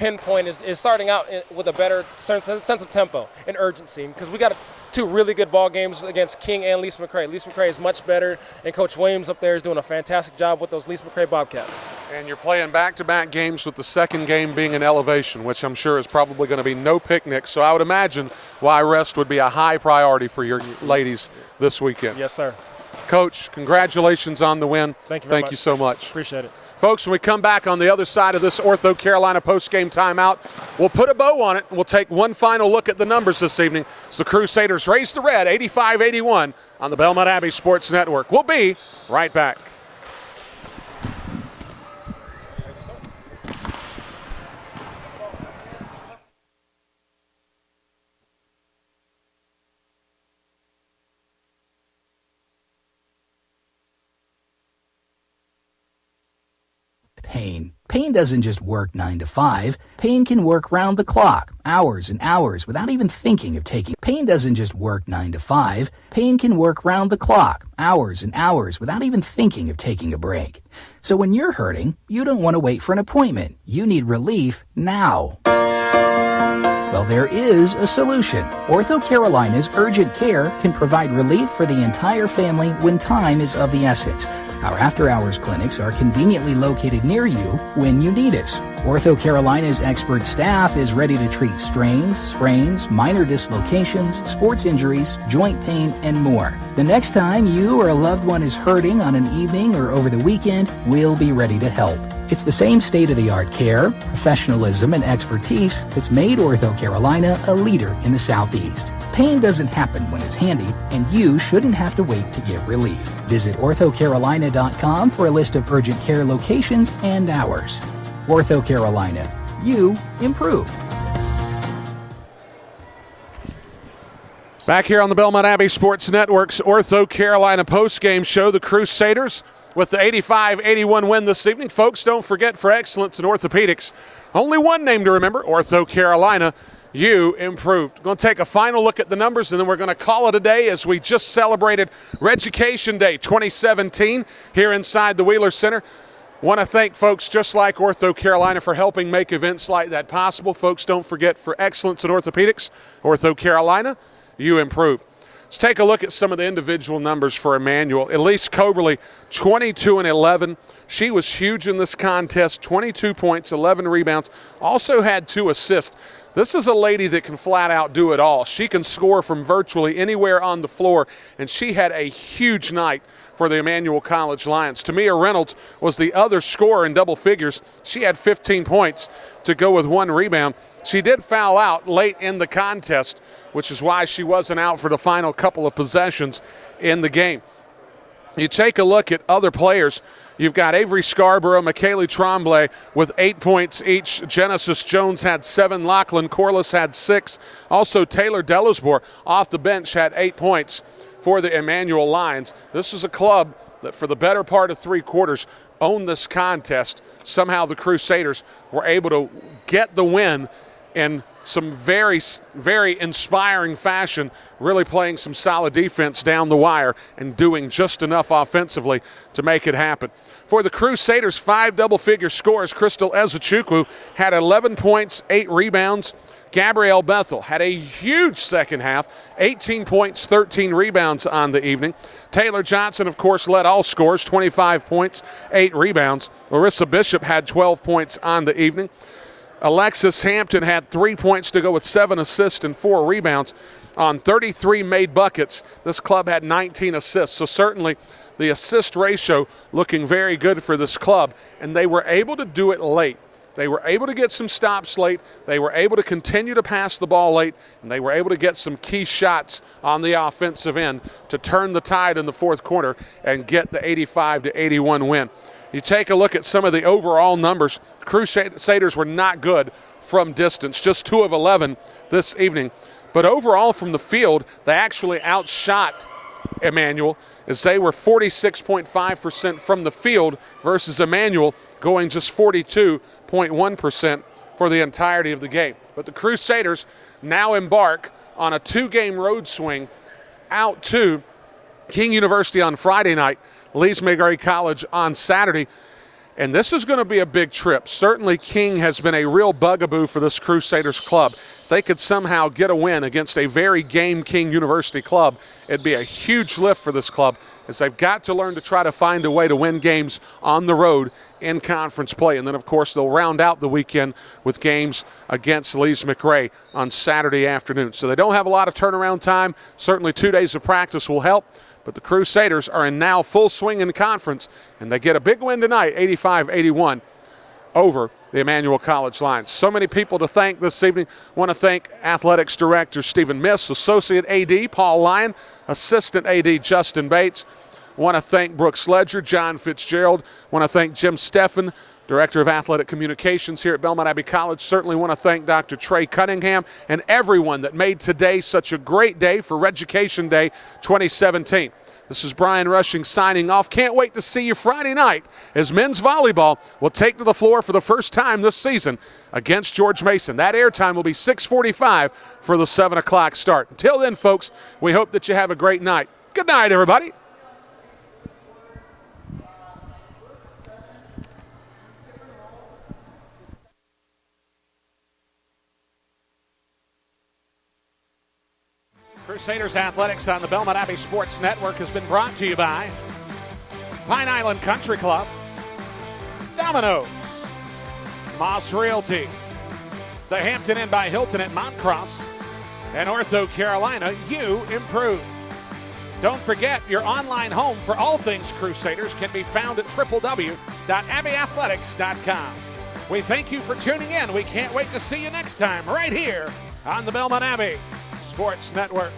pinpoint is starting out with a better sense of tempo and urgency, because we got two really good ball games against King and Lise McRae. Lise McRae is much better, and Coach Williams up there is doing a fantastic job with those Lise McRae Bobcats. And you're playing back-to-back games, with the second game being an elevation, which I'm sure is probably going to be no picnic. So I would imagine why rest would be a high priority for your ladies this weekend. Yes, sir. Coach, congratulations on the win. Thank you very much. Thank you so much. Appreciate it. Folks, when we come back on the other side of this Ortho Carolina post-game timeout, we'll put a bow on it, and we'll take one final look at the numbers this evening. As the Crusaders raise the red 85-81 on the Belmont Abbey Sports Network. We'll be right back. Pain doesn't just work 9 to 5. Pain can work round the clock, hours and hours, without even thinking of taking. Pain doesn't just work 9 to 5. Pain can work round the clock, hours and hours, without even thinking of taking a break. So when you're hurting, you don't want to wait for an appointment. You need relief now. Well, there is a solution. Ortho Carolina's urgent care can provide relief for the entire family when time is of the essence. Our after-hours clinics are conveniently located near you when you need us. Ortho Carolina's expert staff is ready to treat strains, sprains, minor dislocations, sports injuries, joint pain, and more. The next time you or a loved one is hurting on an evening or over the weekend, we'll be ready to help. It's the same state-of-the-art care, professionalism, and expertise that's made Ortho Carolina a leader in the Southeast. Pain doesn't happen when it's handy, and you shouldn't have to wait to get relief. Visit orthocarolina.com for a list of urgent care locations and hours. Ortho Carolina. You improve. Back here on the Belmont Abbey Sports Network's Ortho Carolina postgame show, the Crusaders with the 85-81 win this evening. Folks, don't forget, for excellence in orthopedics, only one name to remember, Ortho Carolina. You improved. Going to take a final look at the numbers, and then we're going to call it a day as we just celebrated Reducation Day 2017 here inside the Wheeler Center. Want to thank folks just like Ortho Carolina for helping make events like that possible. Folks, don't forget, for excellence in orthopedics, Ortho Carolina, you improve. Let's take a look at some of the individual numbers for Emmanuel. Elise Coberly, 22-11. She was huge in this contest, 22 points, 11 rebounds, also had 2 assists. This is a lady that can flat out do it all. She can score from virtually anywhere on the floor, and she had a huge night for the Emmanuel College Lions. Tamia Reynolds was the other scorer in double figures. She had 15 points to go with 1 rebound. She did foul out late in the contest, which is why she wasn't out for the final couple of possessions in the game. You take a look at other players. You've got Avery Scarborough, McKaylee Tremblay with 8 points each. Genesis Jones had 7. Lachlan Corliss had 6. Also, Taylor Delisbor off the bench had 8 points for the Emmanuel Lions. This is a club that for the better part of 3 quarters owned this contest. Somehow the Crusaders were able to get the win in some very, very inspiring fashion, really playing some solid defense down the wire and doing just enough offensively to make it happen. For the Crusaders, 5 double-figure scores. Crystal Ezechukwu had 11 points, 8 rebounds. Gabrielle Bethel had a huge second half, 18 points, 13 rebounds on the evening. Taylor Johnson, of course, led all scores, 25 points, 8 rebounds. Larissa Bishop had 12 points on the evening. Alexis Hampton had 3 points to go with 7 assists and 4 rebounds on 33 made buckets. This club had 19 assists, so certainly the assist ratio looking very good for this club, and they were able to do it late. They were able to get some stops late. They were able to continue to pass the ball late, and they were able to get some key shots on the offensive end to turn the tide in the fourth quarter and get the 85-81 win. You take a look at some of the overall numbers. Crusaders were not good from distance, just 2 of 11 this evening. But overall from the field, they actually outshot Emmanuel as they were 46.5% from the field versus Emmanuel going just 42.1% for the entirety of the game. But the Crusaders now embark on a 2-game road swing out to King University on Friday night, Lise McRae College on Saturday. And this is going to be a big trip. Certainly King has been a real bugaboo for this Crusaders club. If they could somehow get a win against a very game King University club, it'd be a huge lift for this club, as they've got to learn to try to find a way to win games on the road in conference play. And then, of course, they'll round out the weekend with games against Lees McRae on Saturday afternoon. So they don't have a lot of turnaround time. Certainly 2 days of practice will help. But the Crusaders are in now full swing in conference, and they get a big win tonight, 85-81, over the Emmanuel College Lions. So many people to thank this evening. Want to thank Athletics Director Stephen Miss, Associate AD Paul Lyon, Assistant AD Justin Bates. Want to thank Brooks Ledger, John Fitzgerald. Want to thank Jim Steffen, Director of Athletic Communications here at Belmont Abbey College. Certainly want to thank Dr. Trey Cunningham and everyone that made today such a great day for Education Day 2017. This is Brian Rushing signing off. Can't wait to see you Friday night as men's volleyball will take to the floor for the first time this season against George Mason. That airtime will be 6:45 for the 7 o'clock start. Until then, folks, we hope that you have a great night. Good night, everybody. Crusaders Athletics on the Belmont Abbey Sports Network has been brought to you by Pine Island Country Club, Domino's, Moss Realty, the Hampton Inn by Hilton at Montcross, and Ortho Carolina, you improve. Don't forget, your online home for all things Crusaders can be found at www.abbeyathletics.com. We thank you for tuning in. We can't wait to see you next time right here on the Belmont Abbey Sports Network.